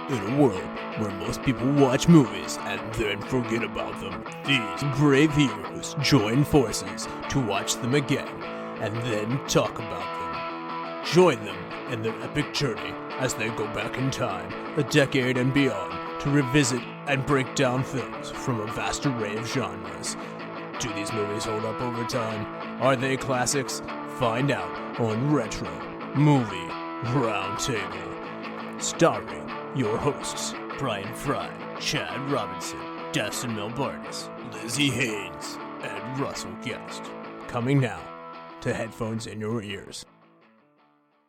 In a world where most people watch movies and then forget about them, these brave heroes join forces to watch them again and then talk about them. Join them in their epic journey as they go back in time, a decade and beyond, to revisit and break down films from a vast array of genres. Do these movies hold up over time? Are they classics? Find out on Retro Movie Roundtable. Starring your hosts, Bryan Frye, Chad Robinson, Dustin Melbardis, Lizzie Haynes, and Russell Guest. Coming now to headphones in your ears.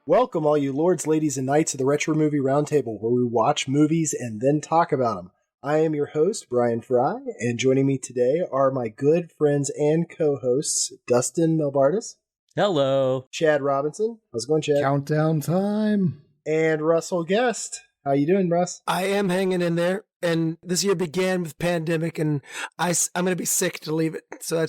Welcome, all you lords, ladies, and knights of the Retro Movie Roundtable, where we watch movies and then talk about them. I am your host, Bryan Frye, and joining me today are my good friends and co-hosts, Dustin Melbardis. Hello. Chad Robinson. How's it going, Chad? Countdown time. And Russell Guest. How you doing, Russ? I am hanging in there, and this year began with pandemic, and I'm going to be sick to leave it. So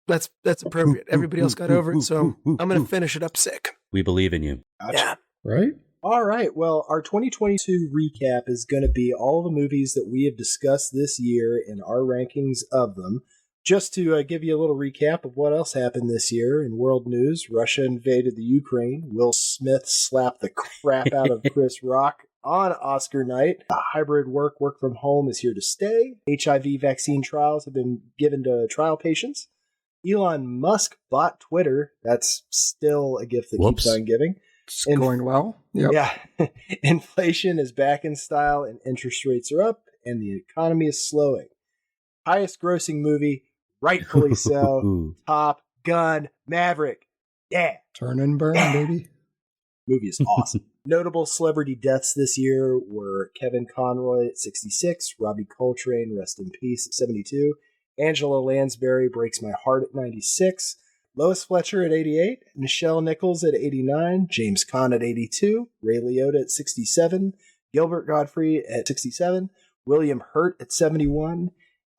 that's appropriate. Everybody else got over it, so I'm going to finish it up sick. We believe in you. Gotcha. Yeah. Right? All right. Well, our 2022 recap is going to be all the movies that we have discussed this year and our rankings of them. Just to give you a little recap of what else happened this year in world news, Russia invaded the Ukraine. Will Smith slapped the crap out of Chris Rock on Oscar night. Hybrid work from home is here to stay. HIV vaccine trials have been given to trial patients. Elon Musk bought Twitter. That's still a gift that keeps on giving. It's going well. Yep. Yeah. Inflation is back in style and interest rates are up and the economy is slowing. Highest grossing movie, rightfully so, Top Gun Maverick. Yeah. Turn and burn, baby. Movie is awesome. Notable celebrity deaths this year were Kevin Conroy at 66, Robbie Coltrane, rest in peace, at 72, Angela Lansbury, breaks my heart at 96, Lois Fletcher at 88, Nichelle Nichols at 89, James Caan at 82, Ray Liotta at 67, Gilbert Gottfried at 67, William Hurt at 71,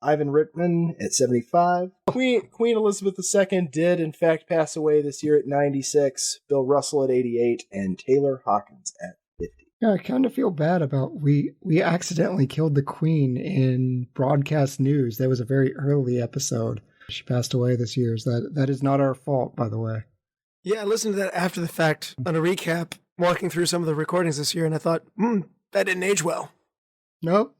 Ivan Reitman at 75. Queen Elizabeth II did, in fact, pass away this year at 96. Bill Russell at 88. And Taylor Hawkins at 50. Yeah, I kind of feel bad about we accidentally killed the Queen in broadcast news. That was a very early episode. She passed away this year. So that is not our fault, by the way. Yeah, I listened to that after the fact on a recap, walking through some of the recordings this year, and I thought, that didn't age well. Nope.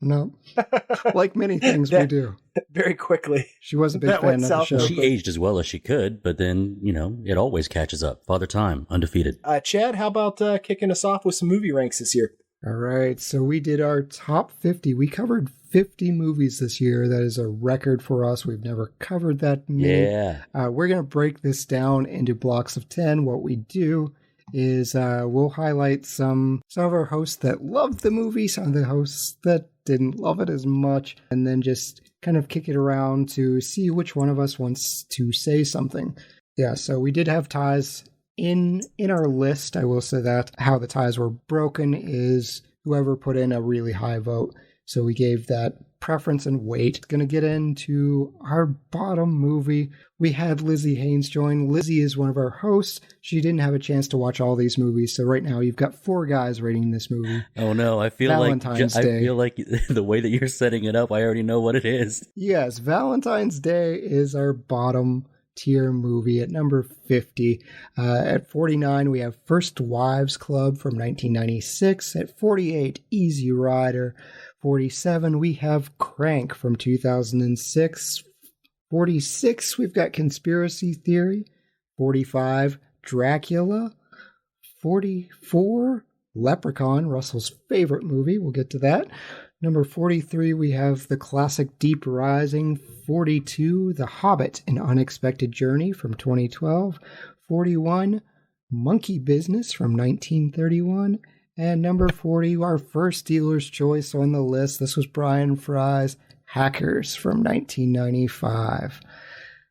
Like many things we do. Very quickly. She was a big fan of the show. She aged as well as she could, but then, it always catches up. Father Time, undefeated. Chad, how about kicking us off with some movie ranks this year? All right, so we did our top 50. We covered 50 movies this year. That is a record for us. We've never covered that many. Yeah. We're going to break this down into blocks of 10. What we do is we'll highlight some of our hosts that loved the movie, some of the hosts that didn't love it as much, and then just kind of kick it around to see which one of us wants to say something. Yeah, so we did have ties in our list. I will say that how the ties were broken is whoever put in a really high vote. So we gave that preference and weight. Going to get into our bottom movie. We had Lizzie Haynes join. Lizzie is one of our hosts. She didn't have a chance to watch all these movies. So right now you've got 4 guys rating this movie. Oh no, I feel like the way that you're setting it up, I already know what it is. Yes, Valentine's Day is our bottom tier movie at number 50. At 49, we have First Wives Club from 1996. At 48, Easy Rider. 47, we have Crank from 2006. 46, we've got Conspiracy Theory. 45, Dracula. 44, Leprechaun, Russell's favorite movie. We'll get to that. Number 43, we have the classic Deep Rising. 42, The Hobbit, An Unexpected Journey from 2012. 41, Monkey Business from 1931. And number 40, our first dealer's choice on the list. This was Bryan Frye's Hackers from 1995.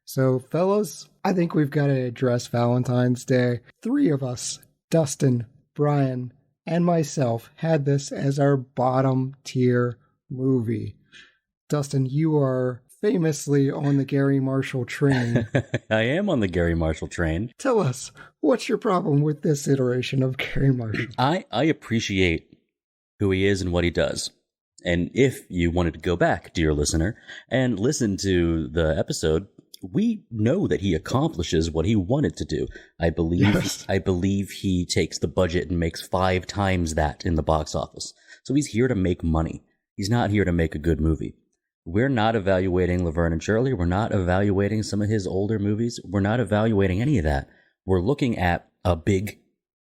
So, fellas, I think we've got to address Valentine's Day. 3 of us, Dustin, Bryan, and myself, had this as our bottom tier movie. Dustin, you are famously on the Gary Marshall train. I am on the Gary Marshall train. Tell us, what's your problem with this iteration of Gary Marshall? I appreciate who he is and what he does. And if you wanted to go back, dear listener, and listen to the episode, we know that he accomplishes what he wanted to do. I believe he takes the budget and makes 5 times that in the box office. So he's here to make money. He's not here to make a good movie. We're not evaluating Laverne and Shirley. We're not evaluating some of his older movies. We're not evaluating any of that. We're looking at a big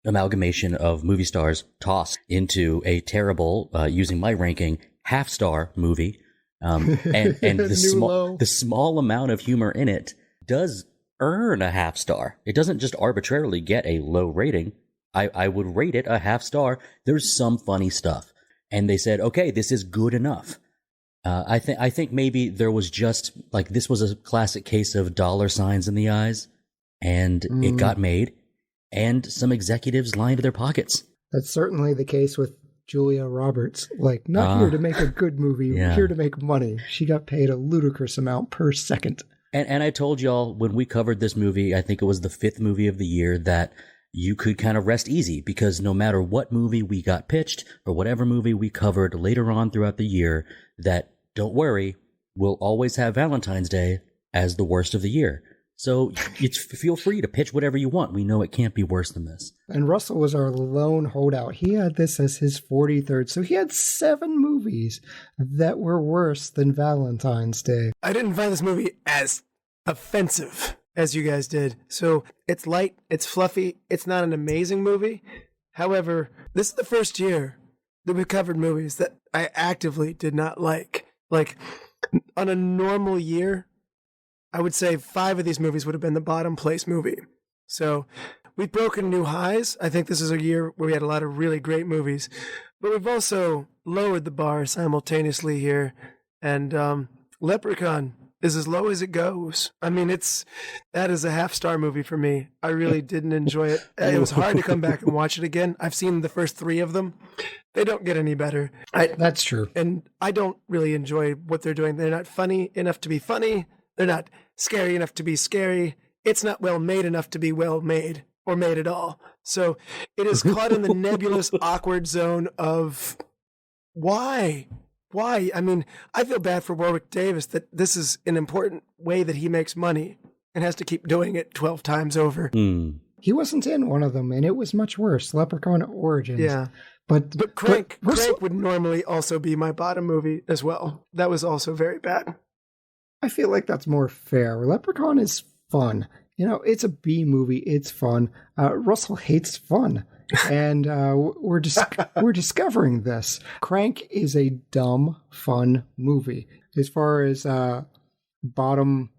amalgamation of movie stars tossed into a terrible, using my ranking, half-star movie. And the small amount of humor in it does earn a half star. It doesn't just arbitrarily get a low rating. I would rate it a half star. There's some funny stuff. And they said, okay, this is good enough. I think maybe there was just, like, this was a classic case of dollar signs in the eyes, and it got made, and some executives lined their pockets. That's certainly the case with Julia Roberts. Like, not here to make a good movie, here to make money. She got paid a ludicrous amount per second. And I told y'all when we covered this movie, I think it was the 5th movie of the year, that you could kind of rest easy, because no matter what movie we got pitched or whatever movie we covered later on throughout the year, that, don't worry, we'll always have Valentine's Day as the worst of the year. So feel free to pitch whatever you want. We know it can't be worse than this. And Russell was our lone holdout. He had this as his 43rd. So he had 7 movies that were worse than Valentine's Day. I didn't find this movie as offensive as you guys did. So it's light, it's fluffy, it's not an amazing movie. However, this is the first year that we covered movies that I actively did not like. Like, on a normal year, I would say 5 of these movies would have been the bottom place movie. So we've broken new highs. I think this is a year where we had a lot of really great movies. But we've also lowered the bar simultaneously here. And Leprechaun is as low as it goes. I mean, that is a half-star movie for me. I really didn't enjoy it. It was hard to come back and watch it again. I've seen the first 3 of them. They don't get any better. That's true. And I don't really enjoy what they're doing. They're not funny enough to be funny. They're not scary enough to be scary. It's not well made enough to be well made or made at all. So it is caught in the nebulous, awkward zone of why? Why? I mean, I feel bad for Warwick Davis that this is an important way that he makes money and has to keep doing it 12 times over. He wasn't in one of them, and it was much worse. Leprechaun Origins. Yeah. But Crank would normally also be my bottom movie as well. That was also very bad. I feel like that's more fair. Leprechaun is fun. You know, it's a B movie. It's fun. Russell hates fun. And we're discovering this. Crank is a dumb, fun movie. As far as bottom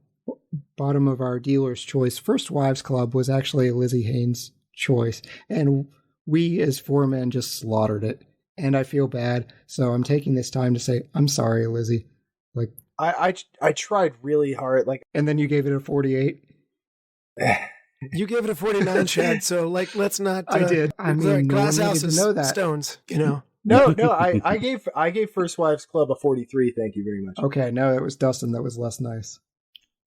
of our dealer's choice, First Wives Club was actually Lizzie Haynes' choice. And we, as 4 men, just slaughtered it. And I feel bad. So I'm taking this time to say, I'm sorry, Lizzie. Like, I tried really hard. Like, and then you gave it a 48? You gave it a 49, Chad, so, like, let's not... I did. I mean, glass no one houses, know that. stones, you know? No, I gave First Wives Club a 43, thank you very much. Okay, no, it was Dustin that was less nice.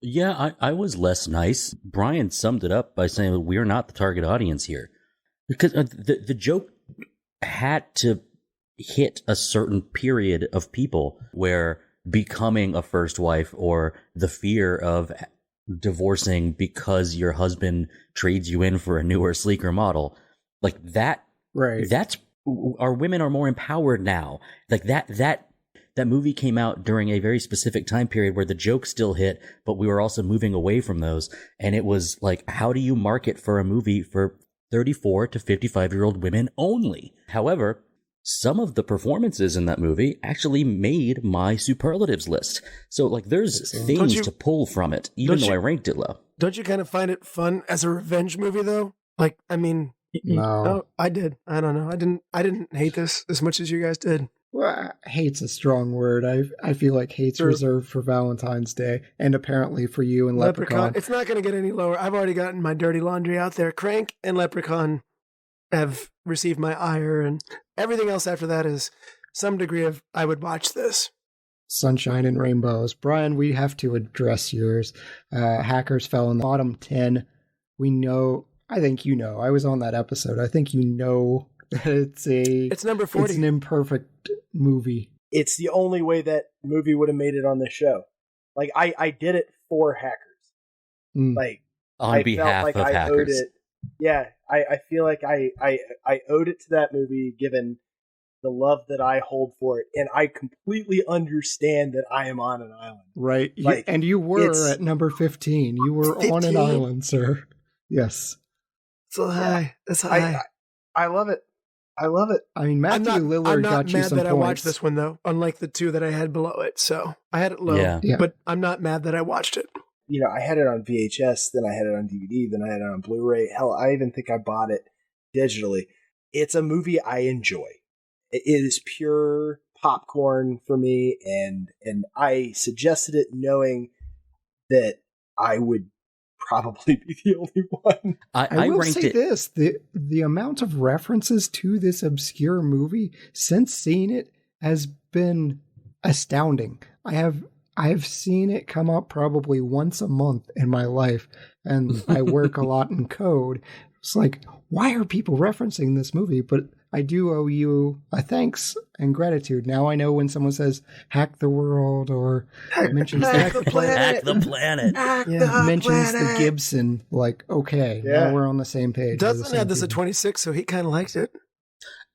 Yeah, I was less nice. Bryan summed it up by saying we're not the target audience here. Because the joke had to hit a certain period of people where becoming a first wife or the fear of divorcing because your husband trades you in for a newer, sleeker model, like that, right? That's, our women are more empowered now. Like that movie came out during a very specific time period where the joke still hit, but we were also moving away from those. And it was like, how do you market for a movie for 34 to 55-year-old women only? However, some of the performances in that movie actually made my superlatives list. So, like, there's things to pull from it, even though I ranked it low. Don't you kind of find it fun as a revenge movie, though? Like, I mean, no, I did. I don't know. I didn't hate this as much as you guys did. Well, hate's a strong word. I feel like hate's reserved for Valentine's Day, and apparently for you and Leprechaun. It's not going to get any lower. I've already gotten my dirty laundry out there. Crank and Leprechaun have received my ire, and everything else after that is some degree of I would watch this. Sunshine and Rainbows. Bryan, we have to address yours. Hackers fell in the bottom 10. We know, I think you know, I was on that episode. I think you know that it's number 40. It's an imperfect movie. It's the only way that movie would have made it on this show. Like, I did it for Hackers. Like, on behalf of Hackers. Owed it. Yeah, I feel like I owed it to that movie, given the love that I hold for it, and I completely understand that I am on an island. Right, like, and you were at number 15. You were 15? On an island, sir. Yes. So high. That's high. I love it. I love it. I mean, Matthew Lillard got you some points. I'm not mad that I watched this one, though, unlike the two that I had below it. So I had it low, but I'm not mad that I watched it. You know, I had it on VHS, then I had it on DVD, then I had it on Blu-ray. Hell, I even think I bought it digitally. It's a movie I enjoy. It is pure popcorn for me, and I suggested it knowing that I would probably be the only one. I will say this, the amount of references to this obscure movie since seeing it has been astounding. I've seen it come up probably once a month in my life, and I work a lot in code. It's like, why are people referencing this movie? But I do owe you a thanks and gratitude. Now I know when someone says hack the world or mentions hack the planet, mentions the Gibson, like, okay, now we're on the same page. Dustin had this at 26, so he kind of liked it.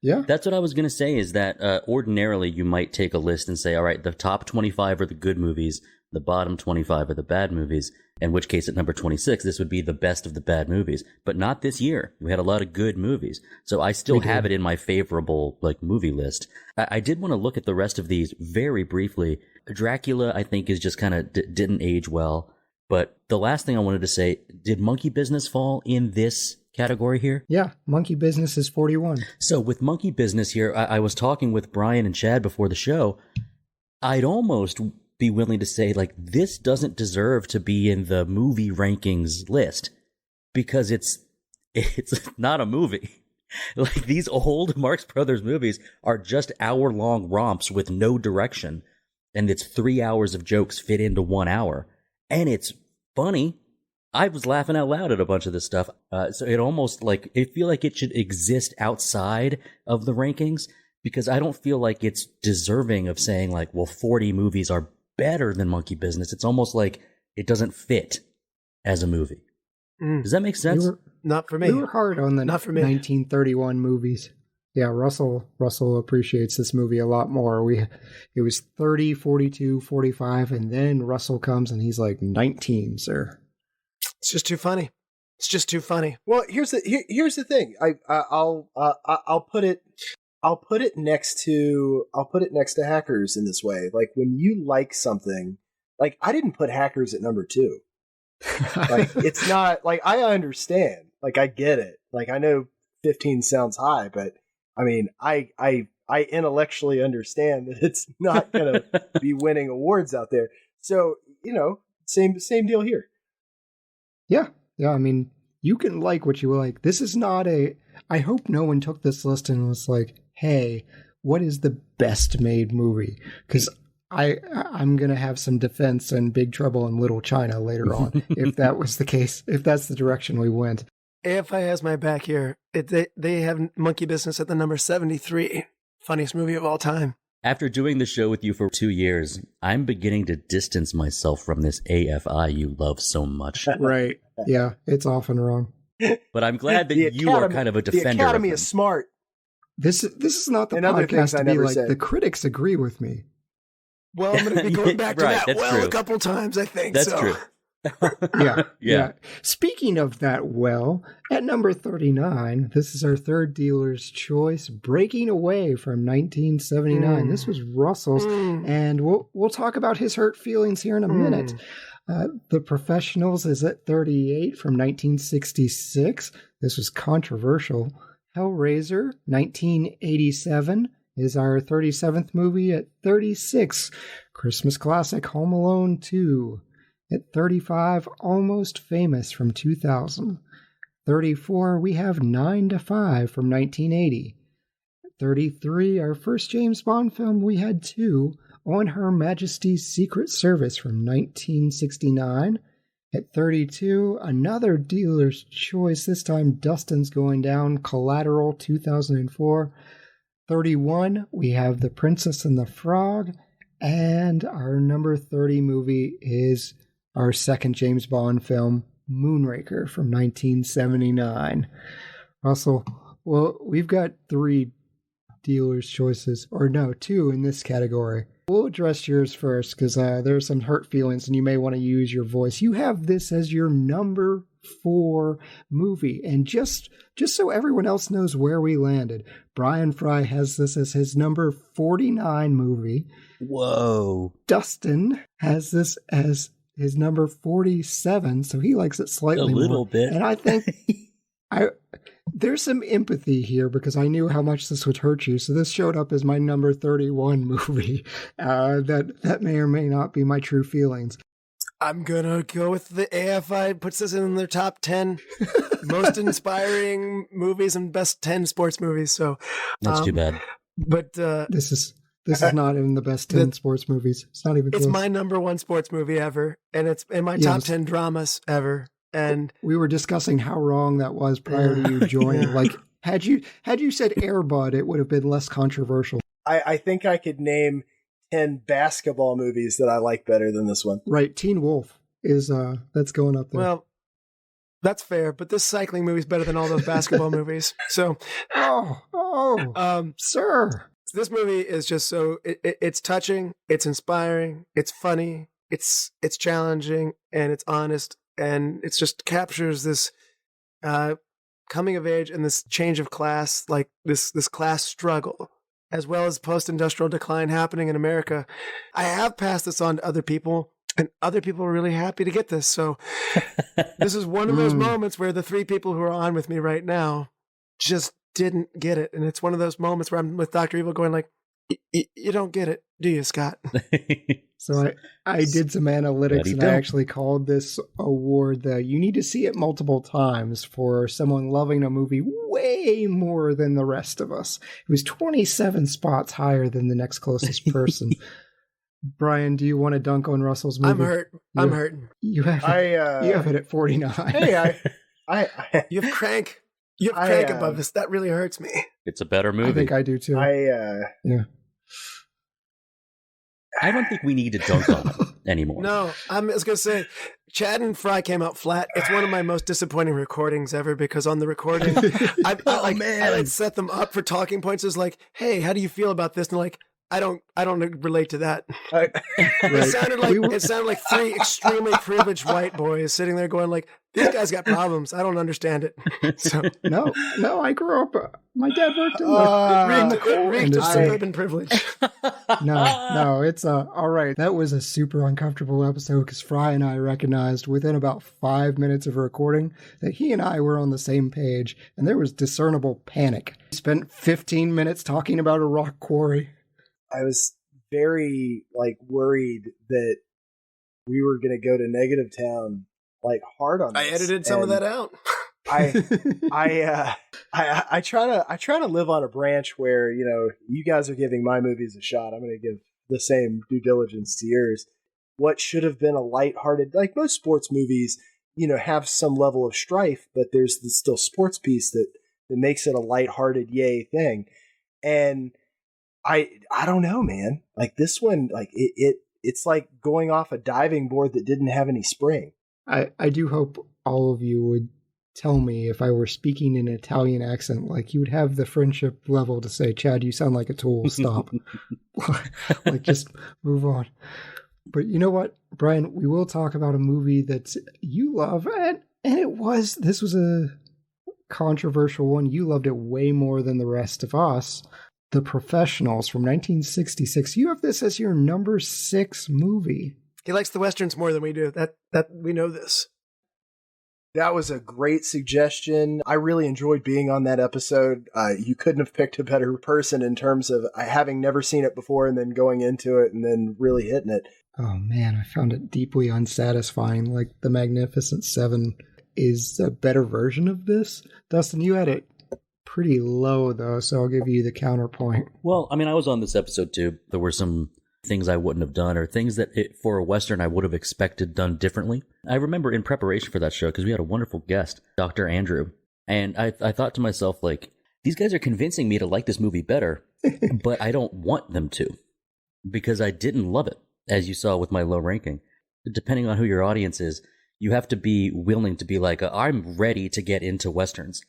Yeah. That's what I was going to say, is that ordinarily you might take a list and say, all right, the top 25 are the good movies, the bottom 25 are the bad movies, in which case at number 26, this would be the best of the bad movies. But not this year. We had a lot of good movies. So I still have it in my favorable movie list. I did want to look at the rest of these very briefly. Dracula, I think, is just kind of didn't age well. But the last thing I wanted to say, did Monkey Business fall in this category here? Yeah, Monkey Business is 41. So with Monkey Business here, I was talking with Brian and Chad before the show. I'd almost be willing to say, like, this doesn't deserve to be in the movie rankings list because it's not a movie. Like, these old Marx Brothers movies are just hour-long romps with no direction, and it's 3 hours of jokes fit into 1 hour, and it's funny. I was laughing out loud at a bunch of this stuff. So it almost I feel like it should exist outside of the rankings, because I don't feel like it's deserving of saying, like, well, 40 movies are better than Monkey Business. It's almost like it doesn't fit as a movie. Does that make sense? Not for me. We were hard on the 1931 movies. Yeah, Russell appreciates this movie a lot more. It was 30, 42, 45, and then Russell comes and he's like, 19, sir. It's just too funny. It's just too funny. Well, here's the thing. I'll put it next to Hackers in this way. Like, when you like something, like, I didn't put Hackers at number 2. Like, it's not like, I understand. Like, I get it. Like, I know 15 sounds high, but I mean, I intellectually understand that it's not going to be winning awards out there. So, same deal here. Yeah. I mean, you can like what you like. This is not I hope no one took this list and was like, hey, what is the best made movie? Because I'm going to have some defense and Big Trouble in Little China later on, if that was the case, if that's the direction we went. AFI has my back here. They have Monkey Business at the number 73. Funniest movie of all time. After doing the show with you for 2 years, I'm beginning to distance myself from this AFI you love so much. Right. Yeah, it's often wrong. But I'm glad that you are kind of a defender. The Academy is smart. This is not the podcast to be like, the critics agree with me. Well, I'm going to be going back to that true. a couple times, I think. That's true. Yeah. Speaking of that, at number 39, this is our third dealer's choice, Breaking Away from 1979. This was Russell's, and we'll talk about his hurt feelings here in a minute. The Professionals is at 38 from 1966. This was controversial. Hellraiser, 1987, is our 37th movie at 36. Christmas classic Home Alone 2. At 35, Almost Famous from 2000. 34, we have 9 to 5 from 1980. 33, our first James Bond film, we had 2, On Her Majesty's Secret Service from 1969. At 32, another dealer's choice. This time, Dustin's going down. Collateral, 2004. 31, we have The Princess and the Frog. And our number 30 movie is our second James Bond film, Moonraker from 1979. Russell, well, we've got 3 dealer's choices, or no, 2 in this category. We'll address yours first because there are some hurt feelings and you may want to use your voice. You have this as your number 4 movie, and just so everyone else knows where we landed, Bryan Frye has this as his number 49 movie. Whoa. Dustin has this as his number 47, so he likes it slightly a little more. bit. And I think there's some empathy here because I knew how much this would hurt you. So this showed up as my number 31 movie. That may or may not be my true feelings. I'm going to go with the AFI puts this in their top 10 most inspiring movies and best 10 sports movies. So that's too bad. But this is not in the best 10 sports movies. It's not even close. It's my number 1 sports movie ever, and it's in my top 10 dramas ever. And we were discussing how wrong that was prior to you joining. Like, had you said Air Bud, it would have been less controversial. I think I could name 10 basketball movies that I like better than this one. Right, Teen Wolf is that's going up there. Well, that's fair, but this cycling movie is better than all those basketball movies. So, sir, this movie is just so it's touching, it's inspiring, it's funny, it's challenging, and it's honest. And it just captures this coming of age and this change of class, like this class struggle, as well as post-industrial decline happening in America. I have passed this on to other people, and other people are really happy to get this. So this is one of those moments where the 3 people who are on with me right now just didn't get it. And it's one of those moments where I'm with Dr. Evil going like, you don't get it, do you, Scott? So I did some analytics and I actually called this award the you need to see it multiple times for someone loving a movie way more than the rest of us. It was 27 spots higher than the next closest person. Brian, do you want to dunk on Russell's movie? I'm hurting. You have it at 49. Hey, you have Crank. You have Crank above this. That really hurts me. It's a better movie. I think I do too. I don't think we need to dunk on it anymore. No, I was going to say, Chad and Fry came out flat. It's one of my most disappointing recordings ever because on the recording, I set them up for talking points. It's like, hey, how do you feel about this? And like, I don't relate to that. It sounded like 3 extremely privileged white boys sitting there going like, these guys got problems. I don't understand it. So no, I grew up. My dad worked in the suburban privilege. No, it's all right. That was a super uncomfortable episode because Fry and I recognized within about 5 minutes of recording that he and I were on the same page, and there was discernible panic. We spent 15 minutes talking about a rock quarry. I was very worried that we were going to go to negative town hard on this. I edited some of that out. I try to live on a branch where, you guys are giving my movies a shot. I'm going to give the same due diligence to yours. What should have been a lighthearted, like most sports movies, have some level of strife, but there's the still sports piece that makes it a lighthearted yay thing. And I don't know, man. Like this one, it's like going off a diving board that didn't have any spring. I do hope all of you would tell me if I were speaking in an Italian accent, you would have the friendship level to say, Chad, you sound like a tool. Stop. Just move on. But you know what, Brian, we will talk about a movie that you love. And this was a controversial one. You loved it way more than the rest of us. The Professionals from 1966. You have this as your number 6 movie. He likes the Westerns more than we do. That we know this. That was a great suggestion. I really enjoyed being on that episode. You couldn't have picked a better person in terms of having never seen it before and then going into it and then really hitting it. Oh man, I found it deeply unsatisfying. The Magnificent Seven is a better version of this. Dustin, you had it pretty low though, so I'll give you the counterpoint. Well, I mean, I was on this episode too. There were some things I wouldn't have done or things that for a Western I would have expected done differently. I remember in preparation for that show, because we had a wonderful guest, Dr. Andrew, and I thought to myself, like, these guys are convincing me to like this movie better, but I don't want them to, because I didn't love it, as you saw with my low ranking. Depending on who your audience is, you have to be willing to be like, I'm ready to get into Westerns.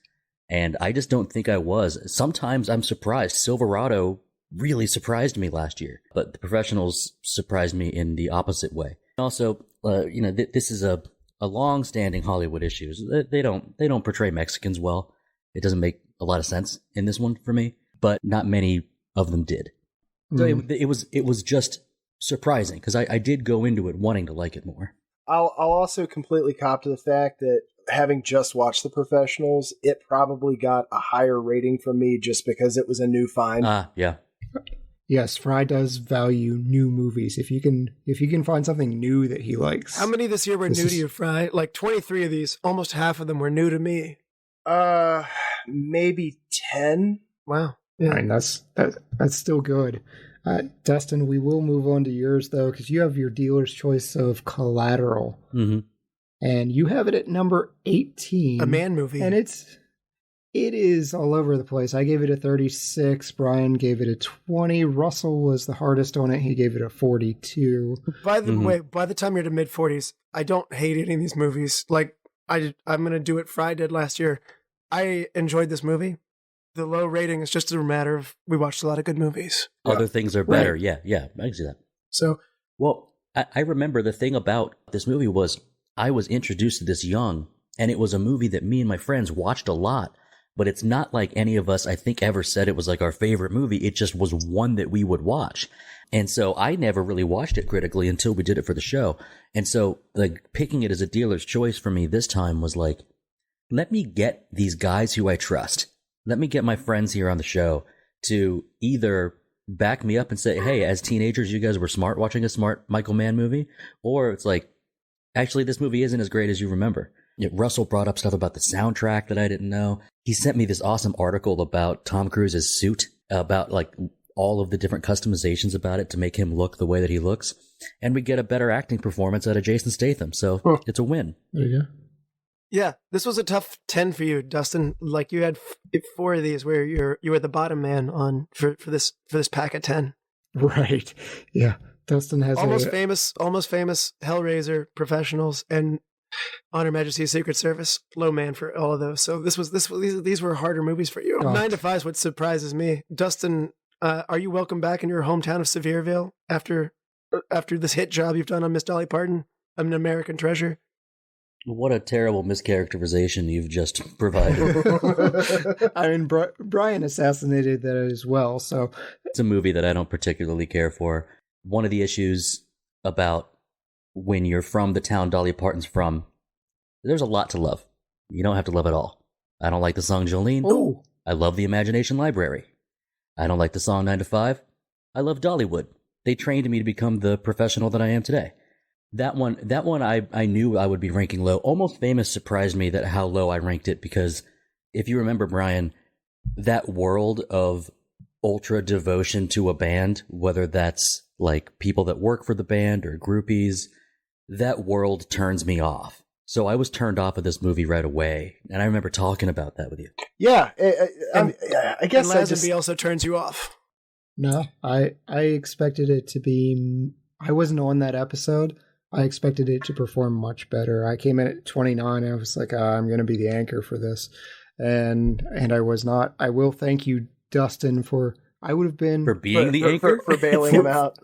And I just don't think I was. Sometimes I'm surprised. Silverado really surprised me last year, but The Professionals surprised me in the opposite way. Also, this is a long-standing Hollywood issue. They don't portray Mexicans well. It doesn't make a lot of sense in this one for me, but not many of them did. So it was just surprising, because I did go into it wanting to like it more. I'll also completely cop to the fact that having just watched The Professionals, it probably got a higher rating from me just because it was a new find. Yeah. Yes, Frye does value new movies. If you can find something new that he likes. How many this year were new to you, Frye? Like 23 of these, almost half of them were new to me. Maybe 10. Wow. Yeah. I mean, that's still good. Dustin, we will move on to yours, though, because you have your dealer's choice of Collateral. Mm-hmm. And you have it at number 18. A man movie. And it is all over the place. I gave it a 36. Brian gave it a 20. Russell was the hardest on it. He gave it a 42. By the way, by the time you're to mid-40s, I don't hate any of these movies. Like, I'm going to do what Frye did last year. I enjoyed this movie. The low rating is just a matter of we watched a lot of good movies. Other things are better. Right. Yeah, I can see that. So, well, I remember the thing about this movie was I was introduced to this young, and it was a movie that me and my friends watched a lot, but it's not like any of us, I think, ever said it was like our favorite movie. It just was one that we would watch. And so I never really watched it critically until we did it for the show. And so, like, picking it as a dealer's choice for me this time was like, let me get these guys who I trust. Let me get my friends here on the show to either back me up and say, hey, as teenagers, you guys were smart watching a smart Michael Mann movie. Or it's like, actually, this movie isn't as great as you remember. Russell brought up stuff about the soundtrack that I didn't know. He sent me this awesome article about Tom Cruise's suit, about like all of the different customizations about it to make him look the way that he looks. And we get a better acting performance out of Jason Statham. So it's a win. There you go. Yeah, this was a tough 10 for you, Dustin. Like you had 4 of these where you were the bottom man on for this pack of 10. Right. Yeah. Dustin has almost famous Hellraiser, Professionals, and On Her Majesty's Secret Service. Low man for all of those. So these were harder movies for you. 9 to 5 is what surprises me. Dustin, are you welcome back in your hometown of Sevierville after this hit job you've done on Miss Dolly Parton, An American Treasure? What a terrible mischaracterization you've just provided. I mean, Brian assassinated that as well, so... It's a movie that I don't particularly care for. One of the issues about when you're from the town Dolly Parton's from, there's a lot to love. You don't have to love it all. I don't like the song Jolene. Oh. I love the Imagination Library. I don't like the song 9 to 5. I love Dollywood. They trained me to become the professional that I am today. That one I knew I would be ranking low. Almost Famous surprised me that how low I ranked it, because if you remember, Brian, that world of ultra devotion to a band, whether that's like people that work for the band or groupies, that world turns me off. So I was turned off of this movie right away, and I remember talking about that with you. Yeah, I guess Lazenby also turns you off. No, I expected it to be... I wasn't on that episode. I expected it to perform much better. I came in at 29. I was like, I'm going to be the anchor for this. And I was not. I will thank you, Dustin, for... I would have been... For being the anchor? For bailing him out.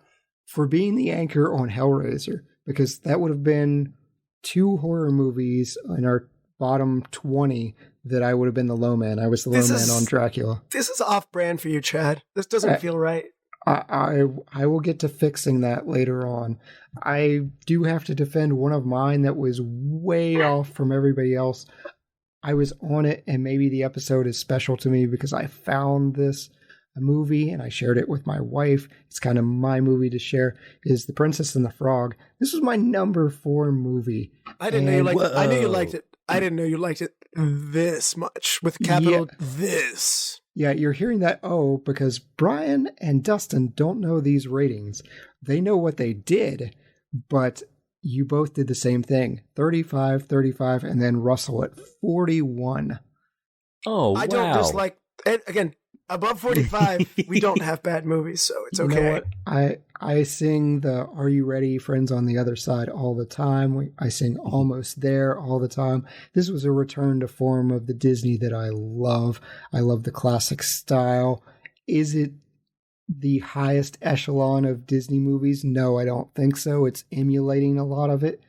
For being the anchor on Hellraiser. Because that would have been 2 horror movies in our bottom 20 that I would have been the low man. I was the low man on Dracula. This is off-brand for you, Chad. This doesn't feel right. I will get to fixing that later on. I do have to defend one of mine that was way off from everybody else. I was on it, and maybe the episode is special to me because I found this movie and I shared it with my wife. It's kind of my movie to share, is The Princess and the Frog. This was my number 4 movie. I didn't know you liked it. I knew you liked it. I didn't know you liked it this much with capital this. Yeah, you're hearing that because Brian and Dustin don't know these ratings. They know what they did, but you both did the same thing. 35, 35, and then Russell at 41. Oh, I wow. don't dislike, and again, above 45, we don't have bad movies, so it's okay. You know what? I sing the Are You Ready? Friends on the Other Side all the time. I sing Almost There all the time. This was a return to form of the Disney that I love. I love the classic style. Is it the highest echelon of Disney movies? No, I don't think so. It's emulating a lot of it,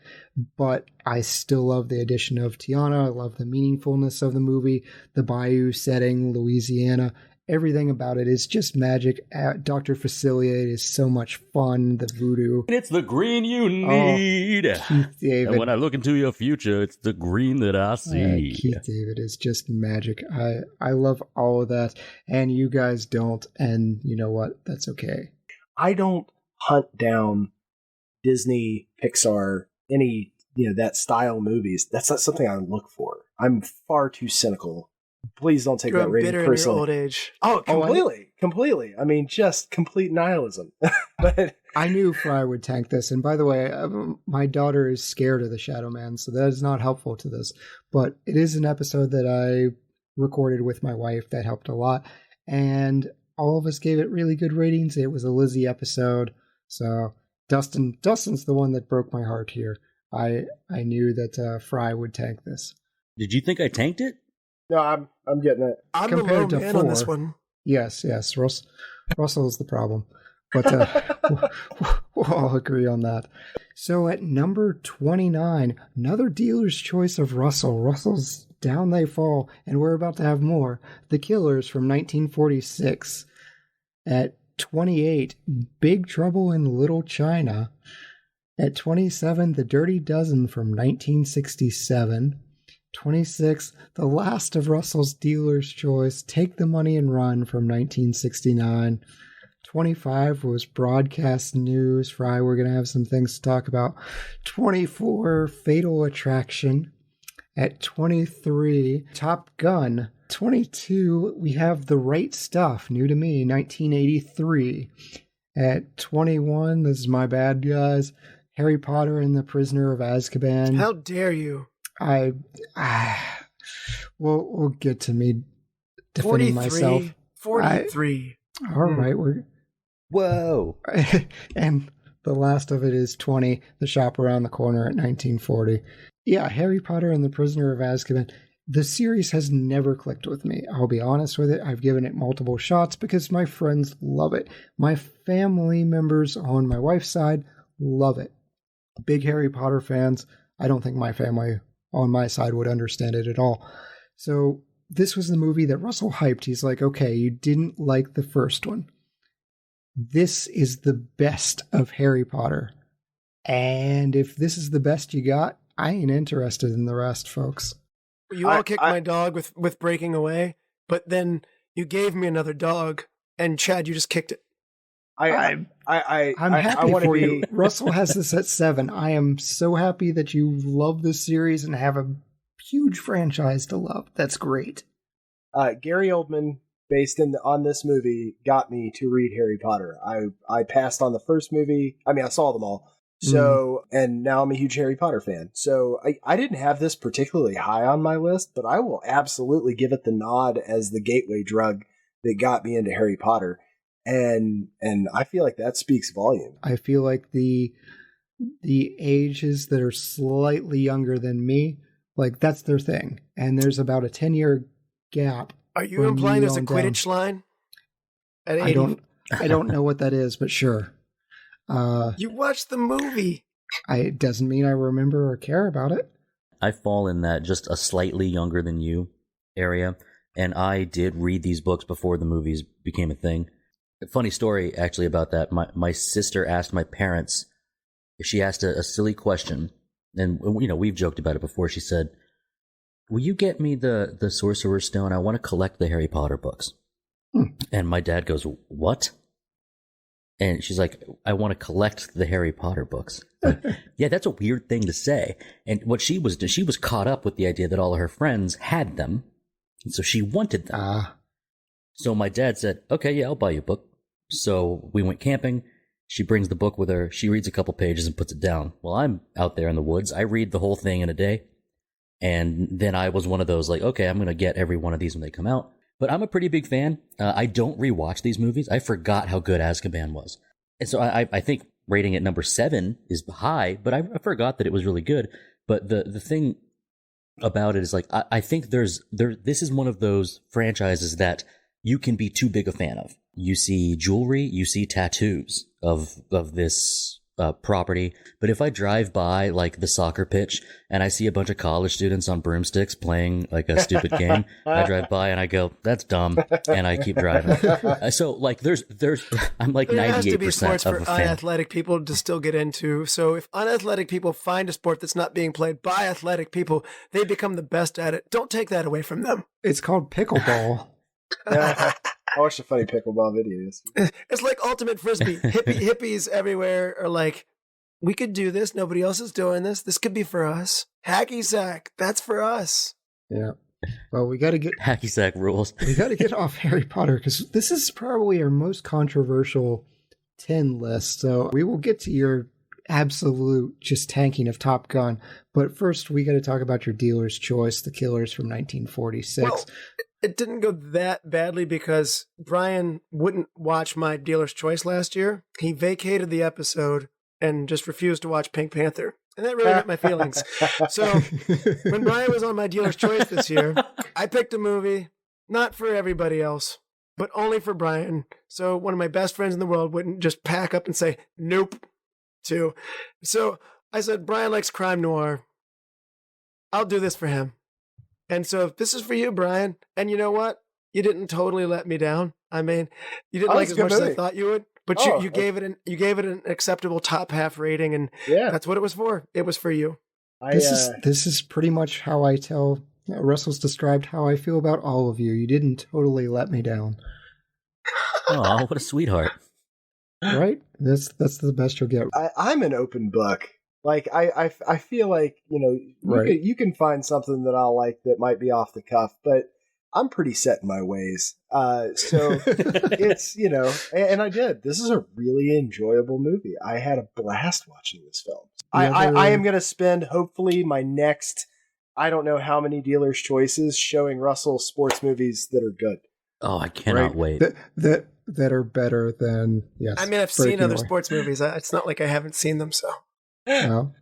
but I still love the addition of Tiana. I love the meaningfulness of the movie, the bayou setting, Louisiana. Everything about it is just magic. Dr. Facilier is so much fun. The voodoo. It's the green you need. Keith David. And when I look into your future, it's the green that I see. Keith David is just magic. I love all of that. And you guys don't. And you know what? That's okay. I don't hunt down Disney, Pixar, any, that style movies. That's not something I look for. I'm far too cynical. Please don't take that rating bitter personally. In your old age. Oh, completely. I mean, just complete nihilism. But I knew Frye would tank this. And by the way, my daughter is scared of the Shadow Man, so that is not helpful to this. But it is an episode that I recorded with my wife that helped a lot. And all of us gave it really good ratings. It was a Lizzie episode. So Dustin's the one that broke my heart here. I knew that Frye would tank this. Did you think I tanked it? No, I'm getting it. I'm Compared the to low man 4, on this one. Yes. Russell is the problem. But we'll all agree on that. So at number 29, another dealer's choice of Russell. Russell's Down They Fall, and we're about to have more. The Killers from 1946. At 28, Big Trouble in Little China. At 27, The Dirty Dozen from 1967. 26, the last of Russell's dealer's choice, Take the Money and Run from 1969. 25 was Broadcast News. Frye, we're going to have some things to talk about. 24, Fatal Attraction. At 23, Top Gun. 22, we have The Right Stuff, new to me, 1983. At 21, this is my bad, guys, Harry Potter and the Prisoner of Azkaban. How dare you? We'll get to me defending myself. 43. All right, Whoa. and the last of it is 20, The Shop Around the Corner at 1940. Yeah, Harry Potter and the Prisoner of Azkaban. The series has never clicked with me. I'll be honest with it. I've given it multiple shots because my friends love it. My family members on my wife's side love it. Big Harry Potter fans. I don't think my family on my side would understand it at all. So this was the movie that Russell hyped. He's like, okay, you didn't like the first one. This is the best of Harry Potter. And if this is the best you got, I ain't interested in the rest, folks. You all kicked my dog with breaking away, but then you gave me another dog, and Chad, you just kicked it. I'm happy for you. Russell has this at 7. I am so happy that you love this series and have a huge franchise to love. That's great. Gary Oldman, based on this movie, got me to read Harry Potter. I passed on the first movie. I mean, I saw them all. So, and now I'm a huge Harry Potter fan. So I didn't have this particularly high on my list, but I will absolutely give it the nod as the gateway drug that got me into Harry Potter. And I feel like that speaks volume. I feel like the ages that are slightly younger than me, like that's their thing. And there's about a 10-year gap. Are you implying there's a Quidditch line at 80? I don't know what that is, but sure. You watched the movie. It doesn't mean I remember or care about it. I fall in that just a slightly younger than you area, and I did read these books before the movies became a thing. A funny story, actually, about that. My sister asked my parents, she asked a silly question, and we've joked about it before. She said, will you get me the Sorcerer's Stone? I want to collect the Harry Potter books. And my dad goes, what? And she's like, I want to collect the Harry Potter books. Like, yeah, that's a weird thing to say. And what she was caught up with the idea that all of her friends had them. And so she wanted them. So my dad said, okay, yeah, I'll buy you a book. So we went camping. She brings the book with her. She reads a couple pages and puts it down. Well, I'm out there in the woods. I read the whole thing in a day. And then I was one of those like, okay, I'm going to get every one of these when they come out. But I'm a pretty big fan. I don't rewatch these movies. I forgot how good Azkaban was. And so I think rating it number 7 is high, but I forgot that it was really good. But the thing about it is like, I think this is one of those franchises that you can be too big a fan of. You see jewelry, you see tattoos of this property. But if I drive by like the soccer pitch and I see a bunch of college students on broomsticks playing like a stupid game, I drive by and I go, that's dumb, and I keep driving. So like there's I'm like 98% of a fan. There has to be sports for unathletic people to still get into. So if unathletic people find a sport that's not being played by athletic people, they become the best at it. Don't take that away from them. It's called pickleball. Yeah, I watched the funny pickleball videos. It's like ultimate frisbee. Hippies everywhere are like, we could do this. Nobody else is doing this. This could be for us. Hacky sack. That's for us. Yeah. Well, we got to get hacky sack rules. We got to get off Harry Potter because this is probably our most controversial 10 list. So we will get to your absolute just tanking of Top Gun. But first, we got to talk about your dealer's choice, The Killers from 1946. Well, it didn't go that badly because Bryan wouldn't watch my dealer's choice last year. He vacated the episode and just refused to watch Pink Panther. And that really hurt my feelings. So when Bryan was on my dealer's choice this year, I picked a movie, not for everybody else, but only for Bryan. So one of my best friends in the world wouldn't just pack up and say, nope, too. So I said, Bryan likes crime noir. I'll do this for him. And so this is for you, Bryan. And you know what? You didn't totally let me down. I mean, you didn't like as much as I thought you would, but you gave it an acceptable top half rating, and that's what it was for. It was for you. This is pretty much how I tell. Russell's described how I feel about all of you. You didn't totally let me down. Oh, what a sweetheart! Right? That's the best you'll get. I'm an open book. Like I feel like you can find something that I'll like that might be off the cuff, but I'm pretty set in my ways. So it's and I did. This is a really enjoyable movie. I had a blast watching this film. I am going to spend hopefully my next I don't know how many dealers' choices showing Russell sports movies that are good. Oh, I cannot wait. That are better than yes. I mean, I've seen other sports movies. It's not like I haven't seen them. So. Well,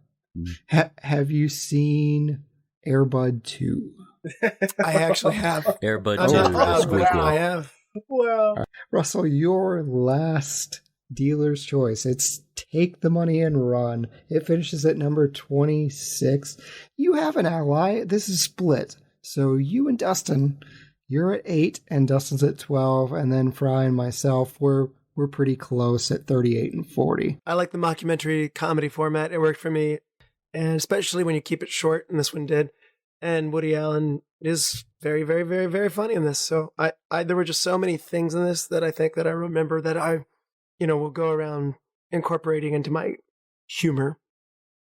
have you seen Air Bud 2? I actually have. Air Bud 2. I have. Well, Russell, your last dealer's choice. It's Take the Money and Run. It finishes at number 26. You have an ally. This is split. So you and Dustin, you're at 8, and Dustin's at 12, and then Frye and myself, we're pretty close at 38 and 40. I like the mockumentary comedy format. It worked for me, and especially when you keep it short, and this one did. And Woody Allen is very, very, very, very funny in this. So I there were just so many things in this that I think that I remember that I, will go around incorporating into my humor.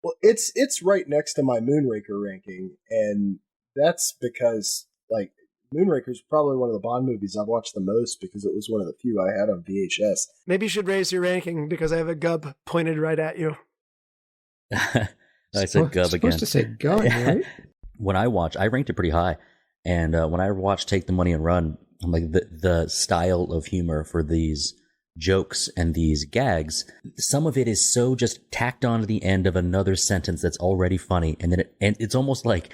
Well, it's right next to my Moonraker ranking, and that's because like Moonraker is probably one of the Bond movies I've watched the most because it was one of the few I had on VHS. Maybe you should raise your ranking because I have a gub pointed right at you. I said gub again. Supposed to say gun, right? When I watch, I ranked it pretty high. And when I watch Take the Money and Run, I'm like, the style of humor for these jokes and these gags, some of it is so just tacked on to the end of another sentence that's already funny. And then it's almost like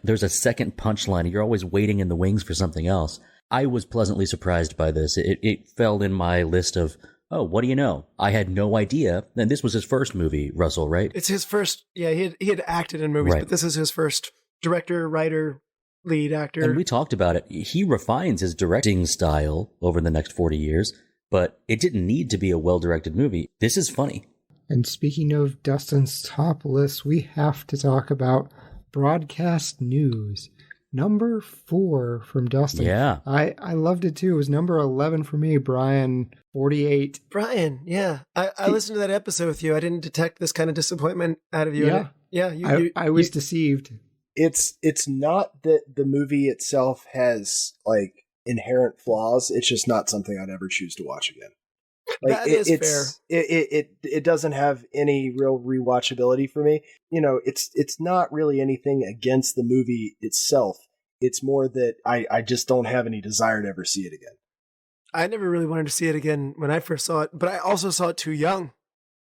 there's a second punchline and you're always waiting in the wings for something else. I was pleasantly surprised by this. It fell in my list of, oh, what do you know? I had no idea. And this was his first movie, Russell, right? It's his first. Yeah, he had acted in movies, but this is his first director, writer, lead actor. And we talked about it. He refines his directing style over the next 40 years, but it didn't need to be a well-directed movie. This is funny. And speaking of Dustin's top list, we have to talk about Broadcast News. Number 4 from Dustin. Yeah. I loved it too. It was number 11 for me, Bryan, 48. Bryan, yeah. I listened to that episode with you. I didn't detect this kind of disappointment out of you. Yeah. Yeah. I was deceived. It's not that the movie itself has like inherent flaws. It's just not something I'd ever choose to watch again. That is fair. It doesn't have any real rewatchability for me. It's not really anything against the movie itself. It's more that I just don't have any desire to ever see it again. I never really wanted to see it again when I first saw it, but I also saw it too young.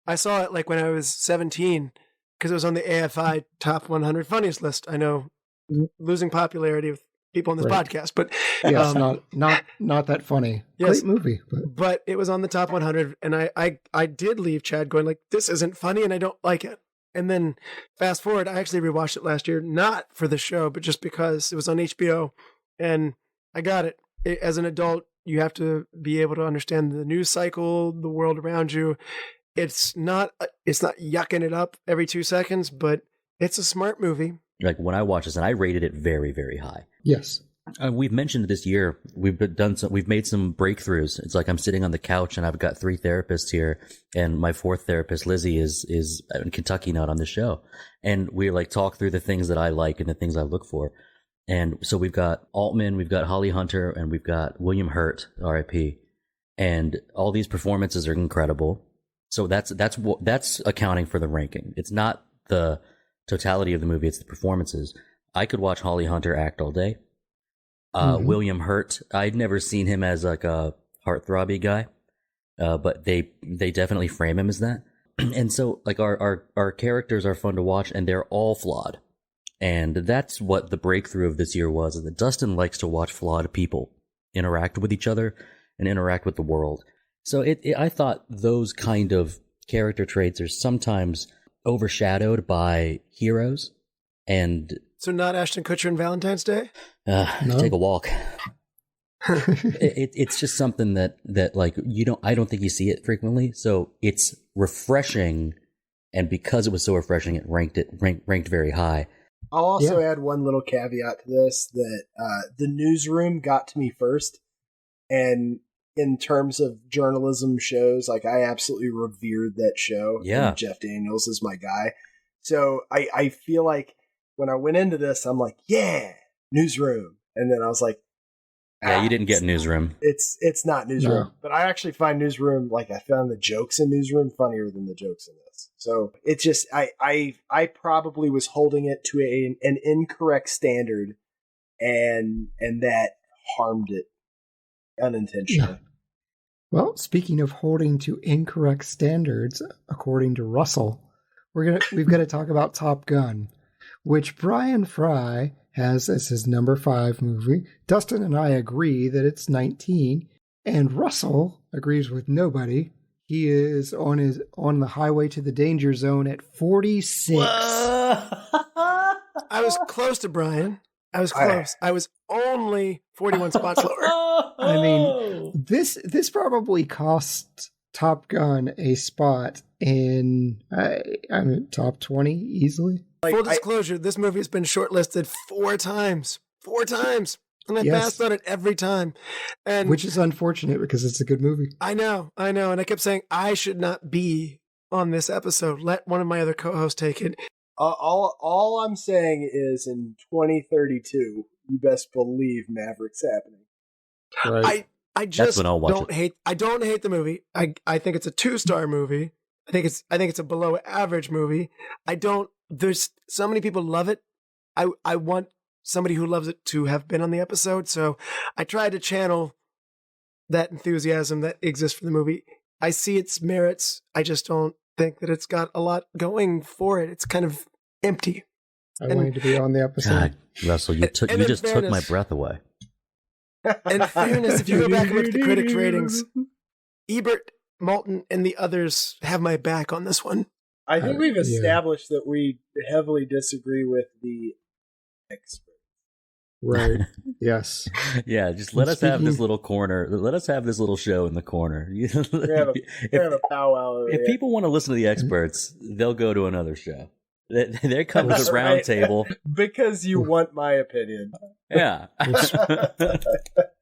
I saw it like when I was 17 because it was on the AFI Top 100 Funniest list. I know, losing popularity with people on this podcast, but yes, not that funny. Yes, great movie, but it was on the Top 100, and I did leave Chad going like, this isn't funny, and I don't like it. And then fast forward, I actually rewatched it last year, not for the show, but just because it was on HBO, and I got it. As an adult, you have to be able to understand the news cycle, the world around you. It's not yucking it up every 2 seconds, but it's a smart movie. Like when I watched this, and I rated it very, very high. Yes. We've mentioned this year, we've made some breakthroughs. It's like I'm sitting on the couch and I've got 3 therapists here, and my 4th therapist, Lizzie, is in Kentucky, not on the show. And we like talk through the things that I like and the things I look for. And so we've got Altman, we've got Holly Hunter, and we've got William Hurt, R.I.P. And all these performances are incredible. So that's accounting for the ranking. It's not the totality of the movie, it's the performances. I could watch Holly Hunter act all day. William Hurt, I'd never seen him as like a heartthrobby guy, but they definitely frame him as that. And so like our characters are fun to watch, and they're all flawed. And that's what the breakthrough of this year was, is that Dustin likes to watch flawed people interact with each other and interact with the world. So I thought those kind of character traits are sometimes overshadowed by heroes. And so not Ashton Kutcher and Valentine's Day? No. Take a walk. It's just something that like I don't think you see it frequently. So it's refreshing, and because it was so refreshing, it ranked very high. I'll also add one little caveat to this, that the Newsroom got to me first, and in terms of journalism shows, like I absolutely revered that show. Yeah, and Jeff Daniels is my guy. So I feel like when I went into this, I'm like, yeah, Newsroom, and then I was like, you didn't get Newsroom. It's not Newsroom, but I actually find Newsroom, like I found the jokes in Newsroom funnier than the jokes in this. So it's just I probably was holding it to an incorrect standard, and that harmed it unintentionally. Yeah. Well, speaking of holding to incorrect standards, according to Russell, we've got to talk about Top Gun, which Bryan Frye has as his number 5 movie. Dustin and I agree that it's 19, and Russell agrees with nobody. He is on the highway to the danger zone at 46. I was close to Brian. I was close. I was only 41 spots lower. I mean, this probably cost Top Gun a spot in top 20 easily. Full disclosure, this movie has been shortlisted 4 times. 4 times. And I passed on it every time. Which is unfortunate because it's a good movie. I know. And I kept saying, I should not be on this episode. Let one of my other co-hosts take it. All I'm saying is in 2032, you best believe Maverick's happening. Right. I just don't hate the movie. I think it's a 2-star movie. I think it's a below average movie. There's so many people love it. I want somebody who loves it to have been on the episode, so I tried to channel that enthusiasm that exists for the movie. I see its merits. I just don't think that it's got a lot going for it. It's kind of empty. I wanted to be on the episode. God, Russell, you just took my breath away. In fairness, if you go back and look at the critics' ratings, Ebert, Moulton, and the others have my back on this one. I think we've established that we heavily disagree with the experts. Right. Yes. Yeah, just let us have this little corner. Let us have this little show in the corner. We're gonna have a powwow. If people want to listen to the experts, they'll go to another show. They're coming to the round table. Because you want my opinion. Yeah.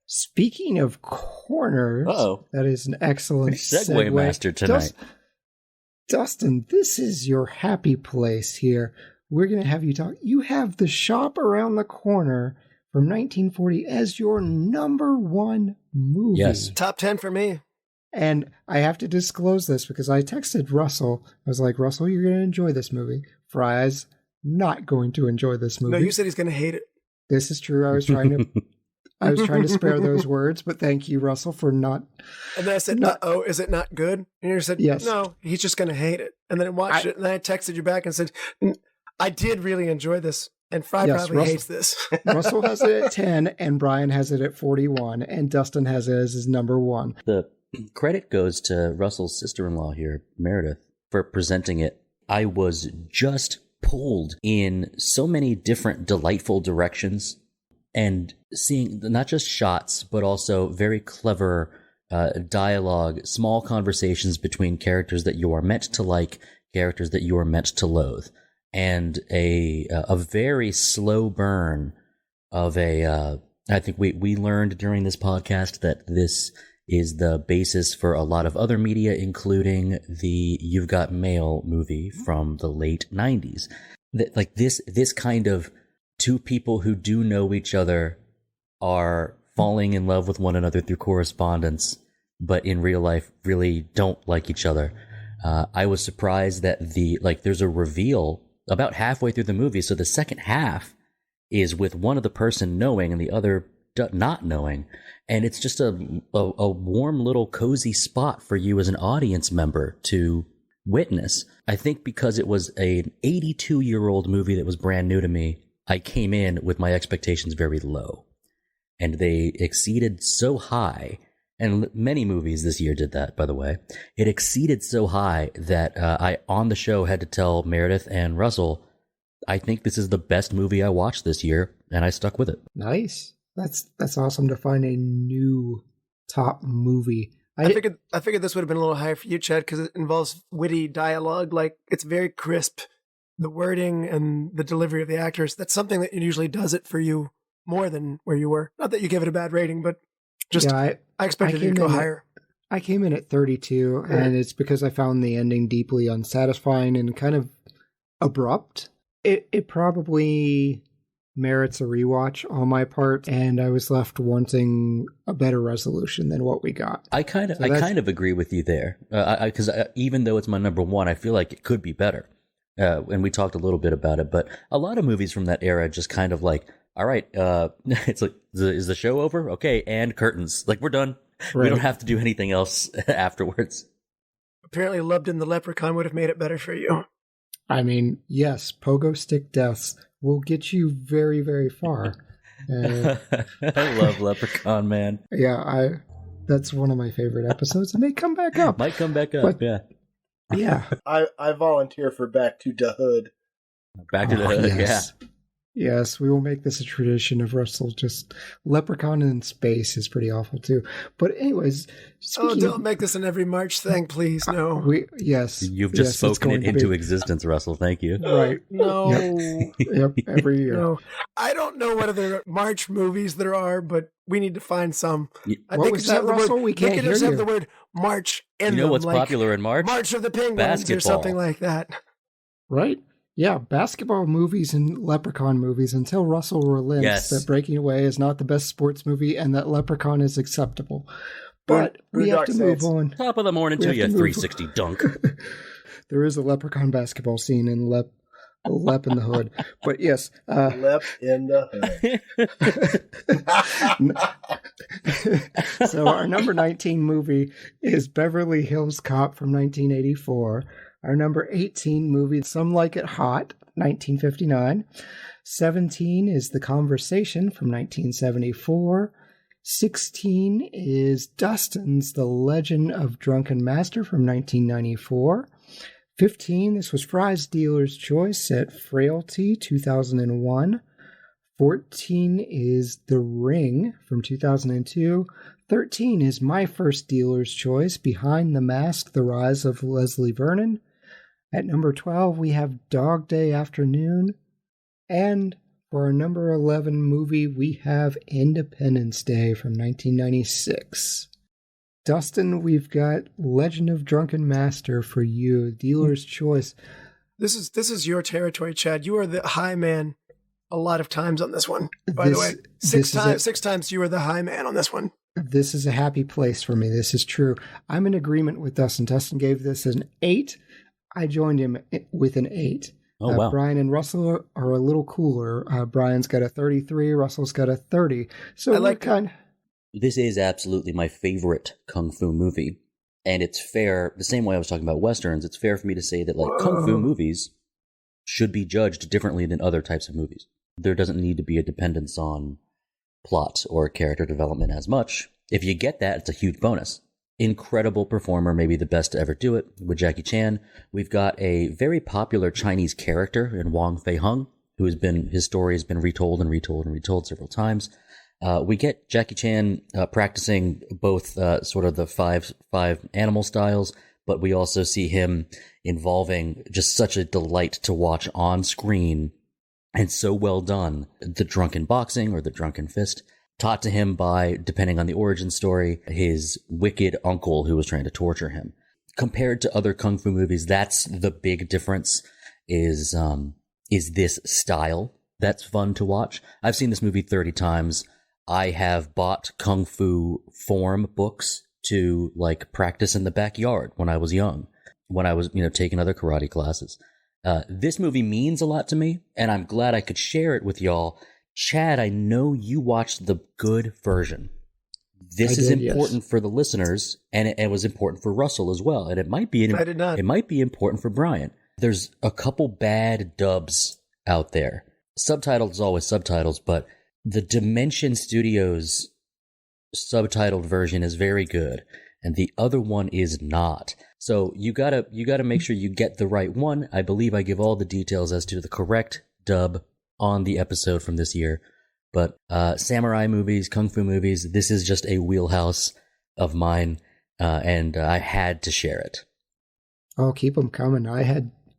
Speaking of corners, that is an excellent segue master tonight. Dustin, this is your happy place here. We're going to have you talk. You have the shop around the corner from 1940 as your number one movie. Yes. Top 10 for me. And I have to disclose this because I texted Russell. I was like, Russell, you're going to enjoy this movie. Frye's not going to enjoy this movie. No, you said he's going to hate it. This is true. I was trying to spare those words, but thank you, Russell, for not. And then I said, "Uh-oh, is it not good?" And you said, Yes. "No, he's just going to hate it." And then I watched it, and then I texted you back and said, "I did really enjoy this, and Frye probably hates this." Russell has it at 10, and Bryan has it at 41, and Dustin has it as his number one. The credit goes to Russell's sister-in-law here, Meredith, for presenting it. I was just pulled in so many different delightful directions, and seeing not just shots, but also very clever dialogue, small conversations between characters that you are meant to like, characters that you are meant to loathe, and a very slow burn of I think we learned during this podcast that this is the basis for a lot of other media, including the You've Got Mail movie from the late 90s. Like this kind of two people who do know each other are falling in love with one another through correspondence, but in real life really don't like each other. I was surprised that there's a reveal about halfway through the movie. So the second half is with one of the person knowing and the other not knowing. And it's just a warm little cozy spot for you as an audience member to witness. I think because it was an 82-year-old movie that was brand new to me, I came in with my expectations very low. And they exceeded so high, and many movies this year did that, by the way. It exceeded so high that I, on the show, had to tell Meredith and Russell, I think this is the best movie I watched this year, and I stuck with it. Nice. That's awesome to find a new top movie. I figured this would have been a little higher for you, Chad, because it involves witty dialogue. Like, it's very crisp. The wording and the delivery of the actors, that's something that usually does it for you more than where you were. Not that you give it a bad rating, but just I expected it to go higher. I came in at 32, and it's because I found the ending deeply unsatisfying and kind of abrupt. It probably merits a rewatch on my part, and I was left wanting a better resolution than what we got. I kind of agree with you there, because even though it's my number one, I feel like it could be better. And we talked a little bit about it, but a lot of movies from that era just kind of like, all right, it's like, is the show over? Okay, and curtains. Like, we're done. Right. We don't have to do anything else afterwards. Apparently, Loved in the Leprechaun would have made it better for you. I mean, yes, pogo stick deaths will get you very, very far. I love Leprechaun, man. Yeah, that's one of my favorite episodes. It may come back up. Might come back up, yeah. Yeah. I volunteer for Back to the Hood. Back to the Hood, yes. Yeah. Yes, we will make this a tradition of Russell. Just Leprechaun in space is pretty awful too. But anyways, don't make this an every March thing, please. No. You've just spoken it into existence, Russell. Thank you. Right. No. Yep. Every year. No. I don't know what other March movies there are, but we need to find some. What was that, Russell? We can't hear you. They could just have the word March in them. You know what's popular in March? March of the Penguins Basketball. or something like that. Right. Yeah, basketball movies and Leprechaun movies until Russell relents that Breaking Away is not the best sports movie and that Leprechaun is acceptable. But we have to move on. Top of the morning to you, 360 dunk. There is a Leprechaun basketball scene in Lep in the Hood. But yes. Lep in the Hood. So our number 19 movie is Beverly Hills Cop from 1984. Our number 18 movie, Some Like It Hot, 1959. 17 is The Conversation from 1974. 16 is Dustin's The Legend of Drunken Master from 1994. 15, this was Frye's Dealer's Choice at Frailty, 2001. 14 is The Ring from 2002. 13 is my first dealer's choice, Behind the Mask, The Rise of Leslie Vernon. At number 12, we have Dog Day Afternoon. And for our number 11 movie, we have Independence Day from 1996. Dustin, we've got Legend of Drunken Master for you, dealer's choice. This is your territory, Chad. You are the high man a lot of times on this one. By the way, six times you were the high man on this one. This is a happy place for me. This is true. I'm in agreement with Dustin. Dustin gave this an 8. I joined him with an 8. Oh, wow. Bryan and Russell are a little cooler. Bryan's got a 33. Russell's got a 30. So I like This is absolutely my favorite kung fu movie. And it's fair, the same way I was talking about Westerns, it's fair for me to say that like kung fu movies should be judged differently than other types of movies. There doesn't need to be a dependence on plot or character development as much. If you get that, it's a huge bonus. Incredible performer, maybe the best to ever do it, with Jackie Chan. We've got a very popular Chinese character in Wong Fei-hung, his story has been retold and retold and retold several times. We get Jackie Chan practicing both sort of the five animal styles, but we also see him involving just such a delight to watch on screen, and so well done. The drunken boxing or the drunken fist, taught to him by, depending on the origin story, his wicked uncle who was trying to torture him. Compared to other kung fu movies, that's the big difference, is this style that's fun to watch. I've seen this movie 30 times. I have bought kung fu form books to like practice in the backyard when I was young, when I was, taking other karate classes. This movie means a lot to me, and I'm glad I could share it with y'all. Chad, I know you watched the good version. This is important for the listeners, and it was important for Russell as well. And it might be I did not. It might be important for Bryan. There's a couple bad dubs out there. Subtitles is always subtitles, but the Dimension Studios subtitled version is very good, and the other one is not. So you gotta make sure you get the right one. I believe I give all the details as to the correct dub on the episode from this year. But samurai movies, kung fu movies, this is just a wheelhouse of mine, and I had to share it. Oh, keep them coming.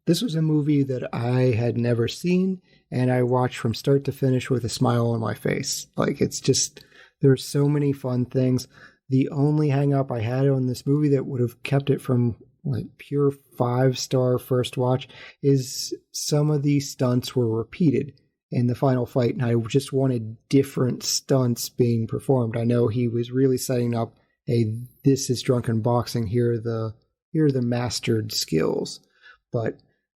This was a movie that I had never seen, and I watched from start to finish with a smile on my face. Like, it's just, there's so many fun things. The only hang up I had on this movie that would have kept it from like pure 5-star first watch is some of these stunts were repeated in the final fight, and I just wanted different stunts being performed. I know he was really setting up, hey, this is drunken boxing, here are the mastered skills. But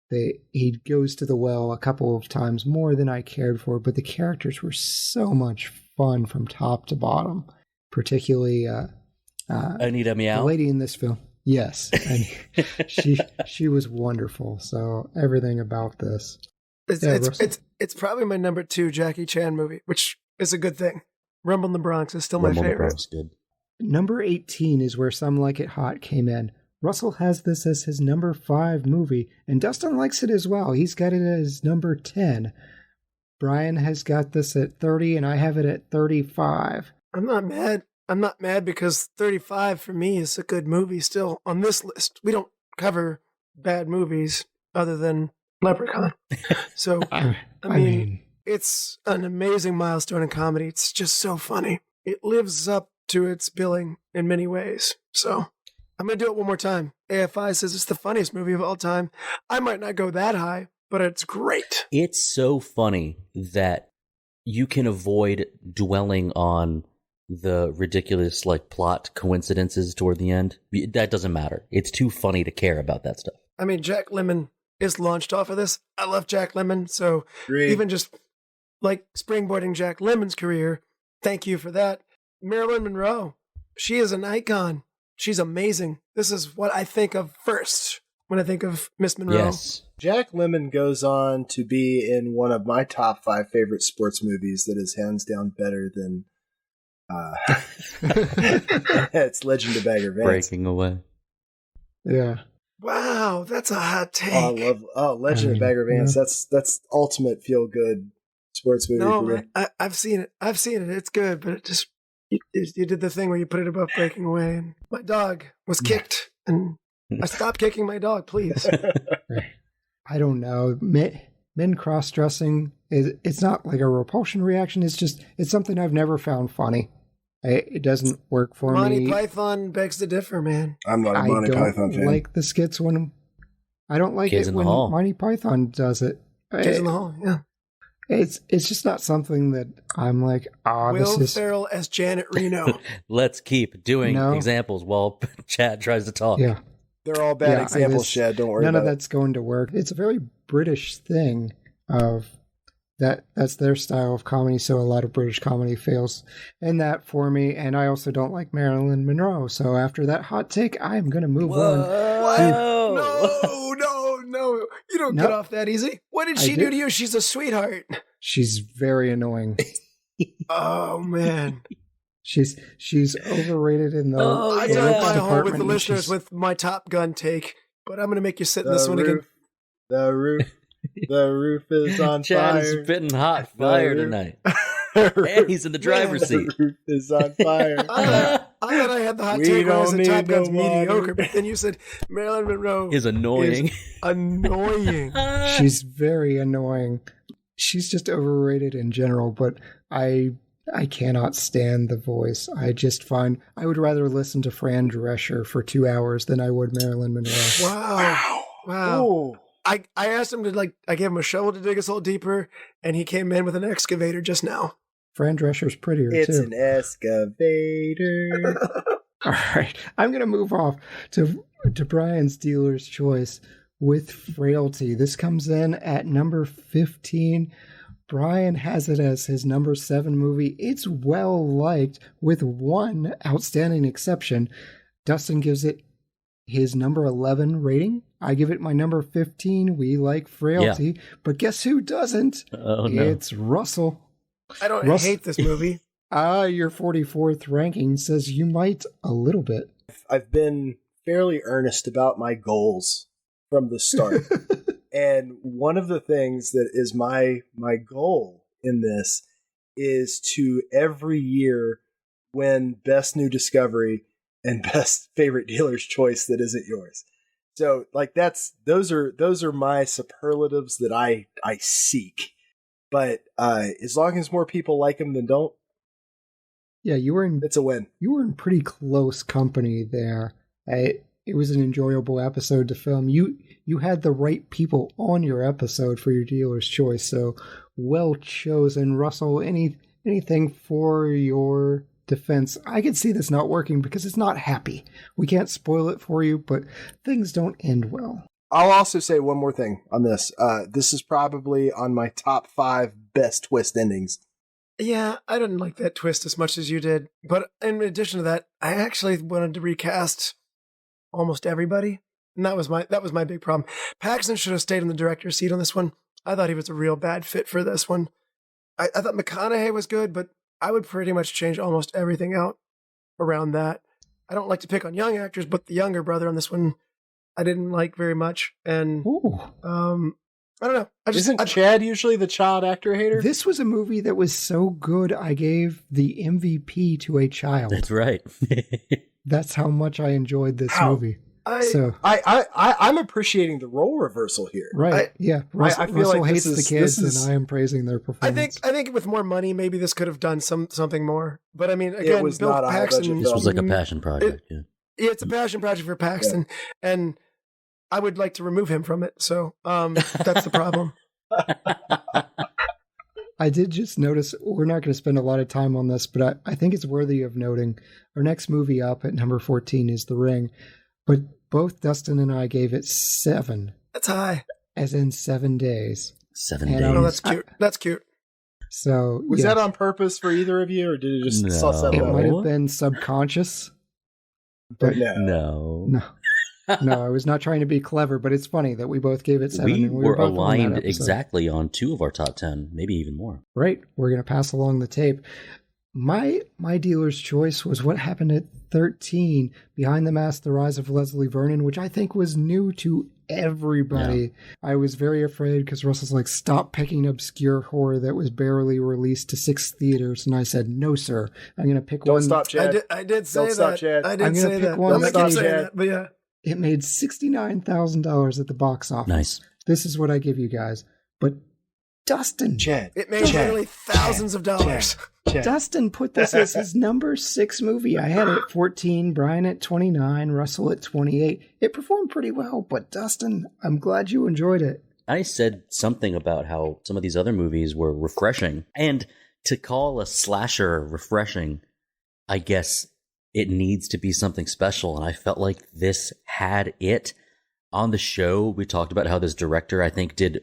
he goes to the well a couple of times more than I cared for, but the characters were so much fun from top to bottom, particularly Anita Meow, the lady in this film. Yes, and she was wonderful. So everything about this. It's probably my number 2 Jackie Chan movie, which is a good thing. Rumble in the Bronx is still my favorite. Bronx, good. Number 18 is where Some Like It Hot came in. Russell has this as his number 5 movie, and Dustin likes it as well. He's got it as number 10. Bryan has got this at 30, and I have it at 35. I'm not mad. I'm not mad because 35 for me is a good movie still on this list. We don't cover bad movies other than Leprechaun. So, I mean, it's an amazing milestone in comedy. It's just so funny. It lives up to its billing in many ways. So, I'm going to do it one more time. AFI says it's the funniest movie of all time. I might not go that high, but it's great. It's so funny that you can avoid dwelling on the ridiculous plot coincidences toward the end. That doesn't matter. It's too funny to care about that stuff. I mean, Jack Lemmon is launched off of this. I love Jack Lemmon, so even just like springboarding Jack Lemmon's career, thank you for that. Marilyn Monroe, she is an icon. She's amazing. This is what I think of first when I think of Miss Monroe. Yes. Jack Lemmon goes on to be in one of my top 5 favorite sports movies that is hands down better than it's Legend of Bagger Vance. Breaking Away. Yeah. Wow, that's a hot take. Legend of Bagger Vance. Yeah. That's ultimate feel good sports movie. No, I've seen it. It's good, but it just you did the thing where you put it above Breaking Away, and my dog was kicked, and I stopped kicking my dog. Please. I don't know. Men cross-dressing it's not like a repulsion reaction. It's something I've never found funny. It doesn't work for me. Monty Python begs to differ, man. I'm not a Monty Python fan. I don't like the skits when I don't like Kids it in the when Hall. Monty Python does it. Kids in the Hall, yeah. It's just not something that I'm like, Will this is... Ferrell as Janet Reno. Let's keep doing examples while Chad tries to talk. Yeah. They're all bad examples, Chad. Don't worry none about of that's going to work. It's a very British thing of that's their style of comedy, so a lot of British comedy fails in that for me. And I also don't like Marilyn Monroe. So after that hot take, I'm going to move on. No. You don't get off that easy. What did she do to you? She's a sweetheart. She's very annoying. Oh, man. She's overrated in the I dug my hole with department, the listeners with my Top Gun take, but I'm going to make you sit in this one again. The roof is on Chad fire. is spitting hot fire tonight. And he's in the driver's seat. The roof is on fire. I thought I had the hot take when I said Top Gun's mediocre, but then you said Marilyn Monroe is annoying. Annoying. She's very annoying. She's just overrated in general, but I cannot stand the voice. I just find I would rather listen to Fran Drescher for 2 hours than I would Marilyn Monroe. Wow. Ooh. I asked him to I gave him a shovel to dig his hole deeper, and he came in with an excavator just now. Fran Drescher's prettier too. It's an excavator. All right, I'm going to move off to Brian's dealer's choice with Frailty. This comes in at number 15. Brian has it as his number 7 movie. It's well liked with one outstanding exception. Dustin gives it his number 11 rating. I give it my number 15. We like Frailty. Yeah. But guess who doesn't? Oh, no. It's Russell. I don't hate this movie. Your 44th ranking says you might a little bit. I've been fairly earnest about my goals from the start. And one of the things that is my goal in this is to every year win Best New Discovery and Best Favorite Dealer's Choice that isn't yours. So those are my superlatives that I seek. But as long as more people like them than don't, yeah, it's a win. You were in pretty close company there. It was an enjoyable episode to film. You had the right people on your episode for your dealer's choice, so well chosen. Russell, anything for your defense? I could see this not working because it's not happy. We can't spoil it for you, but things don't end well. I'll also say one more thing on this. This is probably on my top 5 best twist endings. Yeah, I didn't like that twist as much as you did. But in addition to that, I actually wanted to recast almost everybody. And that was my big problem. Paxton should have stayed in the director's seat on this one. I thought he was a real bad fit for this one. I thought McConaughey was good, but I would pretty much change almost everything out around that. I don't like to pick on young actors, but the younger brother on this one, I didn't like very much. And I don't know. Isn't Chad usually the child actor hater? This was a movie that was so good, I gave the MVP to a child. That's right. That's how much I enjoyed this movie. I'm appreciating the role reversal here. Right. Russell, I feel Russell like hates the kids, and I am praising their performance. I think with more money, maybe this could have done something more. But I mean, again, it was Bill not Paxton. This was like a passion project. It's a passion project for Paxton, and I would like to remove him from it. So that's the problem. I did just notice, we're not going to spend a lot of time on this, but I think it's worthy of noting. Our next movie up at number 14 is The Ring, but both Dustin and I gave it 7. That's high. As in 7 days. 7 days. Oh, that's cute. That's cute. So was that on purpose for either of you, or did it just It might have been subconscious. But no. No, I was not trying to be clever, but it's funny that we both gave it 7. We and were both aligned exactly on 2 of our top 10, maybe even more. Right. We're going to pass along the tape. My dealer's choice was what happened at 13, Behind the Mask, The Rise of Leslie Vernon, which I think was new to everybody. Yeah. I was very afraid because Russell's like, stop picking obscure horror that was barely released to 6 theaters. And I said, no, sir. I'm going to pick one. Don't stop, Chad. I did say Don't stop, Chad. I did say that. One I'm going to keep saying that, but yeah. It made $69,000 at the box office. Nice. This is what I give you guys. But Dustin. Chad. It made literally thousands of dollars. Chad. Dustin put this as his number 6 movie. I had it at 14, Brian at 29, Russell at 28. It performed pretty well, but Dustin, I'm glad you enjoyed it. I said something about how some of these other movies were refreshing. And to call a slasher refreshing, I guess it needs to be something special. And I felt like this had it. On the show, we talked about how this director, I think, did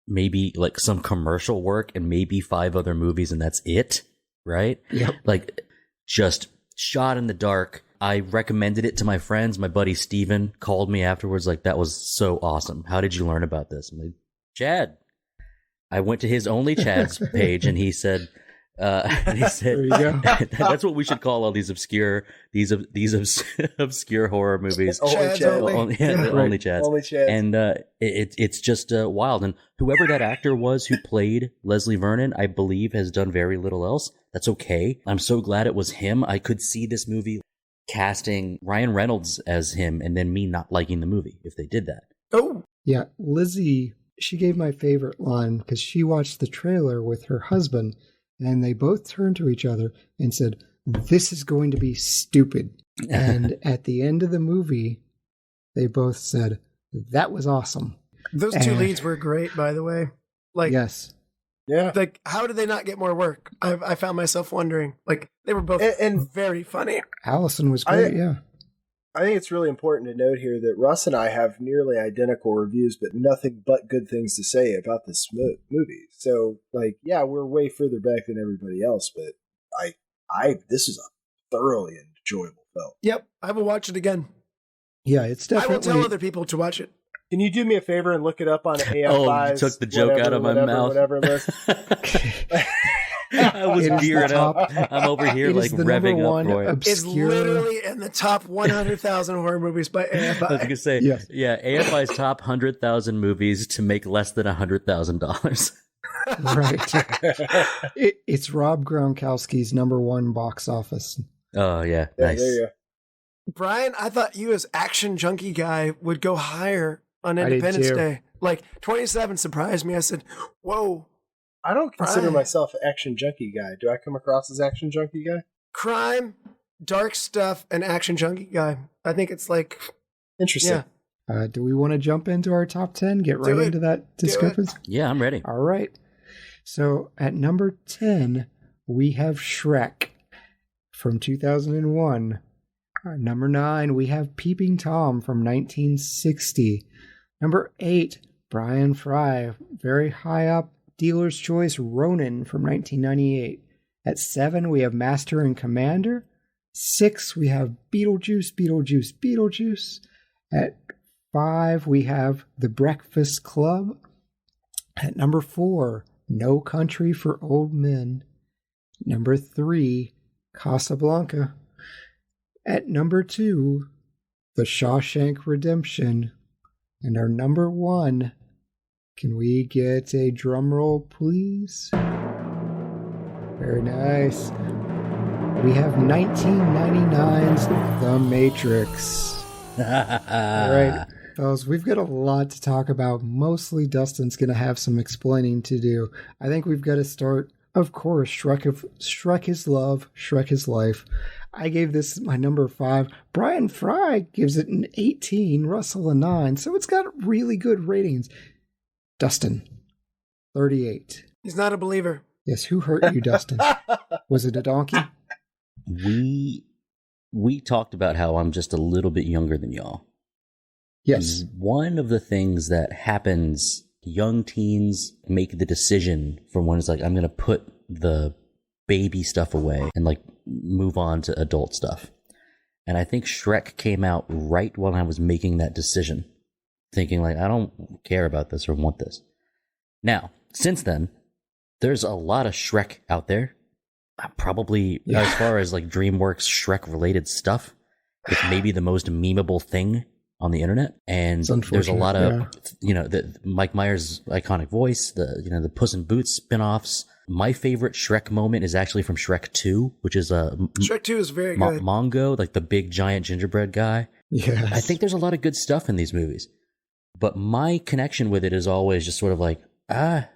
maybe like some commercial work and maybe 5 other movies, and that's it, right? Yep. Like, just shot in the dark. I recommended it to my friends. My buddy Steven called me afterwards like, that was so awesome. How did you learn about this? I'm like, Chad. I went to his Only Chad's page, and he said, there you go. That's what we should call all these obscure obscure horror movies. Only Chads. And it's just wild. And whoever that actor was who played Leslie Vernon, I believe, has done very little else. That's okay. I'm so glad it was him. I could see this movie casting Ryan Reynolds as him, and then me not liking the movie if they did that. Oh, yeah, Lizzie. She gave my favorite line because she watched the trailer with her husband. And they both turned to each other and said, "This is going to be stupid." And at the end of the movie, they both said, "That was awesome." Those two leads were great, by the way. Like, yes. Yeah. Like, how did they not get more work? I found myself wondering. Like, they were both and very funny. Allison was great, yeah. I think it's really important to note here that Russ and I have nearly identical reviews, but nothing but good things to say about this movie. So, like, yeah, we're way further back than everybody else, but this is a thoroughly enjoyable film. Yep, I will watch it again. Yeah, it's definitely. I will tell other people to watch it. Can you do me a favor and look it up on AFI's? Oh, you took the joke out of my mouth. Whatever list. I was gearing up. I'm over here like revving up for it. It's literally in the top 100,000 horror movies by AFI. I was going to say, yeah, AFI's top 100,000 movies to make less than $100,000. Right. It's Rob Gronkowski's #1 box office. Oh, yeah. Nice. There you go. Brian, I thought you as action junkie guy would go higher on Independence Day. Like, 27 surprised me. I said, whoa. I don't consider myself an action junkie guy. Do I come across as action junkie guy? Crime, dark stuff, and action junkie guy. I think it's like... Interesting. Yeah. Do we want to jump into our top 10? Get right into that discrepancy? Yeah, I'm ready. All right. So at number 10, we have Shrek from 2001. Number 9, we have Peeping Tom from 1960. Number 8, Bryan Frye, very high up. Dealer's Choice Ronin from 1998. At 7, we have Master and Commander. 6, we have Beetlejuice. At 5, we have The Breakfast Club. At number 4, No Country for Old Men. Number 3, Casablanca. At number 2, The Shawshank Redemption. And our number 1, can we get a drum roll, please? Very nice. We have 1999's The Matrix. All right, fellas, we've got a lot to talk about. Mostly Dustin's going to have some explaining to do. I think we've got to start, of course, Shrek is love, Shrek is life. I gave this my number 5. Bryan Frye gives it an 18, Russell a 9, so it's got really good ratings. Dustin, 38. He's not a believer. Yes, who hurt you, Dustin? Was it a donkey? We talked about how I'm just a little bit younger than y'all. Yes. One of the things that happens, young teens make the decision from when it's like, I'm going to put the baby stuff away and like move on to adult stuff. And I think Shrek came out right when I was making that decision. Thinking like, I don't care about this or want this. Now, since then, there's a lot of Shrek out there. Probably, as far as like DreamWorks Shrek related stuff, it's maybe the most memeable thing on the internet. And there's a lot of, the Mike Myers' iconic voice, the Puss in Boots spinoffs. My favorite Shrek moment is actually from Shrek 2, which is Shrek 2 is very good. Mongo, like the big giant gingerbread guy. Yes. I think there's a lot of good stuff in these movies. But my connection with it is always just sort of like, I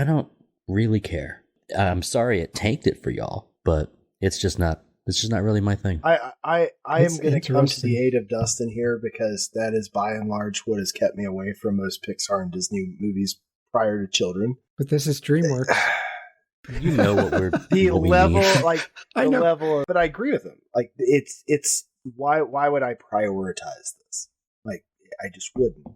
don't really care. I'm sorry it tanked it for y'all, but it's just not It's just not really my thing. I It's am going to come to the interesting. aid of Dustin here because that is by and large what has kept me away from most Pixar and Disney movies prior to children. But this is DreamWorks. You know what we're The what we level, need. like I the know. level, but I agree with him. Like it's why would I prioritize this? Like I just wouldn't.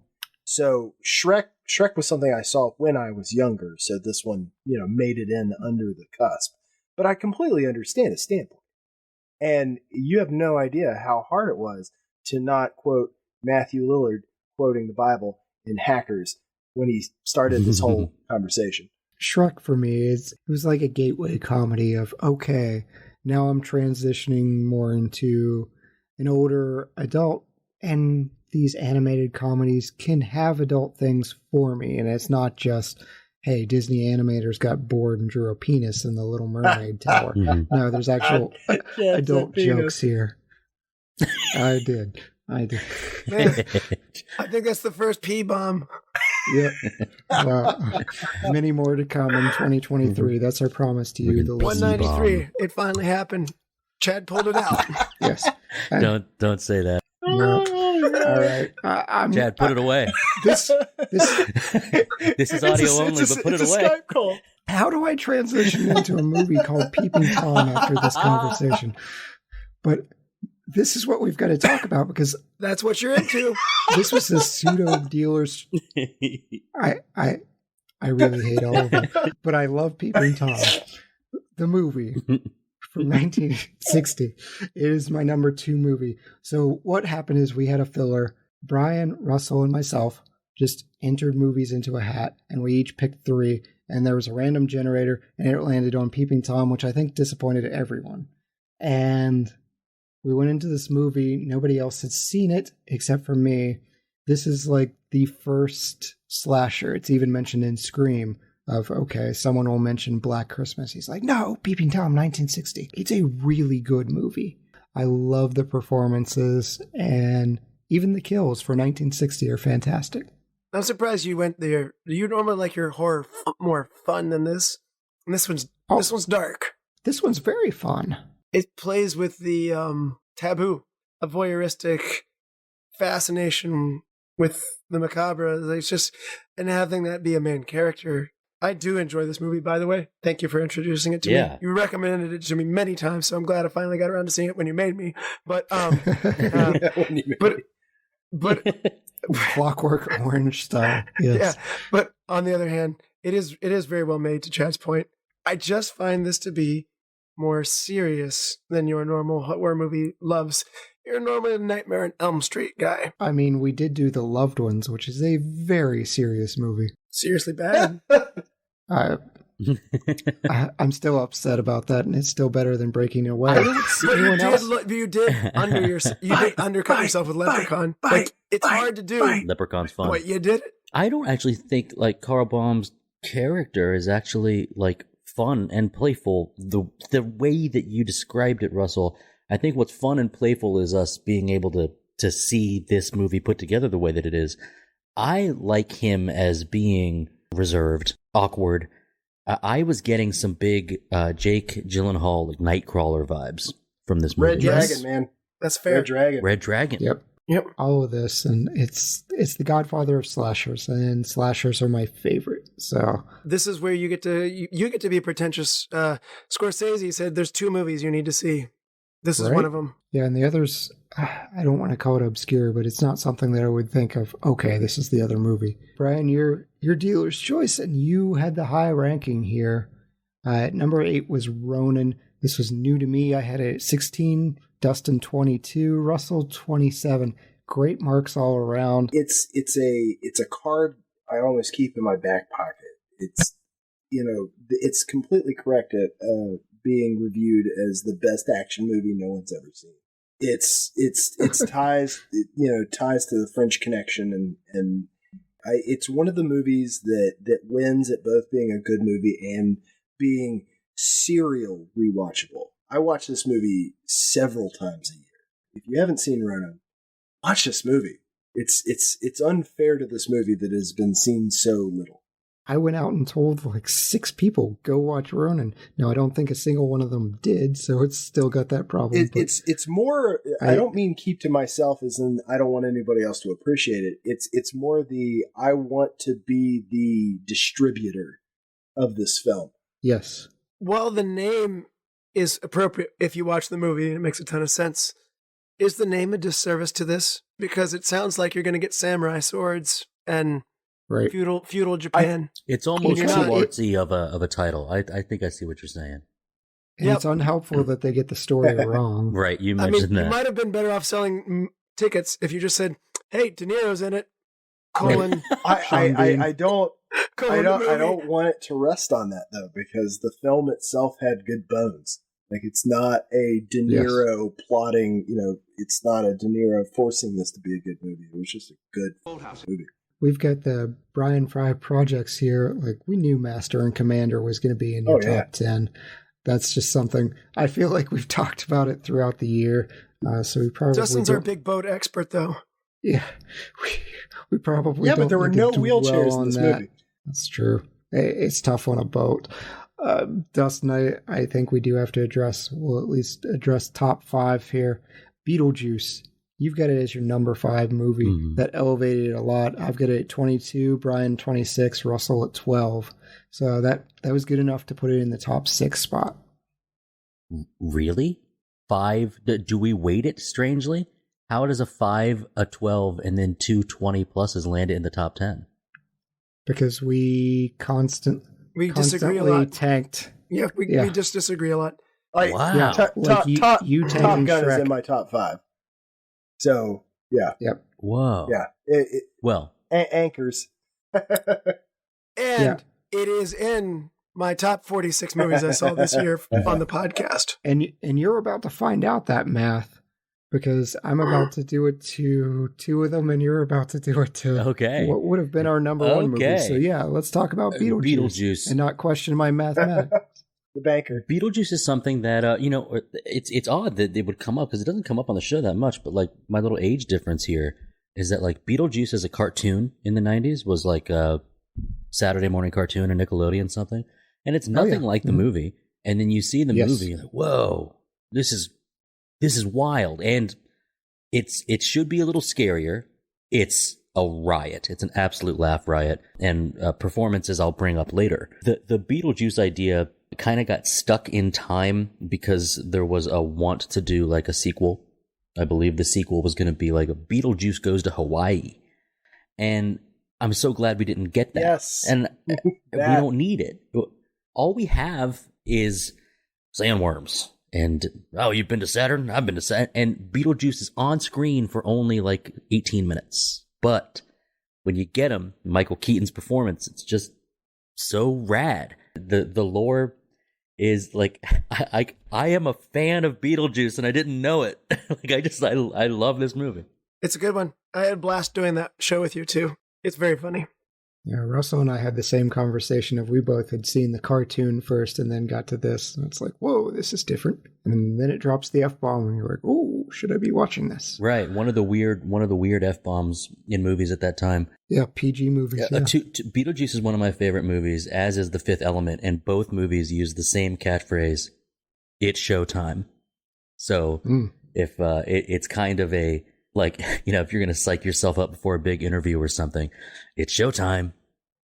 So Shrek was something I saw when I was younger. So this one, made it in under the cusp. But I completely understand his standpoint. And you have no idea how hard it was to not quote Matthew Lillard quoting the Bible in Hackers when he started this whole conversation. Shrek for me it was like a gateway comedy of, okay, now I'm transitioning more into an older adult, and these animated comedies can have adult things for me, and it's not just, hey, Disney animators got bored and drew a penis in the Little Mermaid tower. Mhm. No, there's actual adult jokes here. I did. Man, I think that's the first P-bomb. Yep. Many more to come in 2023. That's our promise to you, the listeners. 193. It finally happened. Chad pulled it out. Yes. And- Don't say that. no. All right. I'm Chad, put it away. This. This is audio only, but put it it's a away. Skype call. How do I transition into a movie called Peeping Tom after this conversation? But this is what we've got to talk about because That's what you're into. this was a pseudo dealer's. I really hate all of them, but I love Peeping Tom, the movie from 1960. It is my number 2 movie. So what happened is we had a filler. Brian, Russell, and myself just entered movies into a hat, and we each picked 3. And there was a random generator, and it landed on Peeping Tom, which I think disappointed everyone. And we went into this movie. Nobody else had seen it except for me. This is like the first slasher. It's even mentioned in Scream of, okay, someone will mention Black Christmas. He's like, no, Peeping Tom, 1960. It's a really good movie. I love the performances, and even the kills for 1960 are fantastic. I'm surprised you went there. You normally like your horror more fun than this. And this one's dark. This one's very fun. It plays with the taboo, a voyeuristic fascination with the macabre. It's just, and having that be a main character. I do enjoy this movie, by the way. Thank you for introducing it to me. You recommended it to me many times, so I'm glad I finally got around to seeing it when you made me. But but Clockwork Orange style. Yes. yeah. But on the other hand, it is very well made. To Chad's point, I just find this to be more serious than your normal horror movie loves. You're normally a Nightmare on Elm Street guy. I mean, we did do The Loved Ones, which is a very serious movie. Seriously bad. I'm still upset about that, and it's still better than Breaking Away. But you did undercut yourself with Leprechaun. It's hard to do. Leprechaun's fun. What, you did it? I don't actually think like Carl Baum's character is actually like fun and playful. The way that you described it, Russell, I think what's fun and playful is us being able to see this movie put together the way that it is. I like him as being reserved, awkward. I was getting some big Jake Gyllenhaal like Nightcrawler vibes from this movie. Red Dragon, man. That's fair. Red Dragon. Yep. All of this, and it's the godfather of slashers, and slashers are my favorite. So this is where you get to be pretentious. Scorsese said there's 2 movies you need to see. This is one of them. Yeah, and the others, I don't want to call it obscure, but it's not something that I would think of, okay, this is the other movie. Brian, you're dealer's choice, and you had the high ranking here. At number 8 was Ronin. This was new to me. I had it at 16, Dustin 22, Russell 27. Great marks all around. It's a card I always keep in my back pocket. It's completely correct at being reviewed as the best action movie no one's ever seen. It's ties ties to the French Connection, and it's one of the movies that wins at both being a good movie and being serial rewatchable. I watch this movie several times a year. If you haven't seen Ronin, watch this movie. It's unfair to this movie that has been seen so little. I went out and told like 6 people, go watch Ronin. Now, I don't think a single one of them did, so it's still got that problem. It's more, I don't mean keep to myself as in I don't want anybody else to appreciate it. It's more I want to be the distributor of this film. Yes. While the name is appropriate if you watch the movie and it makes a ton of sense, is the name a disservice to this? Because it sounds like you're going to get samurai swords and feudal Japan. It's almost too artsy of a title. I think I see what you're saying. And it's unhelpful that they get the story wrong. Right, you mentioned that. You might have been better off selling tickets if you just said, "Hey, De Niro's in it." Colin, I don't want it to rest on that though, because the film itself had good bones. Like, it's not a De Niro plotting. It's not a De Niro forcing this to be a good movie. It was just a good movie. We've got the Bryan Frye projects here. Like, we knew Master and Commander was going to be in your top 10. That's just something I feel like we've talked about it throughout the year. So we probably Justin's our big boat expert, though. Yeah, we probably but there were no wheelchairs in this movie. That's true. It's tough on a boat. Dustin, I think we do have to we'll at least address top 5 here. Beetlejuice. You've got it as your number 5 movie. That elevated it a lot. I've got it at 22, Brian 26, Russell at 12. So that was good enough to put it in the top 6 spot. Really? 5? Do we weight it strangely? How does a 5, a 12, and then 2 20 pluses land in the top 10? Because we disagree a lot. Tanked. Yeah, we just disagree a lot. Wow. Top Gun is in my top 5. So, yeah. Yep. Whoa. Yeah. Anchors. And it is in my top 46 movies I saw this year on the podcast. And you're about to find out that math, because I'm about to do it to 2 of them, and you're about to do it to what would have been our number 1 movie. So, yeah, let's talk about Beetlejuice. And not question my mathematics. The banker. Beetlejuice is something that it's odd that it would come up, because it doesn't come up on the show that much. But like, my little age difference here is that like Beetlejuice as a cartoon in the 90s was like a Saturday morning cartoon or Nickelodeon something, and it's nothing like the movie. And then you see the movie, and like, whoa, this is wild, and it should be a little scarier. It's a riot. It's an absolute laugh riot, and performances I'll bring up later. The Beetlejuice idea kind of got stuck in time because there was a want to do like a sequel. I believe the sequel was going to be like a Beetlejuice Goes to Hawaii, and I'm so glad we didn't get that. Yes, and we don't need it. All we have is sandworms. And, you've been to Saturn? I've been to Saturn. And Beetlejuice is on screen for only like 18 minutes. But when you get him, Michael Keaton's performance, it's just so rad. The lore is like, I am a fan of Beetlejuice, and I didn't know it. I love this movie. It's a good one. I had a blast doing that show with you too. It's very funny. Yeah, Russell and I had the same conversation of we both had seen the cartoon first and then got to this. And it's like, whoa, this is different. And then it drops the F-bomb and you're like, oh, should I be watching this? Right. One of the weird F-bombs in movies at that time. Yeah, PG movies. Yeah. Beetlejuice is one of my favorite movies, as is The Fifth Element, and both movies use the same catchphrase, "It's showtime." So if it's kind of a, like, if you're going to psych yourself up before a big interview or something, it's showtime.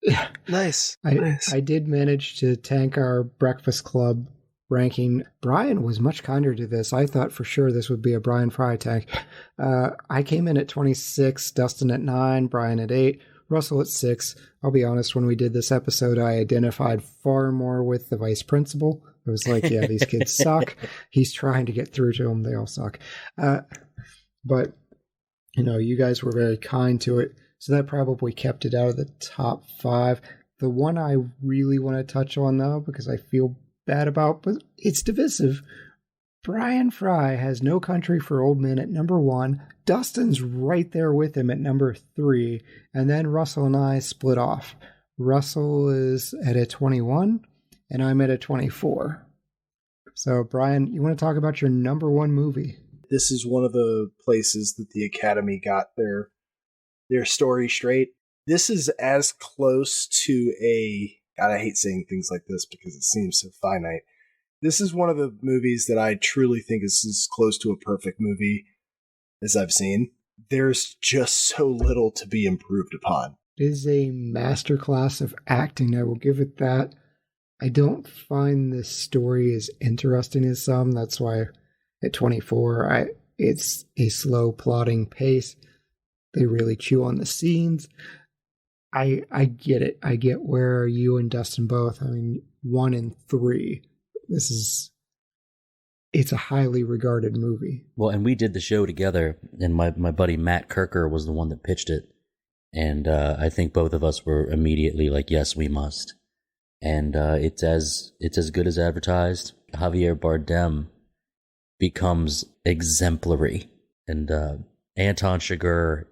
Yeah. Nice. I did manage to tank our Breakfast Club ranking. Brian was much kinder to this. I thought for sure this would be a Bryan Frye tank. I came in at 26, Dustin at 9, Brian at 8, Russell at 6. I'll be honest, when we did this episode, I identified far more with the vice principal. It was like, yeah, these kids suck. He's trying to get through to them. They all suck. But you guys were very kind to it. So that probably kept it out of the top 5. The one I really want to touch on, though, because I feel bad about, but it's divisive. Bryan Frye has No Country for Old Men at number 1. Dustin's right there with him at number 3. And then Russell and I split off. Russell is at a 21, and I'm at a 24. So, Brian, you want to talk about your number 1 movie? This is one of the places that the Academy got their story straight. This is as close to a... God, I hate saying things like this because it seems so finite. This is one of the movies that I truly think is as close to a perfect movie as I've seen. There's just so little to be improved upon. It is a masterclass of acting, I will give it that. I don't find this story as interesting as some. That's why at 24, it's a slow plodding pace. They really chew on the scenes. I get it. I get where you and Dustin both. I mean, 1 and 3. It's a highly regarded movie. Well, and we did the show together, and my buddy Matt Kirker was the one that pitched it. And I think both of us were immediately like, yes, we must. And it's as good as advertised. Javier Bardem becomes exemplary. And Anton Chigurh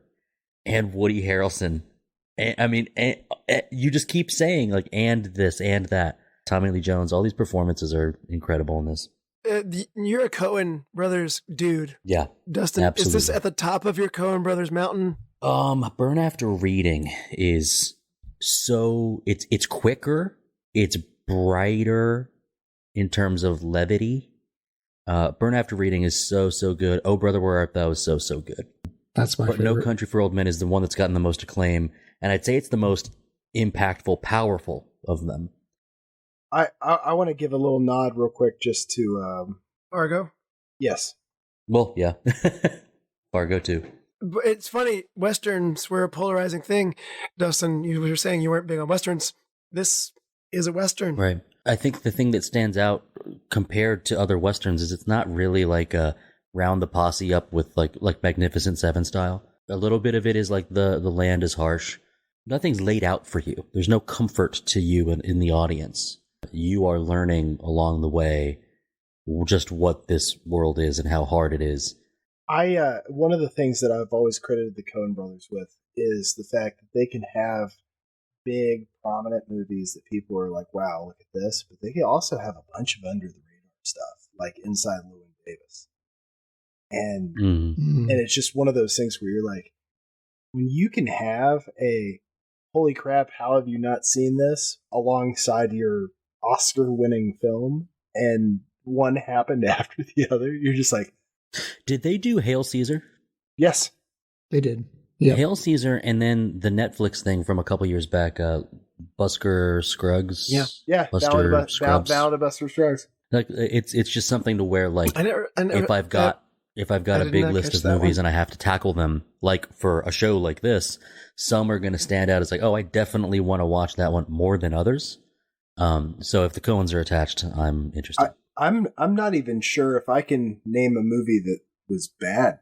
and Woody Harrelson. You just keep saying, like, and this and that. Tommy Lee Jones, all these performances are incredible in this. You're a Coen Brothers dude. Yeah. Dustin, absolutely. Is this at the top of your Coen Brothers mountain? Burn After Reading is so... It's quicker. It's brighter in terms of levity. Burn After Reading is so good. Oh, Brother, Where Art Thou is so good. That's my favorite. No Country for Old Men is the one that's gotten the most acclaim. And I'd say it's the most impactful, powerful of them. I want to give a little nod real quick just to... Fargo? Yes. Well, yeah. Fargo, too. But it's funny, Westerns were a polarizing thing. Dustin, you were saying you weren't big on Westerns. This is a Western. Right. I think the thing that stands out compared to other Westerns is it's not really like a round the posse up with like Magnificent Seven style. A little bit of it is like the land is harsh. Nothing's laid out for you. There's no comfort to you in the audience. You are learning along the way just what this world is and how hard it is. One of the things that I've always credited the Coen brothers with is the fact that they can have big, prominent movies that people are like, wow, look at this. But they can also have a bunch of under the radar stuff, like Inside Llewyn Davis. And and it's just one of those things where you're like, when you can have a holy crap, how have you not seen this alongside your Oscar-winning film, and one happened after the other, you're just like... Did they do Hail Caesar? Yes. They did. Yeah. Hail Caesar, and then the Netflix thing from a couple years back, Busker Scruggs. Yeah. Buster Scruggs. Ballad of Buster Scruggs. Like it's just something to where, like, I never, if I've got a big list of movies and I have to tackle them, like for a show like this, some are going to stand out as like, oh, I definitely want to watch that one more than others. So if the Coens are attached, I'm interested. I'm not even sure if I can name a movie that was bad.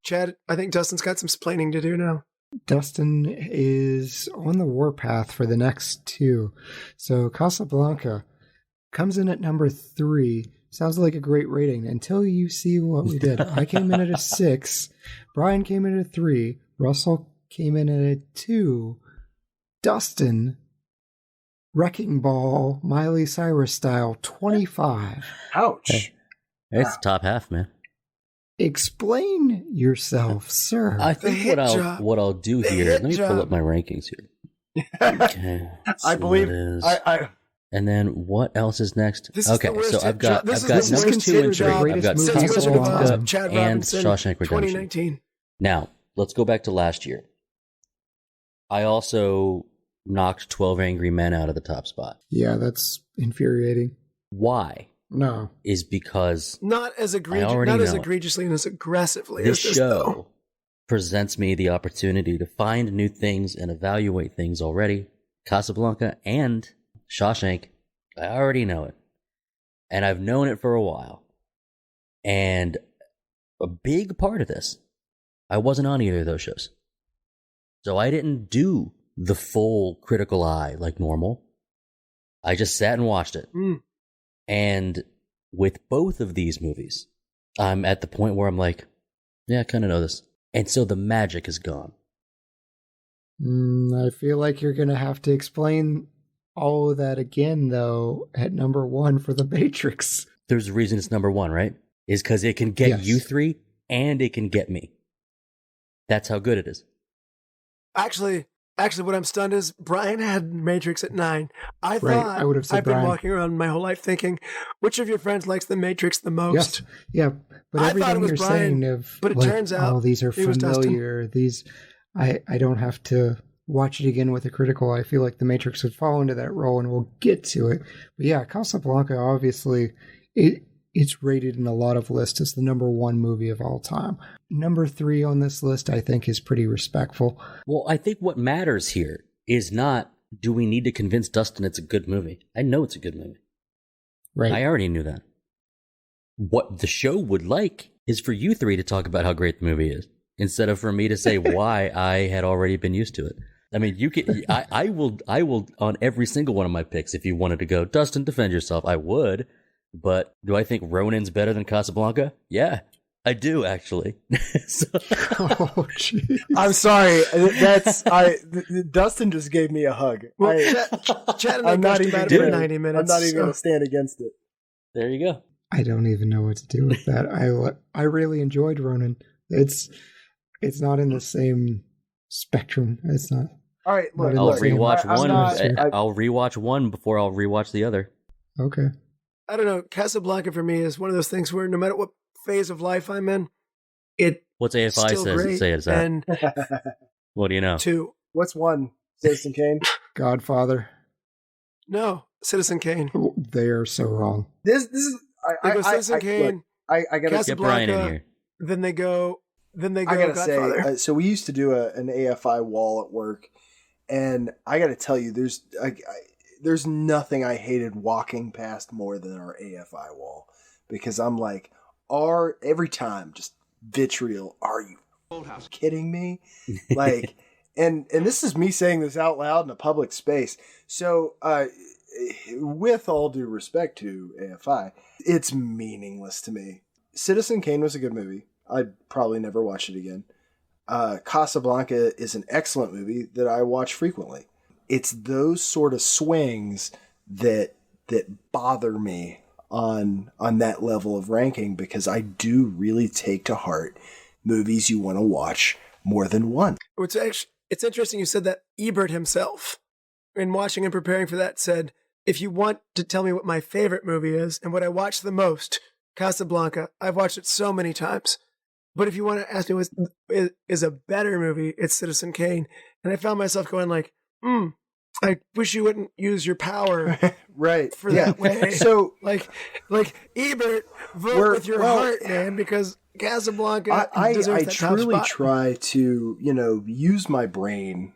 Chad, I think Dustin's got some splaining to do now. Dustin is on the warpath for the next 2. So Casablanca comes in at number 3. Sounds like a great rating until you see what we did. I came in at a 6. Bryan came in at a 3. Russell came in at a 2. Dustin, Wrecking Ball, Miley Cyrus style, 25. Ouch. Hey, it's the top half, man. Explain yourself, sir. I think what I'll do here. Let me pull up my rankings here. Okay, I believe I. And then what else is next? Okay, so I've got number 2 and 3. I've got Casablanca and Shawshank Redemption. 2019. Now let's go back to last year. I also knocked 12 Angry Men out of the top spot. Yeah, that's infuriating. Why? No. Is because not as egregiously and as aggressively this as show presents me the opportunity to find new things and evaluate things already. Casablanca and Shawshank, I already know it. And I've known it for a while. And a big part of this, I wasn't on either of those shows. So I didn't do the full critical eye like normal. I just sat and watched it. And with both of these movies, I'm at the point where I'm like, yeah, I kind of know this. And so the magic is gone. I feel like you're going to have to explain all of that again, though, at number 1 for The Matrix. There's a reason it's number 1, right? Is because it can get you 3 and it can get me. That's how good it is. Actually, Actually, what I'm stunned is Brian had Matrix at 9. I Right, thought I would have said I've Brian. been walking around my whole life thinking, which of your friends likes the Matrix the most? Yes, yeah, but I thought everything it was you're Brian, saying of but it like, turns out oh, these are it was Dustin. familiar. These, I don't have to watch it again with a critical. I feel like the Matrix would fall into that role, and we'll get to it. But yeah, Casablanca, obviously, it's rated in a lot of lists as the number 1 movie of all time. Number 3 on this list, I think, is pretty respectful. Well, I think what matters here is not, do we need to convince Dustin it's a good movie? I know it's a good movie. Right. I already knew that. What the show would like is for you 3 to talk about how great the movie is, instead of for me to say why I had already been used to it. I mean, you can. I will on every single one of my picks. If you wanted to go, Dustin, defend yourself, I would. But do I think Ronin's better than Casablanca? Yeah, I do actually. So, Oh, jeez. I'm sorry. Dustin just gave me a hug. Well, Chad and I I'm not gushed even about it for gonna- 90 minutes. I'm not even so- going to stand against it. there you go. I don't even know what to do with that. I really enjoyed Ronin. It's not in the same spectrum. It's not. All right, look. I'll I'll look, rewatch I'm one. not- I'll rewatch one before I'll rewatch the other. Okay. I don't know. Casablanca for me is one of those things where no matter what phase of life I'm in, it's What's AFI still says? great. Say it's that. And What do you know? 2. What's one? Citizen Kane? Godfather. No, Citizen Kane. They are so wrong. This is... They go Citizen Kane, I gotta Get Brian in Casablanca. here. Then they go I gotta Godfather. say, so we used to do an AFI wall at work, and I gotta tell you, there's nothing I hated walking past more than our AFI wall, because I'm like, every time just vitriol. Are you kidding me? Like, and this is me saying this out loud in a public space. So, with all due respect to AFI, it's meaningless to me. Citizen Kane was a good movie. I'd probably never watch it again. Casablanca is an excellent movie that I watch frequently. It's those sort of swings that bother me on that level of ranking, because I do really take to heart movies you want to watch more than once. It's interesting you said that. Ebert himself, in watching and preparing for that, said, if you want to tell me what my favorite movie is and what I watch the most, Casablanca. I've watched it so many times. But if you want to ask me what is a better movie, it's Citizen Kane. And I found myself going like, I wish you wouldn't use your power right for that way. So like Ebert, vote with your heart, man, because Casablanca deserves I that truly top spot. try to, use my brain,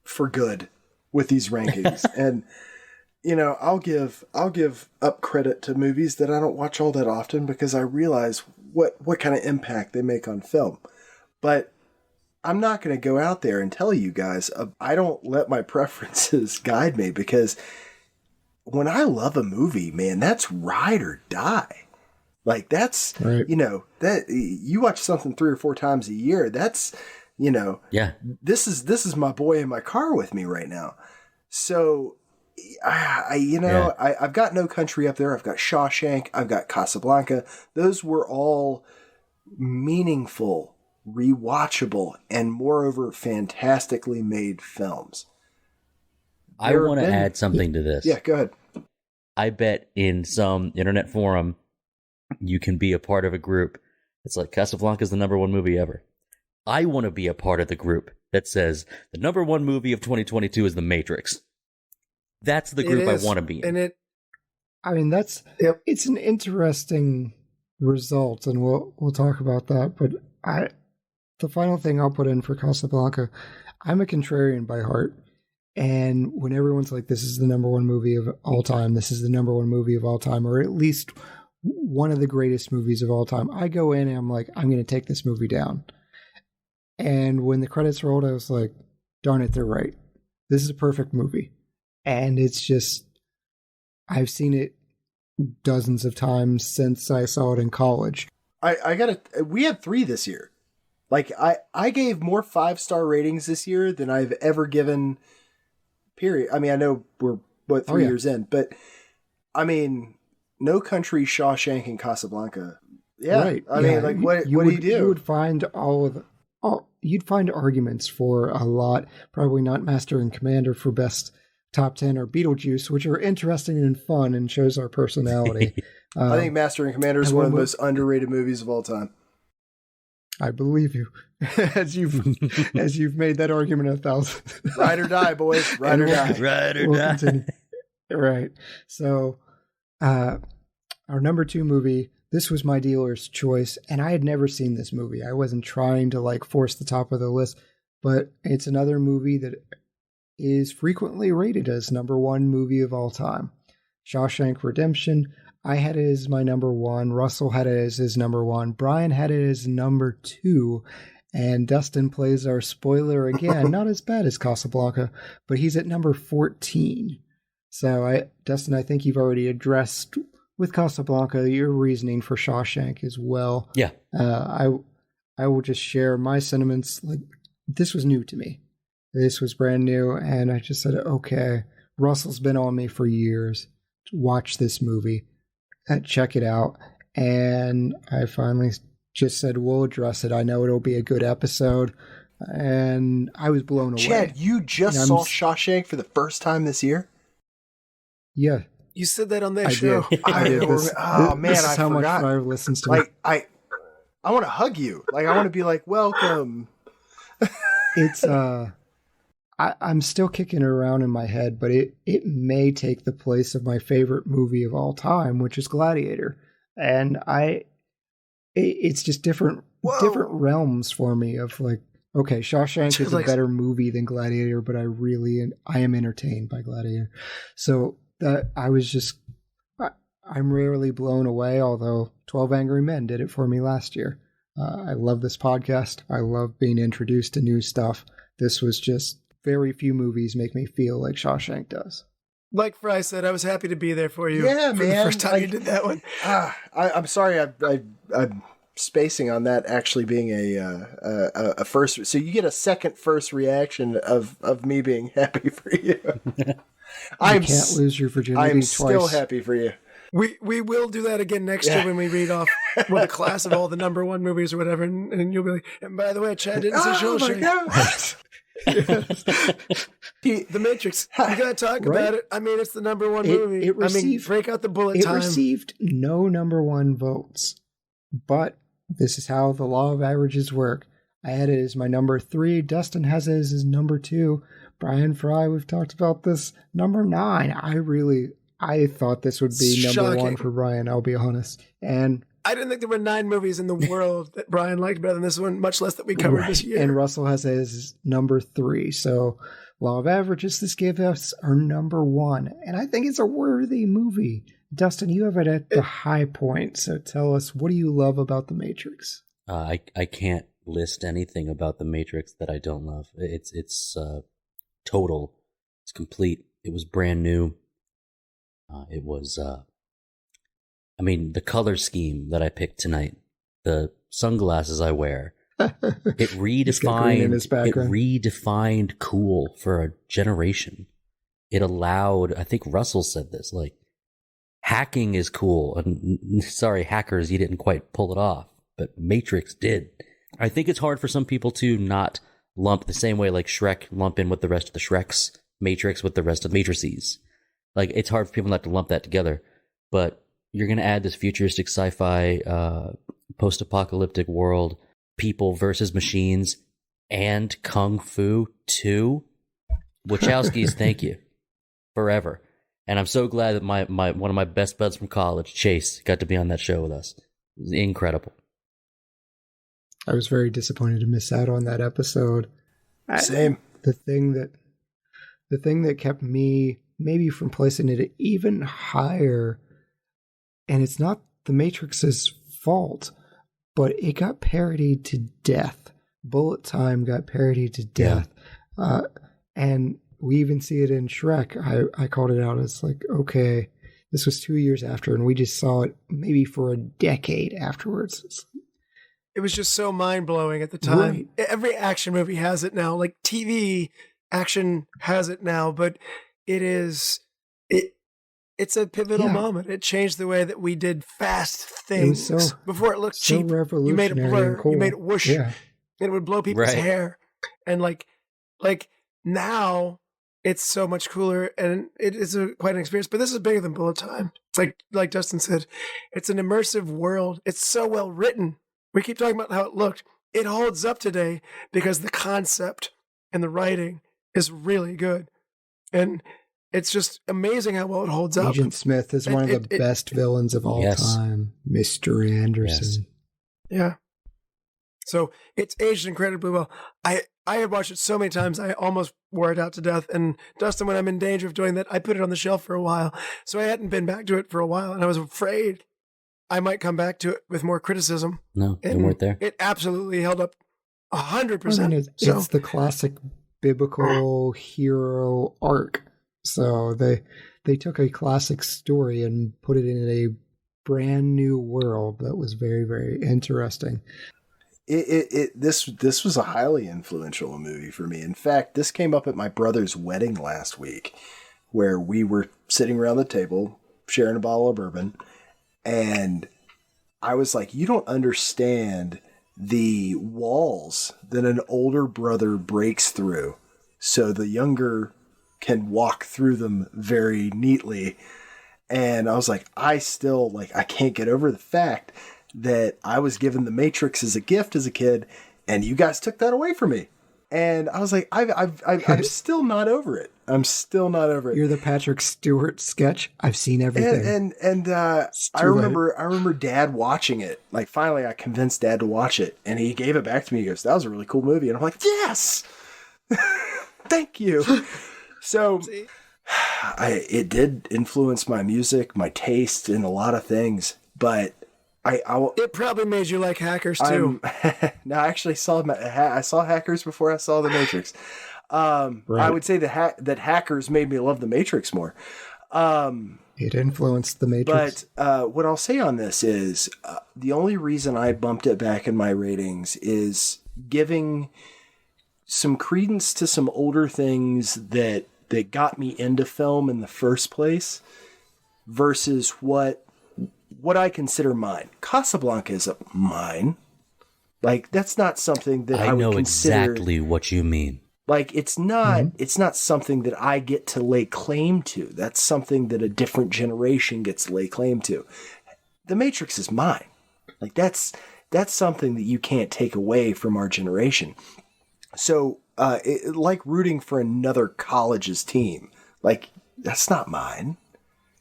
for good with these rankings. And, I'll give up credit to movies that I don't watch all that often, because I realize what kind of impact they make on film. But I'm not going to go out there and tell you guys, I don't let my preferences guide me, because when I love a movie, man, that's ride or die. Like, that's, Right. that you watch something 3 or 4 times a year. That's, Yeah. this is my boy in my car with me right now. So I've got No Country up there. I've got Shawshank. I've got Casablanca. Those were all meaningful, rewatchable, and moreover, fantastically made films. I There want to have been- add something to this. Yeah, go ahead. I bet in some internet forum, you can be a part of a group. It's like Casablanca is the number 1 movie ever. I want to be a part of the group that says the number 1 movie of 2022 is The Matrix. That's the group I want to be in. And it's an interesting result, and we'll talk about that. But the final thing I'll put in for Casablanca, I'm a contrarian by heart. And when everyone's like, this is the number 1 movie of all time, this is the number 1 movie of all time, or at least one of the greatest movies of all time, I go in and I'm like, I'm going to take this movie down. And when the credits rolled, I was like, darn it, they're right. This is a perfect movie. And it's just, I've seen it dozens of times since I saw it in college. We had 3 this year. Like, I gave more 5-star ratings this year than I've ever given, period. I mean, I know we're 3 years in, but I mean, No Country, Shawshank, and Casablanca. Yeah. Right. I mean, like, what do you do? You would find you'd find arguments for a lot. Probably not Master and Commander for best top 10 or Beetlejuice, which are interesting and fun and shows our personality. I think Master and Commander is one of the most underrated movies of all time. I believe you, as you've made that argument 1,000. Ride or die, boys. Ride or die. Ride or die. Continue. Right. So, our number 2 movie. This was my dealer's choice, and I had never seen this movie. I wasn't trying to like force the top of the list, but it's another movie that is frequently rated as number 1 movie of all time. Shawshank Redemption. I had it as my number 1. Russell had it as his number 1. Brian had it as number 2. And Dustin plays our spoiler again. Not as bad as Casablanca, but he's at number 14. So, Dustin, I think you've already addressed with Casablanca your reasoning for Shawshank as well. Yeah. I will just share my sentiments. Like, this was new to me. This was brand new, and I just said, okay, Russell's been on me for years to watch this movie, check it out, and I finally just said, we'll address it. I know it'll be a good episode, and I was blown away. Chad, you just saw Shawshank for the first time this year? Yeah. You said that on that show. I did. This is how forgot. much Frye listens to me. I want to hug you. Like, I want to be like, welcome. It's I'm still kicking it around in my head, but it may take the place of my favorite movie of all time, which is Gladiator. And it's just different realms for me of like, okay, Shawshank is a better movie than Gladiator, but I am entertained by Gladiator. So that I'm rarely blown away, although 12 Angry Men did it for me last year. I love this podcast. I love being introduced to new stuff. This was just very few movies make me feel like Shawshank does. Like Frye said, I was happy to be there for you. Yeah, for man. The first time you did that one. I'm sorry. I'm spacing on that actually being a first. So you get a second first reaction of me being happy for you. You can't lose your virginity I'm twice. still happy for you. We will do that again next year when we read off with a class of all the number 1 movies or whatever, and you'll be like, and by the way, Chad didn't see Shawshank. The Matrix. You gotta talk about it. I mean, it's the number 1 movie. Break out the bullet time. It received no number 1 votes, but this is how the law of averages work. I had it as my number 3. Dustin has it as his number 2. Bryan Frye, we've talked about this, number 9. I thought this would be number 1 for Brian, I'll be honest. And I didn't think there were 9 movies in the world that Brian liked better than this one, much less that we covered this year. And Russell has it as number 3. So, law of averages, this gave us our number 1. And I think it's a worthy movie. Dustin, you have it at the high point. So tell us, what do you love about The Matrix? I can't list anything about The Matrix that I don't love. It's total. It's complete. It was brand new. It was, the color scheme that I picked tonight, the sunglasses I wear, it redefined cool for a generation. It allowed, I think Russell said this, like, hacking is cool. And sorry, hackers, you didn't quite pull it off, but Matrix did. I think it's hard for some people to not lump the same way like Shrek lump in with the rest of the Shreks, Matrix with the rest of the Matrices. Like, it's hard for people not to lump that together, but you're going to add this futuristic sci-fi, post-apocalyptic world, people versus machines, and Kung Fu 2. Wachowskis, thank you. Forever. And I'm so glad that my one of my best buds from college, Chase, got to be on that show with us. It was incredible. I was very disappointed to miss out on that episode. Same. The thing that kept me maybe from placing it even higher, and it's not The Matrix's fault, but it got parodied to death. Bullet Time got parodied to death. Yeah. And we even see it in Shrek. I called it out as like, okay, this was 2 years after, and we just saw it maybe for a decade afterwards. It was just so mind-blowing at the time. Right. Every action movie has it now. Like, TV action has it now, but it's a pivotal moment. It changed the way that we did fast things. Before it looked cheap. Revolutionary, you made it blur. and cool. You made it whoosh. Yeah. and it would blow people's Right. hair. And like now it's so much cooler, and it is quite an experience. But this is bigger than bullet time. It's like Dustin said, it's an immersive world. It's so well written. We keep talking about how it looked. It holds up today because the concept and the writing is really good. And it's just amazing how well it holds up. Agent Smith is one of the best villains of all time. Mr. Anderson. Yes. Yeah. So it's aged incredibly well. I have watched it so many times, I almost wore it out to death. And Dustin, when I'm in danger of doing that, I put it on the shelf for a while. So I hadn't been back to it for a while, and I was afraid I might come back to it with more criticism. No, they weren't there. It absolutely held up 100%. I mean, it's the classic biblical hero arc. So they took a classic story and put it in a brand new world that was very, very interesting. This was a highly influential movie for me. In fact, this came up at my brother's wedding last week, where we were sitting around the table sharing a bottle of bourbon, and I was like, "You don't understand the walls that an older brother breaks through, so the younger can walk through them very neatly." And I was like, I can't get over the fact that I was given The Matrix as a gift as a kid, and you guys took that away from me. And I was like, I'm still not over it. I'm still not over it. You're the Patrick Stewart sketch. I've seen everything. And I remember Dad watching it. Like, finally, I convinced Dad to watch it, and he gave it back to me. He goes, "That was a really cool movie." And I'm like, "Yes, thank you." So, it did influence my music, my taste in a lot of things, but it probably made you like Hackers too. No, I actually I saw Hackers before I saw The Matrix. Right. I would say that Hackers made me love The Matrix more. It influenced The Matrix. But what I'll say on this is the only reason I bumped it back in my ratings is giving some credence to some older things that got me into film in the first place versus what I consider mine. Casablanca is mine. Like, that's not something that I would consider. I know exactly what you mean. Like, it's not something that I get to lay claim to. That's something that a different generation gets to lay claim to. The Matrix is mine. Like, that's something that you can't take away from our generation. So, like rooting for another college's team. Like, that's not mine.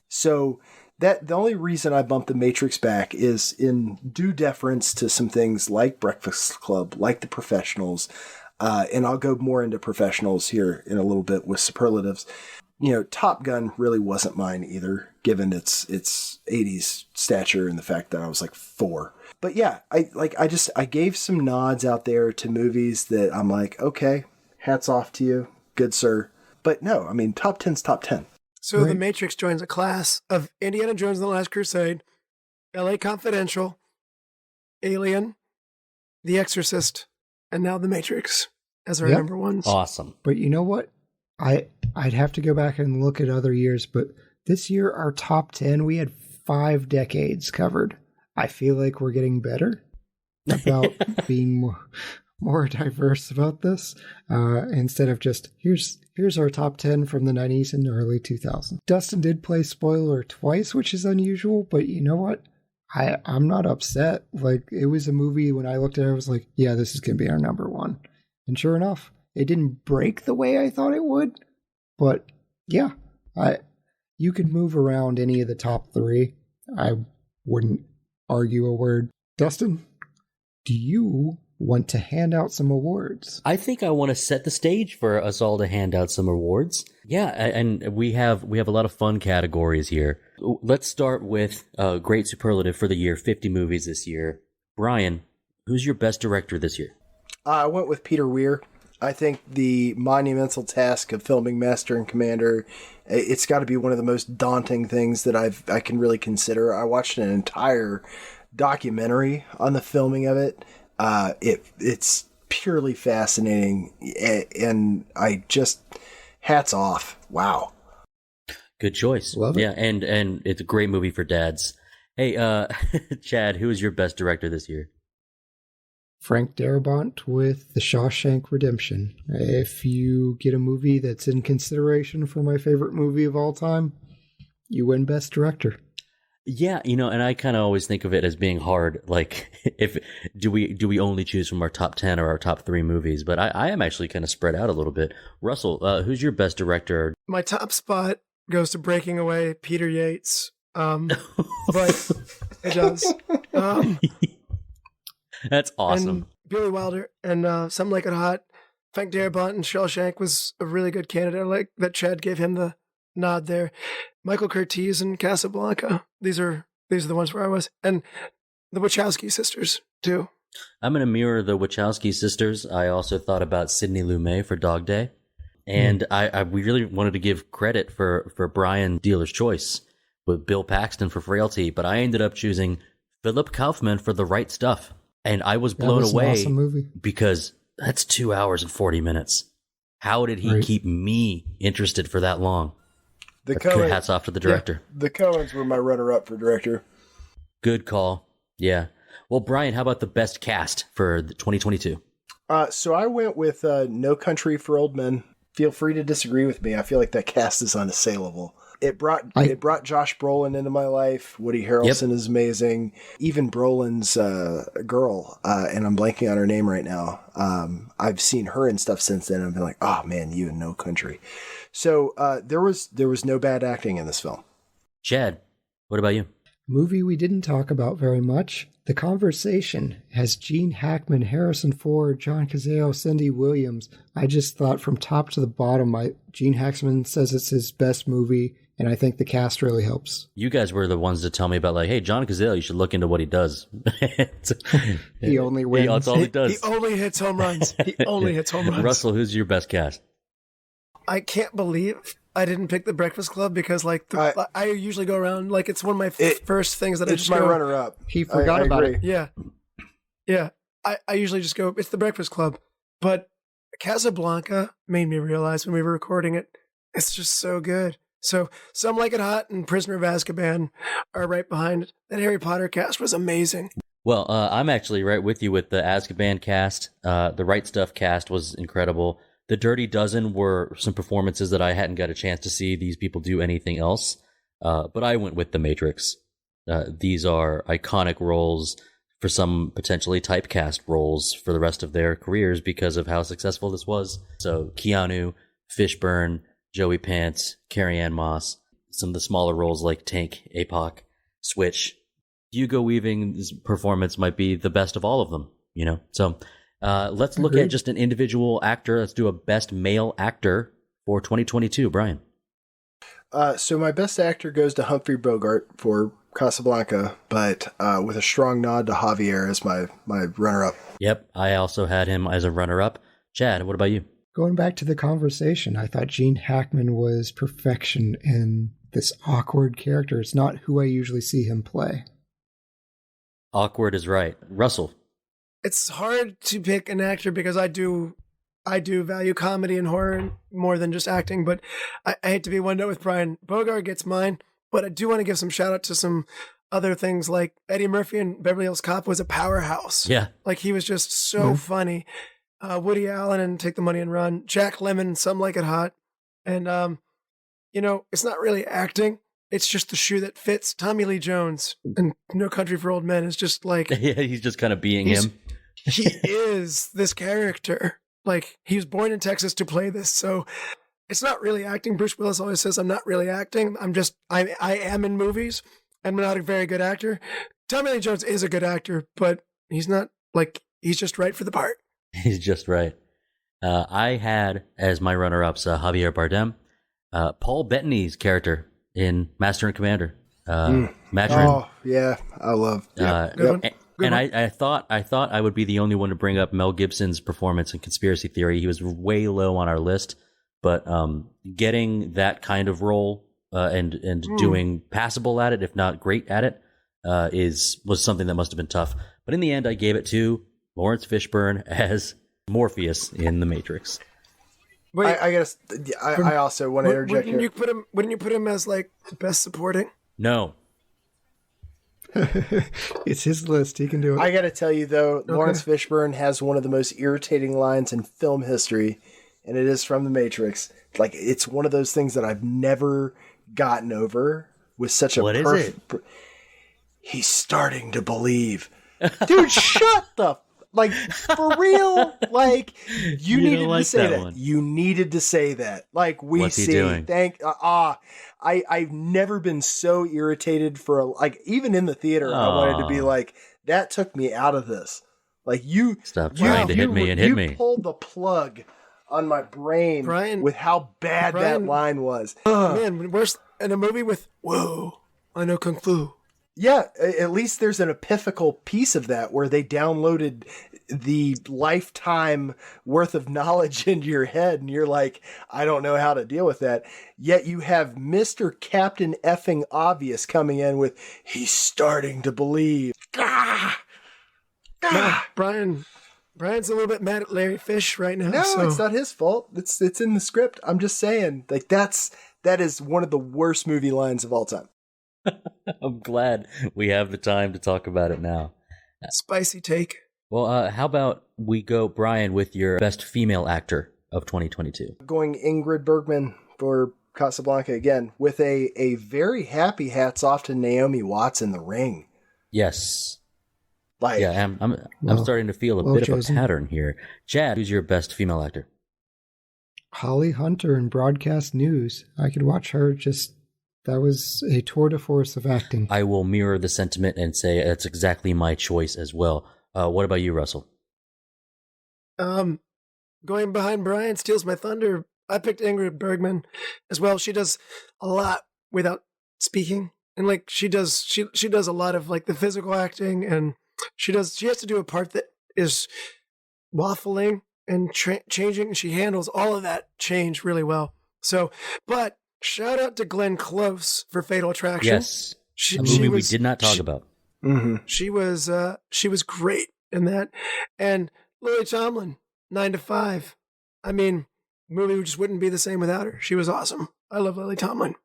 So, the only reason I bumped The Matrix back is in due deference to some things like Breakfast Club, like The Professionals, and I'll go more into Professionals here in a little bit with superlatives. You know, Top Gun really wasn't mine either, given its 80s stature and the fact that I was like 4. But yeah, I gave some nods out there to movies that I'm like, okay, hats off to you, good sir. But no, I mean, top 10's top 10. So right. The Matrix joins a class of Indiana Jones and the Last Crusade, L.A. Confidential, Alien, The Exorcist, and now The Matrix as our number ones. Awesome. But you know what? I'd have to go back and look at other years, but this year our top 10, we had 5 decades covered. I feel like we're getting better about being more diverse about this, instead of just here's our top 10 from the 90s and early 2000s. Dustin did play spoiler twice, which is unusual, but you know what? I'm not upset. Like, it was a movie when I looked at it, I was like, yeah, this is going to be our number one. And sure enough, it didn't break the way I thought it would, but yeah, you could move around any of the top 3. I wouldn't argue a word. Dustin, do you want to hand out some awards? I think I want to set the stage for us all to hand out some awards. Yeah, and we have a lot of fun categories here. Let's start with great superlative for the year, 50 movies this year. Bryan, who's your best director this year? I went with Peter Weir. I think the monumental task of filming Master and Commander, it's got to be one of the most daunting things that I can really consider. I watched an entire documentary on the filming of it. It's purely fascinating, and I just hats off. Wow. Good choice. Love it. Yeah, and it's a great movie for dads. Hey, Chad, who is your best director this year? Frank Darabont with The Shawshank Redemption. If you get a movie that's in consideration for my favorite movie of all time, you win Best Director. Yeah, and I kind of always think of it as being hard. Like, if do we only choose from our top 10 or our top 3 movies? But I am actually kind of spread out a little bit. Russell, who's your Best Director? My top spot goes to Breaking Away, Peter Yates. But it does. That's awesome. And Billy Wilder and Something Like It Hot. Frank Darabont and Shawshank was a really good candidate. I like that Chad gave him the nod there. Michael Curtiz and Casablanca. These are the ones where I was. And the Wachowski sisters, too. I'm going to mirror the Wachowski sisters. I also thought about Sidney Lumet for Dog Day. And we really wanted to give credit for Brian Dealer's Choice with Bill Paxton for Frailty. But I ended up choosing Philip Kaufman for The Right Stuff. And I was blown away an awesome movie. Because that's 2 hours and 40 minutes. How did he keep me interested for that long? Hats off to the director. Yeah, the Coens were my runner-up for director. Good call. Yeah. Well, Brian, how about the best cast for 2022? So I went with No Country for Old Men. Feel free to disagree with me. I feel like that cast is unassailable. It brought Josh Brolin into my life. Woody Harrelson is amazing. Even Brolin's girl, and I'm blanking on her name right now. I've seen her and stuff since then. I've been like, oh man, you in No Country. So there was no bad acting in this film. Chad, what about you? Movie we didn't talk about very much. The Conversation has Gene Hackman, Harrison Ford, John Cazale, Cindy Williams. I just thought from top to the bottom, Gene Hackman says it's his best movie, and I think the cast really helps. You guys were the ones to tell me about, like, hey, John Cazale, you should look into what he does. He only wins. That's all he does. He only hits home runs. Russell, who's your best cast? I can't believe I didn't pick The Breakfast Club because, like, I usually go around, like, it's one of my first things that I just go. It's my go, runner-up. He forgot about it. Yeah. Yeah. I usually just go, it's The Breakfast Club. But Casablanca made me realize when we were recording it, it's just so good. So Some Like It Hot and Prisoner of Azkaban are right behind it. That Harry Potter cast was amazing. Well, I'm actually right with you with the Azkaban cast. The Right Stuff cast was incredible. The Dirty Dozen were some performances that I hadn't got a chance to see these people do anything else. But I went with The Matrix. These are iconic roles for some potentially typecast roles for the rest of their careers because of how successful this was. So Keanu, Fishburne, Joey Pants, Carrie-Anne Moss, some of the smaller roles like Tank, APOC, Switch. Hugo Weaving's performance might be the best of all of them, So let's look at just an individual actor. Let's do a best male actor for 2022. Brian. So my best actor goes to Humphrey Bogart for Casablanca, but with a strong nod to Javier as my runner-up. Yep, I also had him as a runner-up. Chad, what about you? Going back to The Conversation, I thought Gene Hackman was perfection in this awkward character. It's not who I usually see him play. Awkward is right. Russell. It's hard to pick an actor because I do value comedy and horror more than just acting, but I hate to be one note with Brian. Bogart gets mine, but I do want to give some shout out to some other things like Eddie Murphy in Beverly Hills Cop was a powerhouse. Yeah. Like he was just so funny. Woody Allen and Take the Money and Run, Jack Lemmon, Some Like It Hot. And, it's not really acting. It's just the shoe that fits. Tommy Lee Jones in No Country for Old Men is just like... Yeah, he's just kind of being him. He is this character. Like, he was born in Texas to play this. So it's not really acting. Bruce Willis always says, I'm not really acting. I am in movies. I'm not a very good actor. Tommy Lee Jones is a good actor, but he's not he's just right for the part. He's just right. I had as my runner-ups Javier Bardem, Paul Bettany's character in Master and Commander, Matron. Oh yeah, I love. And I thought I would be the only one to bring up Mel Gibson's performance in Conspiracy Theory. He was way low on our list, but getting that kind of role and doing passable at it, if not great at it, was something that must have been tough. But in the end, I gave it to Lawrence Fishburne as Morpheus in The Matrix. Wait, I guess I also want to interject here. Wouldn't you put him as best supporting? No. It's his list. He can do it. I gotta tell you though, Lawrence Fishburne has one of the most irritating lines in film history, and it is from The Matrix. Like, it's one of those things that I've never gotten over with such a What is it? He's starting to believe. Dude, shut the like, for real? Like, you needed to say that. You needed to say that. Like, What's he doing? I've never been so irritated like, even in the theater, I wanted to be like, that took me out of this. Like, Stop trying to hit me and hit me. You pulled the plug on my brain, Brian, with how bad that line was. Man, worse in a movie with, whoa, I know Kung Fu. Yeah, at least there's an epiphanical piece of that where they downloaded the lifetime worth of knowledge into your head, and you're like, I don't know how to deal with that. Yet you have Mr. Captain effing Obvious coming in with, he's starting to believe. Gah! Gah! No, Brian's a little bit mad at Larry Fish right now. No, it's not his fault. It's in the script. I'm just saying, like, that is one of the worst movie lines of all time. I'm glad we have the time to talk about it now. Spicy take. Well, how about we go, Brian, with your best female actor of 2022? Going Ingrid Bergman for Casablanca again, with a very happy hats off to Naomi Watts in The Ring. Yes. Like, yeah, I'm starting to feel a bit of a pattern here. Chad, who's your best female actor? Holly Hunter in broadcast news. I could watch her that was a tour de force of acting. I will mirror the sentiment and say that's exactly my choice as well. What about you, Russell? Going behind Brian steals my thunder. I picked Ingrid Bergman as well. She does a lot without speaking, and like she does a lot of like the physical acting, and she has to do a part that is waffling and changing. She handles all of that change really well. So, but shout out to Glenn Close for Fatal Attraction. Yes, a movie we did not talk about. Mm-hmm. She was great in that, and Lily Tomlin, 9 to 5. I mean, the movie just wouldn't be the same without her. She was awesome. I love Lily Tomlin.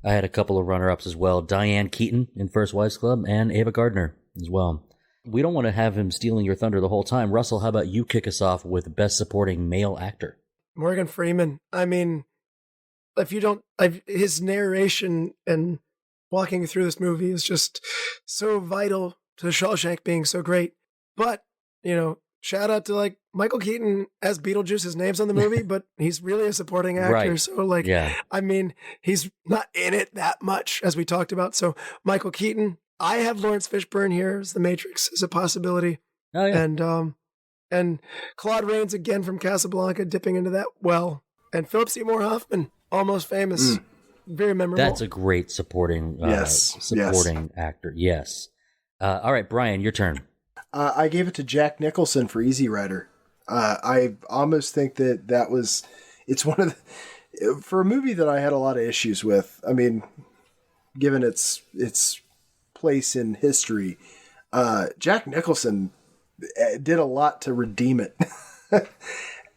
I had a couple of runner-ups as well. Diane Keaton in First Wives Club and Ava Gardner as well. We don't want to have him stealing your thunder the whole time. Russell, how about you kick us off with Best Supporting Male Actor? Morgan Freeman. I mean, his narration and walking through this movie is just so vital to Shawshank being so great. But, shout out to like Michael Keaton as Beetlejuice. His name's on the movie, but he's really a supporting actor. Right. So I mean, he's not in it that much as we talked about. So Michael Keaton, I have Lawrence Fishburne here as The Matrix as a possibility. Oh, yeah. And Claude Rains again from Casablanca dipping into that well. And Philip Seymour Hoffman, Almost Famous. Very memorable. That's a great supporting actor. Yes. All right, Brian, your turn. I gave it to Jack Nicholson for Easy Rider. I almost think it's one of for a movie that I had a lot of issues with. I mean, given its place in history, Jack Nicholson did a lot to redeem it.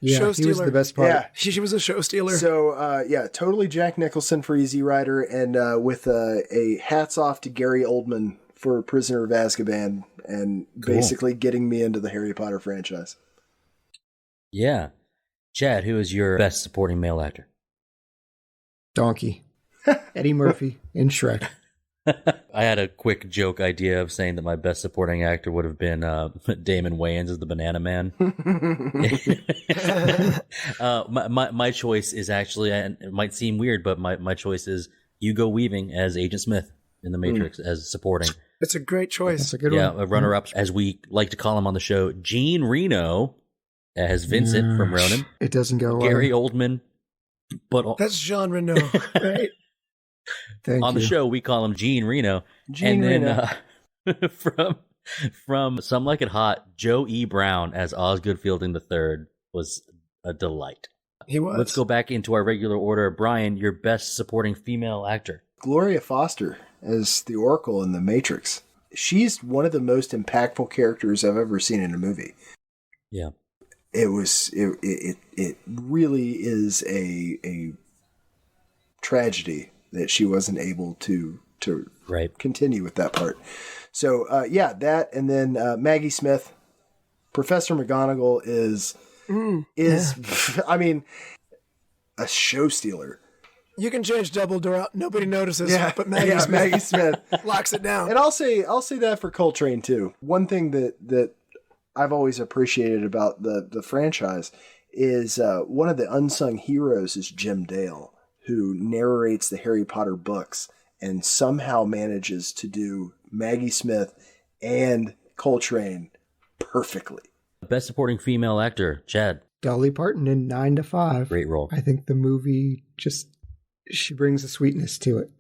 Yeah, show he was the best part. Yeah. She was a show stealer. So, totally Jack Nicholson for Easy Rider, and with a hats off to Gary Oldman for Prisoner of Azkaban, and basically getting me into the Harry Potter franchise. Yeah. Chad, who is your best supporting male actor? Donkey. Eddie Murphy in Shrek. I had a quick joke idea of saying that my best supporting actor would have been Damon Wayans as the Banana Man. My choice is actually, and it might seem weird, but my choice is Hugo Weaving as Agent Smith in The Matrix as supporting. It's a great choice. That's a good one. one. Yeah, runner-ups, as we like to call him on the show, Gene Reno as Vincent from Ronin. It doesn't go Gary Oldman. But that's Jean Reno, right? On the show, we call him Gene Reno. From Some Like It Hot, Joe E. Brown as Osgood Fielding III was a delight. He was. Let's go back into our regular order. Brian, your best supporting female actor. Gloria Foster as the Oracle in The Matrix. She's one of the most impactful characters I've ever seen in a movie. Yeah. It really is a tragedy that she wasn't able to continue with that part. So that, and then Maggie Smith, Professor McGonagall is I mean, a show stealer. You can change Dumbledore out, nobody notices. But Maggie Smith locks it down. And I'll say that for Coltrane too. One thing that I've always appreciated about the franchise is one of the unsung heroes is Jim Dale, who narrates the Harry Potter books and somehow manages to do Maggie Smith and Coltrane perfectly. Best supporting female actor, Chad. Dolly Parton in 9 to 5. Great role. I think the movie she brings a sweetness to it.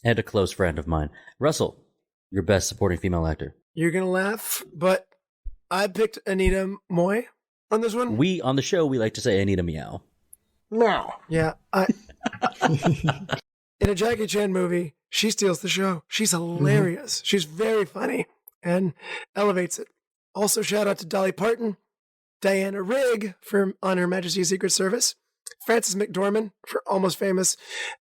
And a close friend of mine. Russell, your best supporting female actor. You're going to laugh, but I picked Anita Moy on this one. On the show, we like to say Anita Meow. Meow. Yeah. In a Jackie Chan movie, she steals the show. She's hilarious. Mm-hmm. She's very funny and elevates it. Also, shout out to Dolly Parton, Diana Rigg for On Her Majesty's Secret Service, Frances McDormand for Almost Famous,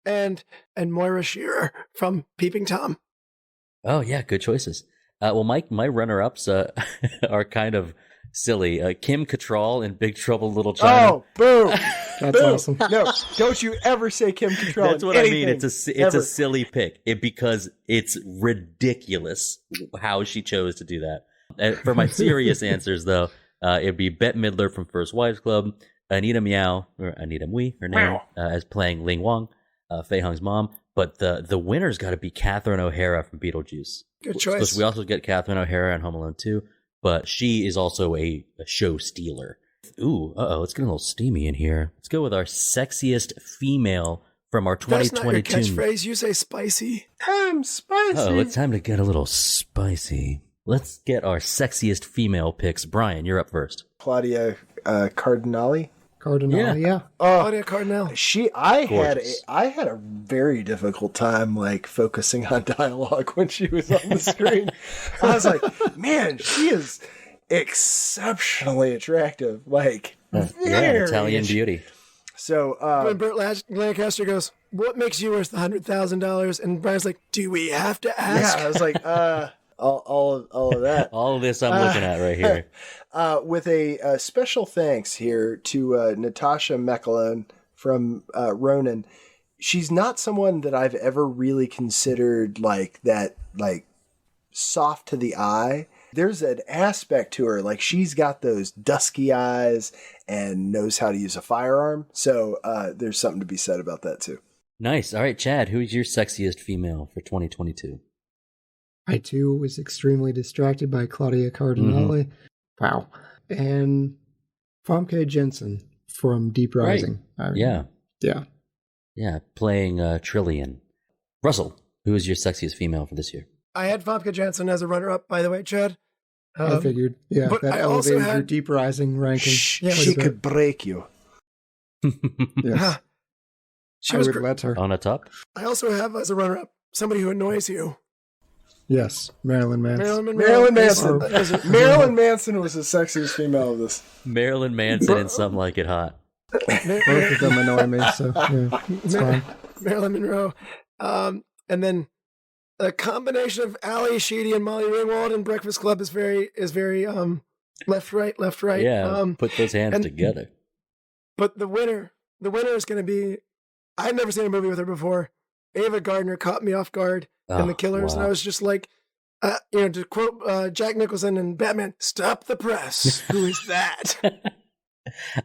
and Moira Shearer from Peeping Tom. Oh, yeah, good choices. Well, my runner-ups are kind of silly. Kim Cattrall in Big Trouble in Little China. Oh, boom. That's awesome. No, don't you ever say Kim Cattrall. That's what I mean. It's a silly pick because it's ridiculous how she chose to do that. For my serious answers, though, it'd be Bette Midler from First Wives Club, Anita Meow, or Anita Mui, her name, as playing Ling Wang, Fei Hung's mom. But the winner's got to be Catherine O'Hara from Beetlejuice. Good choice. So we also get Catherine O'Hara in Home Alone 2, but she is also a show stealer. Ooh, it's getting a little steamy in here. Let's go with our sexiest female from our 2022. That's not your catchphrase. You say spicy. I'm spicy. Oh, it's time to get a little spicy. Let's get our sexiest female picks. Brian, you're up first. Claudia Cardinale. Yeah. Claudia Cardinale. I had a very difficult time focusing on dialogue when she was on the screen. I was like, man, she is exceptionally attractive. Italian beauty. So when Burt Lancaster goes, "What makes you worth the $100,000?" and Brian's like, "Do we have to ask?" Yeah, I was like, all of that. All of this I'm looking at right here. With a special thanks here to Natasha McElhone from Ronin. She's not someone that I've ever really considered soft to the eye. There's an aspect to her, she's got those dusky eyes and knows how to use a firearm. So there's something to be said about that too. Nice. All right, Chad, who's your sexiest female for 2022? I too was extremely distracted by Claudia Cardinale. Mm-hmm. Wow. And Famke Jensen from Deep Rising. Right. Yeah, playing Trillian. Russell, who is your sexiest female for this year? I had Famke Janssen as a runner-up, by the way, Chad. I figured. Yeah, but that I also elevated your had Deep Rising ranking. She could break you. Yes. She was let her. On a top? I also have as a runner-up somebody who annoys you. Yes, Marilyn Manson. Marilyn Manson. Marilyn Manson was the sexiest female of this. Marilyn Manson and Some Like It Hot. Both of them annoy me, so yeah, it's fine. Marilyn Monroe. And then a combination of Ali Sheedy and Molly Ringwald in Breakfast Club is very left right. Yeah, put those hands together. But the winner is going to be, I've never seen a movie with her before. Ava Gardner caught me off guard in The Killers, and I was just like, to quote Jack Nicholson in Batman, "Stop the press." Who is that?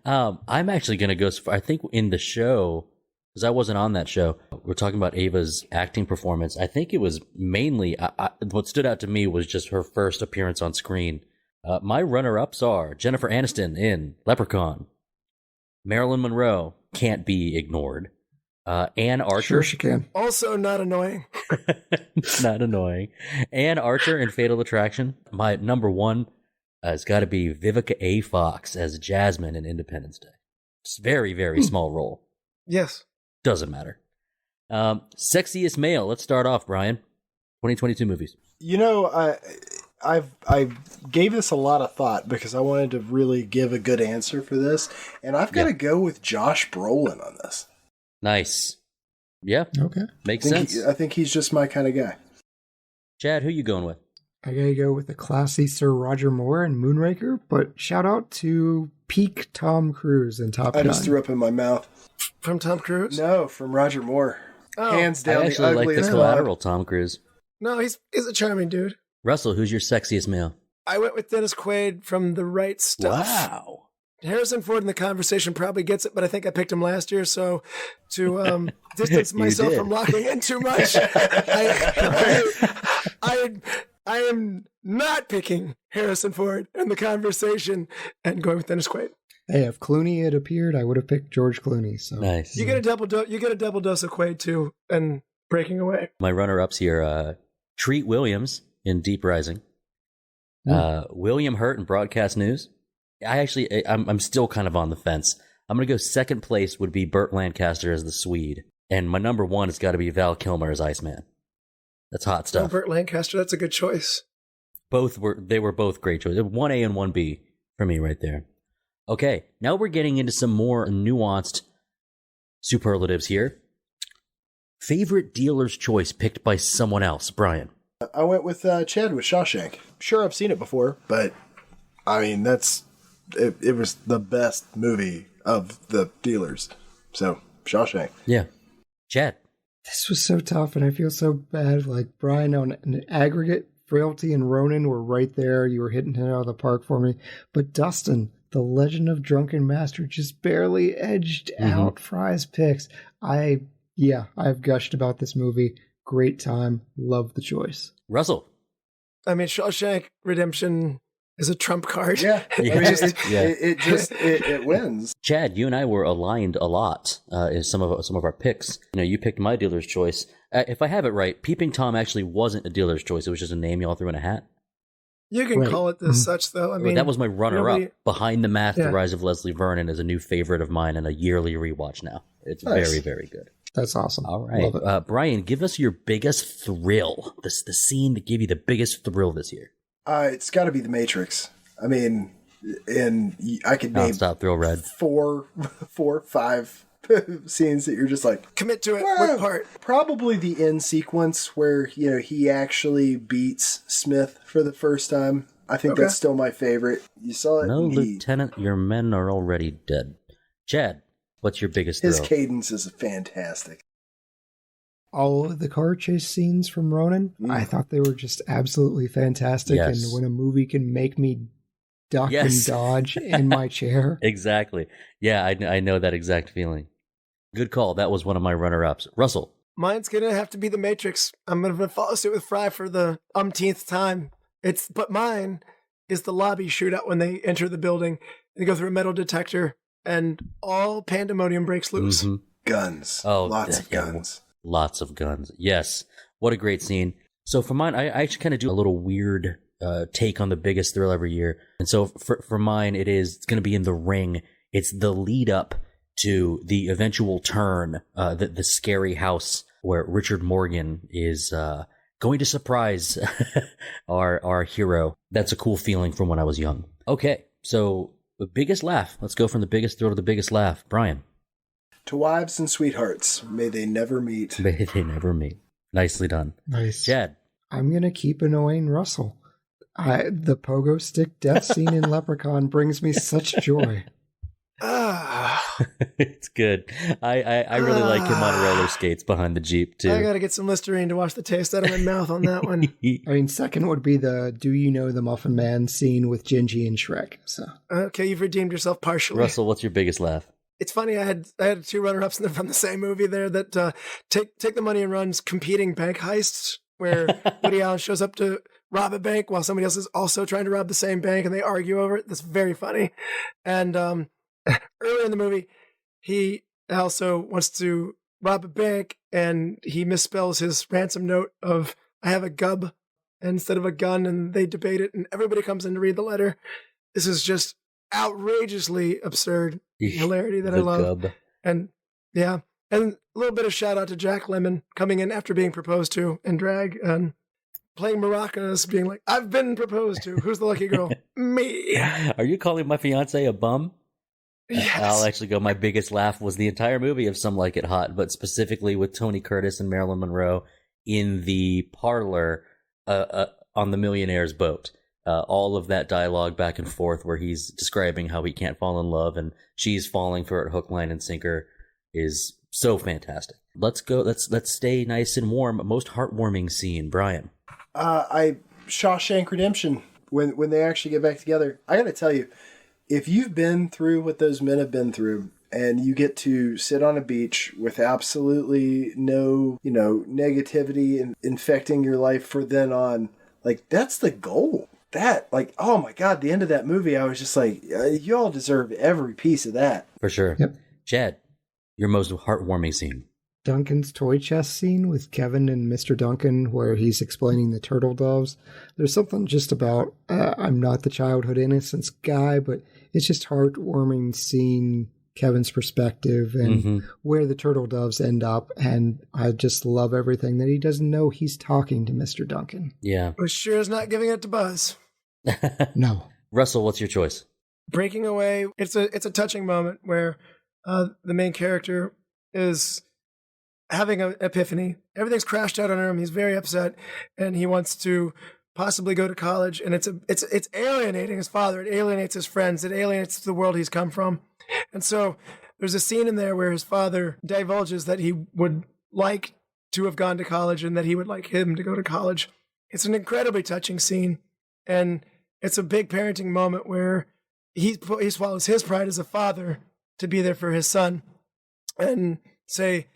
I'm actually going to go. I think in the show, because I wasn't on that show, we're talking about Ava's acting performance. I think it was mainly what stood out to me was just her first appearance on screen. My runner-ups are Jennifer Aniston in Leprechaun, Marilyn Monroe, Can't Be Ignored, Anne Archer. Sure she can. Also not annoying. Not annoying. Anne Archer in Fatal Attraction. My number one has got to be Vivica A. Fox as Jasmine in Independence Day. It's very, very small role. Yes. Doesn't matter. Sexiest male. Let's start off, Brian. 2022 movies. I gave this a lot of thought because I wanted to really give a good answer for this, and I've got to go with Josh Brolin on this. Nice. Yeah. Okay. Makes sense. I think he's just my kind of guy. Chad, who you going with? I gotta go with the classy Sir Roger Moore and Moonraker, but shout out to peak Tom Cruise in Top Gun. I just threw up in my mouth. From Tom Cruise? No, from Roger Moore. Oh. Hands down, I actually like the ugliest Collateral Tom Cruise. No, he's a charming dude. Russell, who's your sexiest male? I went with Dennis Quaid from The Right Stuff. Wow. Harrison Ford in the conversation probably gets it, but I think I picked him last year, so to distance myself from locking in too much, I am not picking Harrison Ford in the conversation and going with Dennis Quaid. Hey, if Clooney had appeared, I would have picked George Clooney. So nice. You get a double dose of Quaid too, and Breaking Away. My runner-ups here: Treat Williams in Deep Rising, William Hurt in Broadcast News. I'm still kind of on the fence. I'm gonna go second place would be Burt Lancaster as the Swede, and my number one has got to be Val Kilmer as Iceman. That's hot stuff. Oh, Burt Lancaster, that's a good choice. They were both great choices. 1A and 1B for me right there. Okay, now we're getting into some more nuanced superlatives here. Favorite dealer's choice picked by someone else, Brian. I went with Chad with Shawshank. Sure, I've seen it before, but I mean it was the best movie of the dealers. So Shawshank. Yeah, Chad. This was so tough, and I feel so bad. Like, Brian, on an aggregate, Frailty and Ronin were right there. You were hitting it out of the park for me. But Dustin, The Legend of Drunken Master, just barely edged out Frye's picks. I've gushed about this movie. Great time. Love the choice. Russell. I mean, Shawshank Redemption is a trump card. Yeah, it wins. Chad, you and I were aligned a lot in some of our picks. You know, you picked my dealer's choice. If I have it right, Peeping Tom actually wasn't a dealer's choice. It was just a name y'all threw in a hat. You can call it as such, though. I mean, that was my runner-up. Behind the Mask, The Rise of Leslie Vernon is a new favorite of mine and a yearly rewatch now. It's very, very good. That's awesome. All right. Brian, give us your biggest thrill. The scene that gave you the biggest thrill this year. It's got to be The Matrix. I mean, and I could name Stop, Thrill Red. 4, 5 scenes that you're just like, commit to it. What part? Probably the end sequence where he actually beats Smith for the first time. I think that's still my favorite. You saw it. No, Lieutenant, your men are already dead. Chad, what's your biggest thrill? His cadence is fantastic. All of the car chase scenes from Ronin, I thought they were just absolutely fantastic. Yes. And when a movie can make me duck and dodge in my chair. Exactly. Yeah, I know that exact feeling. Good call. That was one of my runner-ups. Russell. Mine's going to have to be The Matrix. I'm going to follow suit with Frye for the umpteenth time. But mine is the lobby shootout when they enter the building. They go through a metal detector and all pandemonium breaks loose. Mm-hmm. Guns. Oh, lots of guns. Lots of guns. Yes. What a great scene. So for mine, I actually kind of do a little weird take on the biggest thrill every year. And so for mine, it's going to be in The Ring. It's the lead up to the eventual turn, the scary house where Richard Morgan is going to surprise our hero. That's a cool feeling from when I was young. Okay, so the biggest laugh. Let's go from the biggest thrill to the biggest laugh. Brian. To Wives and Sweethearts, may they never meet. May they never meet. Nicely done. Nice. Chad. I'm going to keep annoying Russell. The pogo stick death scene in Leprechaun brings me such joy. It's good. I really like him on roller skates behind the Jeep, too. I got to get some Listerine to wash the taste out of my mouth on that one. I mean, second would be the Do You Know the Muffin Man scene with Gingy and Shrek. So okay, you've redeemed yourself partially. Russell, what's your biggest laugh? It's funny, I had two runner-ups from the same movie there that Take the Money and Run's competing bank heists, where Woody Allen shows up to rob a bank while somebody else is also trying to rob the same bank, and they argue over it. That's very funny. And earlier in the movie, he also wants to rob a bank, and he misspells his ransom note of "I have a gub" instead of a gun, and they debate it, and everybody comes in to read the letter. This is just outrageously absurd hilarity that I love. Gub. And yeah, and a little bit of shout out to Jack Lemmon coming in after being proposed to in drag and playing maracas, being like, "I've been proposed to. Who's the lucky girl? Me." Are you calling my fiance a bum? Yes. I'll actually go. My biggest laugh was the entire movie of Some Like It Hot, but specifically with Tony Curtis and Marilyn Monroe in the parlor on the millionaire's boat. All of that dialogue back and forth where he's describing how he can't fall in love and she's falling for it hook, line, and sinker is so fantastic. Let's go. Let's stay nice and warm. Most heartwarming scene, Brian. Shawshank Redemption, when they actually get back together. I got to tell you, if you've been through what those men have been through and you get to sit on a beach with absolutely no, negativity infecting your life from then on, like, that's the goal. That, like, oh my God, the end of that movie, I was just like, you all deserve every piece of that. For sure. Yep. Chad, your most heartwarming scene. Duncan's toy chest scene with Kevin and Mr. Duncan where he's explaining the turtle doves. There's something just about, I'm not the childhood innocence guy, but it's just heartwarming seeing Kevin's perspective and where the turtle doves end up. And I just love everything that he doesn't know he's talking to Mr. Duncan. Yeah. But sure is not giving it to Buzz. No. Russell, what's your choice? Breaking away. It's a touching moment where the main character is having an epiphany. Everything's crashed out on him. He's very upset, and he wants to possibly go to college. And it's alienating his father. It alienates his friends. It alienates the world he's come from. And so there's a scene in there where his father divulges that he would like to have gone to college and that he would like him to go to college. It's an incredibly touching scene, and it's a big parenting moment where he swallows his pride as a father to be there for his son and say,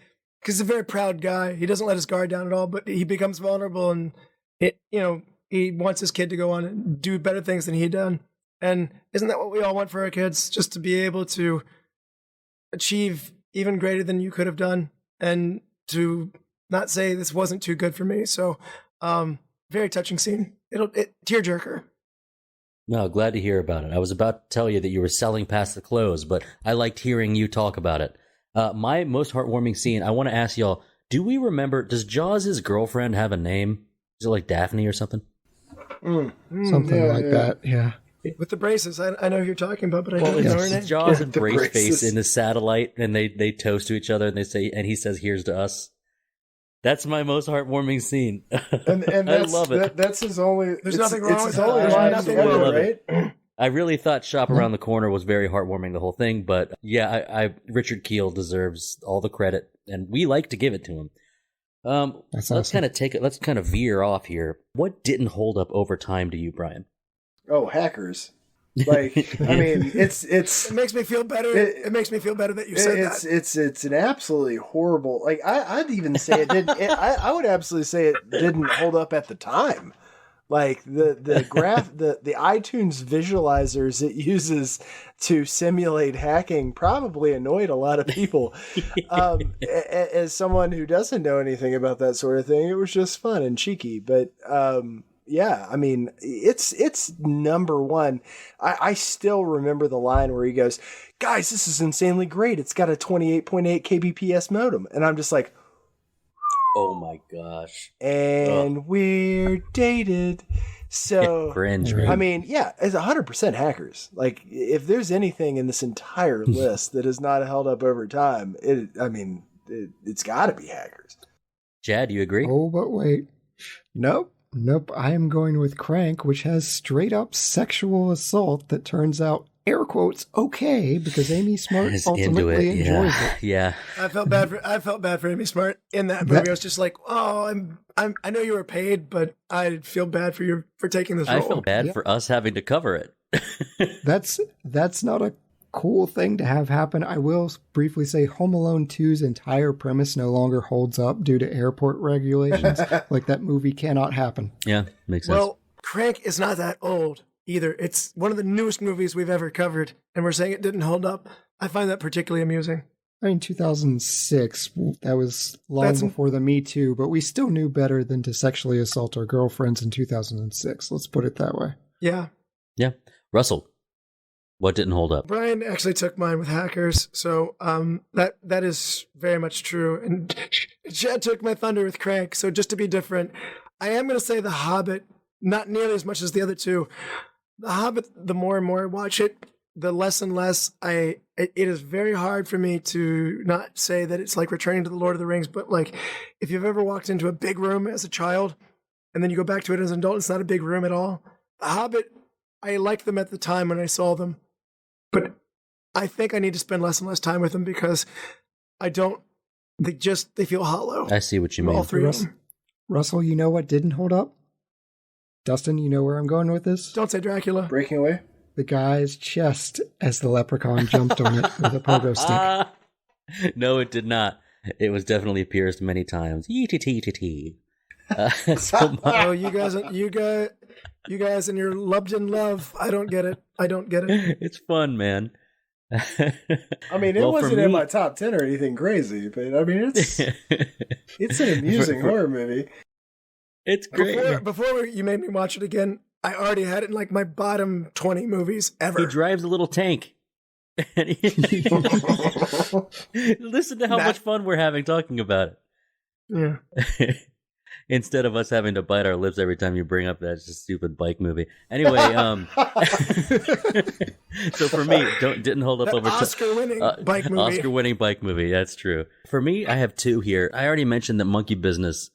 because he's a very proud guy. He doesn't let his guard down at all, but he becomes vulnerable and he wants his kid to go on and do better things than he done. And isn't that what we all want for our kids? Just to be able to achieve even greater than you could have done and to not say this wasn't too good for me. So very touching scene. Tearjerker. No, glad to hear about it. I was about to tell you that you were selling past the close, but I liked hearing you talk about it. My most heartwarming scene, I want to ask y'all, do we remember, does Jaws' girlfriend have a name? Is it like Daphne or something? Something like that, yeah. With the braces. I know who you're talking about, but I don't know her name. Jaws and Brace Face in the satellite, and they toast to each other, and they say, and he says, "Here's to us." That's my most heartwarming scene. And I love it. That's his only. There's nothing wrong with that. There's nothing wrong with it, right? I really thought Shop Around the Corner was very heartwarming, the whole thing, but yeah, Richard Kiel deserves all the credit, and we like to give it to him. Let's awesome. Let's kind of veer off here. What didn't hold up over time to you, Brian? Oh, Hackers. Like, I mean, it's It makes me feel better. It makes me feel better that you said that. It's an absolutely horrible. Like, I'd even say it didn't. I would absolutely say it didn't hold up at the time. Like the iTunes visualizers it uses to simulate hacking probably annoyed a lot of people. As someone who doesn't know anything about that sort of thing, it was just fun and cheeky. But yeah, I mean, it's number one. I still remember the line where he goes, "Guys, this is insanely great. It's got a 28.8 kbps modem," and I'm just like, oh my gosh. And we're dated. So, cringe, I mean, yeah, it's 100% Hackers. Like, if there's anything in this entire list that has not held up over time, it's got to be Hackers. Chad, do you agree? Oh, but wait. Nope. I am going with Crank, which has straight up sexual assault that turns out, air quotes, okay, because Amy Smart ultimately enjoys it. Yeah. I felt bad for Amy Smart in that movie. I was just like, oh, I know you were paid, but I feel bad for you for taking this role. I feel bad for us having to cover it. That's not a cool thing to have happen. I will briefly say Home Alone 2's entire premise no longer holds up due to airport regulations. Like, that movie cannot happen. Yeah, makes sense. Well, Crank is not that old either. It's one of the newest movies we've ever covered, and we're saying it didn't hold up. I find that particularly amusing. I mean, 2006, that was long before the Me Too, but we still knew better than to sexually assault our girlfriends in 2006. Let's put it that way. Yeah. Yeah. Russell, what didn't hold up? Brian actually took mine with Hackers, so that is very much true. And Chad took my thunder with Crank, so just to be different, I am going to say The Hobbit, not nearly as much as the other two. The Hobbit, the more and more I watch it, the less and less I it is very hard for me to not say that it's like returning to the Lord of the Rings, but like if you've ever walked into a big room as a child and then you go back to it as an adult, it's not a big room at all. The Hobbit, I liked them at the time when I saw them, but I think I need to spend less and less time with them because they feel hollow. I see what you mean. All three of them. Russell, you know what didn't hold up? Dustin, you know where I'm going with this? Don't say Dracula. Breaking Away? The guy's chest as the leprechaun jumped on it with a pogo stick. No, it did not. It was definitely pierced many times. Yee-tee-tee-tee-tee. Oh, you guys and your Lubden love. I don't get it. It's fun, man. I mean, it wasn't in my top 10 or anything crazy, but I mean, it's an amusing horror movie. It's great. Before you made me watch it again, I already had it in like my bottom 20 movies ever. He drives a little tank. Listen to how much fun we're having talking about it. Yeah. Instead of us having to bite our lips every time you bring up that just stupid bike movie. Anyway, so for me, didn't hold up that over Oscar-winning bike movie. Oscar-winning bike movie. That's true. For me, I have two here. I already mentioned that Monkey Business.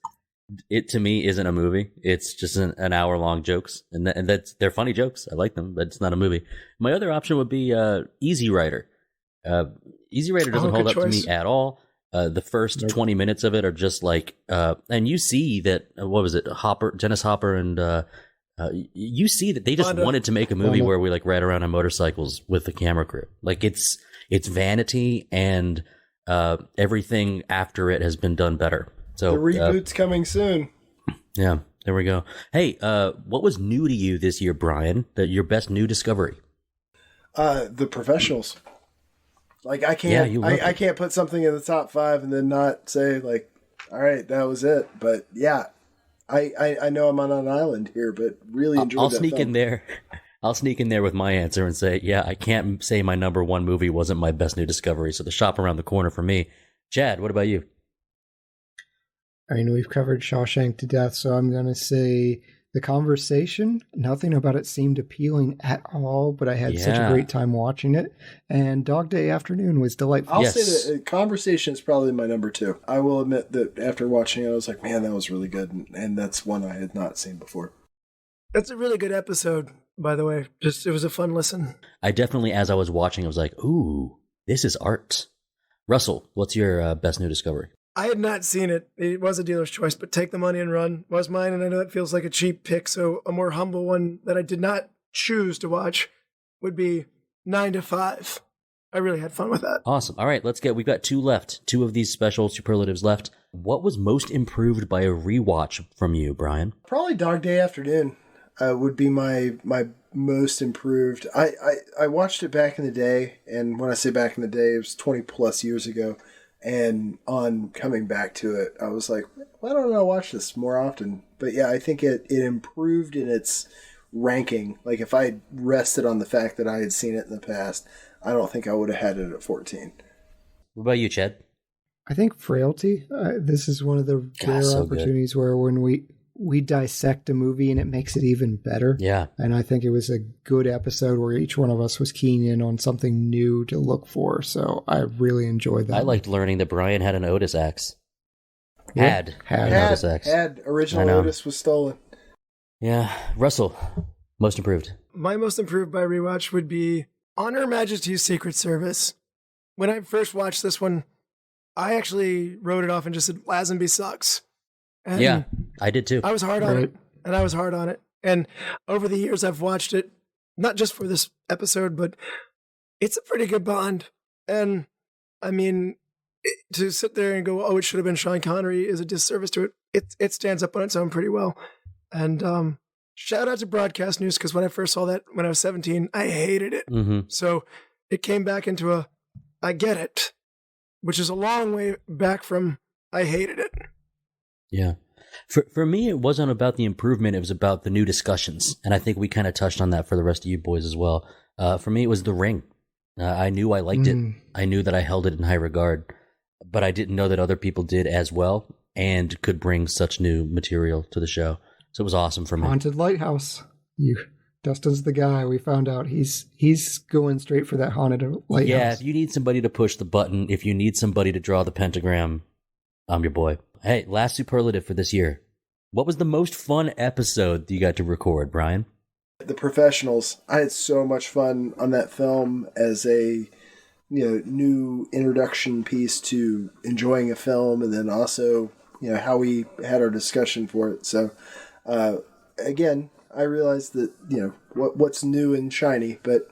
It to me isn't a movie. It's just an hour-long jokes, and that's they're funny jokes. I like them, but it's not a movie. My other option would be Easy Rider. Easy Rider doesn't hold up to me at all. The first 20 minutes of it are just like, and you see that what was it, Dennis Hopper, and you see that they just wanted to make a movie where we like ride around on motorcycles with the camera crew. Like it's vanity, and everything after it has been done better. So the reboot's coming soon. Yeah, there we go. Hey, what was new to you this year, Brian? Your best new discovery? The Professionals. Like I can't, I can't put something in the top 5 and then not say like, all right, that was it. But yeah, I know I'm on an island here, but really enjoyed. I'll sneak in there. I'll sneak in there with my answer and say, yeah, I can't say my number one movie wasn't my best new discovery. So the shop around the corner for me. Chad, what about you? I mean, we've covered Shawshank to death, so I'm going to say The Conversation. Nothing about it seemed appealing at all, but I had such a great time watching it. And Dog Day Afternoon was delightful. I'll say that Conversation is probably my number 2. I will admit that after watching it, I was like, man, that was really good. And that's one I had not seen before. That's a really good episode, by the way. It was a fun listen. I definitely, as I was watching, I was like, ooh, this is art. Russell, what's your best new discovery? I had not seen it. It was a dealer's choice, but Take the Money and Run was mine, and I know that feels like a cheap pick, so a more humble one that I did not choose to watch would be 9 to 5. I really had fun with that. Awesome. All right, we've got 2 left. 2 of these special superlatives left. What was most improved by a rewatch from you, Brian? Probably Dog Day Afternoon would be my most improved. I watched it back in the day, and when I say back in the day, it was 20 plus years ago. And on coming back to it, I was like, why don't I watch this more often? But yeah, I think it improved in its ranking. Like if I had rested on the fact that I had seen it in the past, I don't think I would have had it at 14. What about you, Chad? I think Frailty. This is one of the rare opportunities where when we dissect a movie and it makes it even better. Yeah. And I think it was a good episode where each one of us was keen in on something new to look for. So I really enjoyed that. I liked learning that Brian had an Otis axe. Had an Otis axe. Original Otis was stolen. Yeah. Russell, most improved. My most improved by rewatch would be On Her Majesty's Secret Service. When I first watched this one, I actually wrote it off and just said, Lazenby sucks. And yeah, I did too. I was hard on it. And over the years, I've watched it, not just for this episode, but it's a pretty good Bond. And I mean, to sit there and go, oh, it should have been Sean Connery is a disservice to it. It stands up on its own pretty well. And shout out to Broadcast News, because when I first saw that when I was 17, I hated it. Mm-hmm. So it came back into I get it, which is a long way back from I hated it. Yeah. For me, it wasn't about the improvement. It was about the new discussions. And I think we kind of touched on that for the rest of you boys as well. For me, it was The Ring. I knew I liked it. I knew that I held it in high regard, but I didn't know that other people did as well and could bring such new material to the show. So it was awesome for me. Haunted Lighthouse. Dustin's the guy. We found out he's going straight for that haunted lighthouse. Yeah, if you need somebody to push the button, if you need somebody to draw the pentagram, I'm your boy. Hey, last superlative for this year. What was the most fun episode you got to record, Bryan? The Professionals. I had so much fun on that film as a new introduction piece to enjoying a film, and then also how we had our discussion for it. So again, I realized that what's new and shiny, but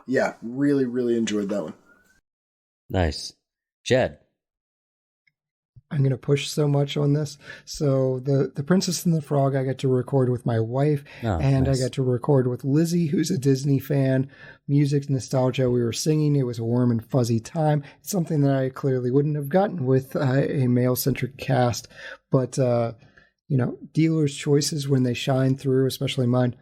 yeah, really, really enjoyed that one. Nice. Chad. I'm going to push so much on this. So the Princess and the Frog I got to record with my wife, and nice. I got to record with Lizzie, who's a Disney fan. Music, nostalgia, we were singing. It was a warm and fuzzy time. It's something that I clearly wouldn't have gotten with a male-centric cast. But, dealers' choices when they shine through, especially mine,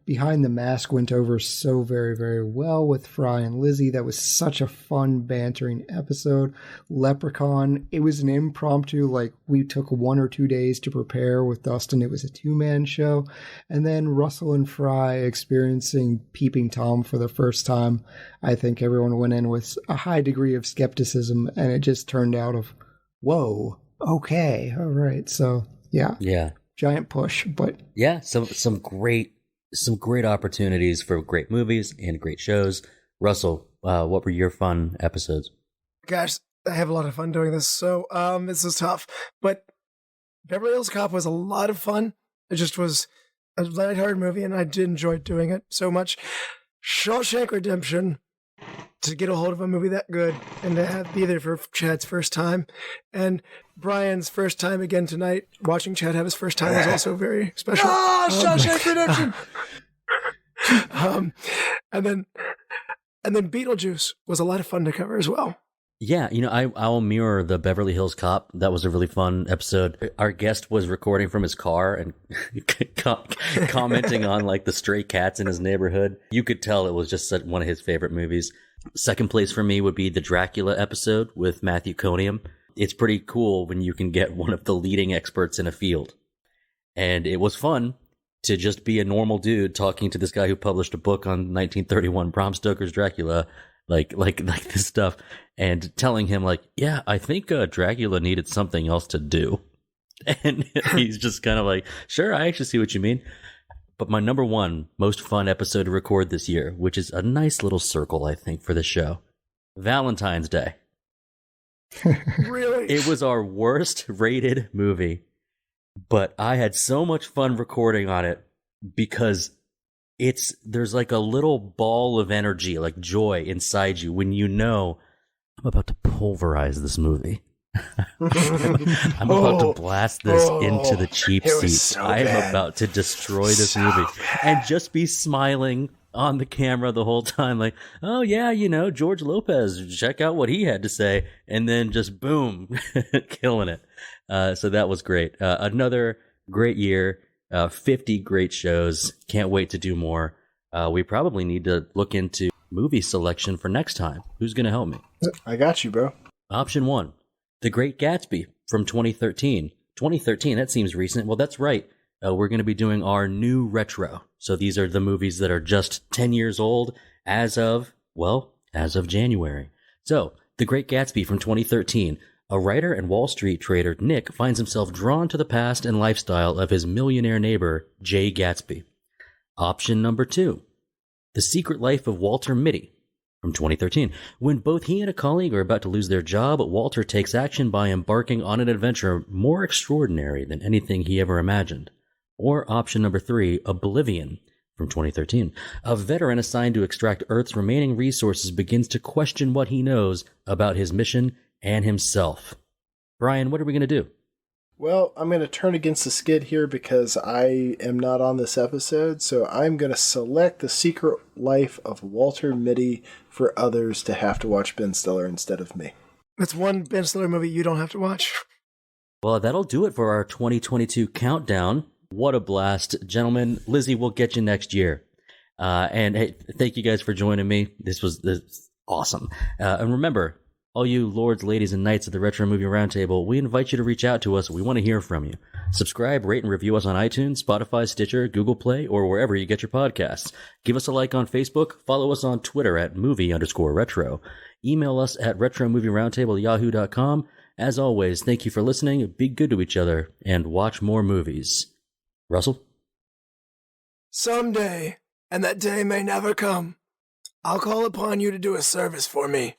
Behind the Mask went over so very, very well with Frye and Lizzie. That was such a fun, bantering episode. Leprechaun, it was an impromptu, we took 1 or 2 days to prepare with Dustin. It was a 2-man show. And then Russell and Frye experiencing Peeping Tom for the first time. I think everyone went in with a high degree of skepticism, and it just turned out of, whoa, okay, all right. So, yeah. Yeah. Giant push, but... Yeah, some great opportunities for great movies and great shows. Russell, what were your fun episodes? Gosh, I have a lot of fun doing this. So this is tough. But Beverly Hills Cop was a lot of fun. It just was a lighthearted movie, and I did enjoy doing it so much. Shawshank Redemption, to get a hold of a movie that good and to be there for Chad's first time. And Bryan's first time again tonight. Watching Chad have his first time was also very special. Shawshank Redemption! And then Beetlejuice was a lot of fun to cover as well. Yeah, I'll mirror the Beverly Hills Cop. That was a really fun episode. Our guest was recording from his car and commenting on the stray cats in his neighborhood. You could tell it was just one of his favorite movies. Second place for me would be the Dracula episode with Matthew Coniam. It's pretty cool when you can get one of the leading experts in a field. And it was fun to just be a normal dude talking to this guy who published a book on 1931 Bram Stoker's Dracula, like this stuff, and telling him yeah, I think Dracula needed something else to do. And he's just kind of sure, I actually see what you mean. But my number one most fun episode to record this year, which is a nice little circle, I think, for the show, Valentine's Day. Really? It was our worst rated movie, but I had so much fun recording on it because there's a little ball of energy, joy inside you when I'm about to pulverize this movie. I'm about to blast this into the cheap seat. So I am about to destroy this movie and just be smiling on the camera the whole time, oh yeah, George Lopez, check out what he had to say, and then just boom, killing it. So that was great. Another great year, 50 great shows. Can't wait to do more. We probably need to look into movie selection for next time. Who's going to help me? I got you, bro. Option 1, The Great Gatsby from 2013. 2013, that seems recent. Well, that's right. We're going to be doing our new retro. So these are the movies that are just 10 years old as of January. So, The Great Gatsby from 2013. A writer and Wall Street trader, Nick, finds himself drawn to the past and lifestyle of his millionaire neighbor, Jay Gatsby. Option number 2, The Secret Life of Walter Mitty from 2013. When both he and a colleague are about to lose their job, Walter takes action by embarking on an adventure more extraordinary than anything he ever imagined. Or option number 3, Oblivion from 2013. A veteran assigned to extract Earth's remaining resources begins to question what he knows about his mission and himself. Bryan, what are we going to do? Well, I'm going to turn against the skid here because I am not on this episode, so I'm going to select The Secret Life of Walter Mitty for others to have to watch Ben Stiller instead of me. That's one Ben Stiller movie you don't have to watch. Well, that'll do it for our 2022 countdown. What a blast. Gentlemen, Lizzie, we'll get you next year. And hey, thank you guys for joining me. This was awesome. And remember, All you lords, ladies, and knights of the Retro Movie Roundtable, we invite you to reach out to us. We want to hear from you. Subscribe, rate, and review us on iTunes, Spotify, Stitcher, Google Play, or wherever you get your podcasts. Give us a like on Facebook. Follow us on Twitter at movie_retro. Email us at retromovieroundtable@yahoo.com. As always, thank you for listening. Be good to each other and watch more movies. Russell? Someday, and that day may never come, I'll call upon you to do a service for me.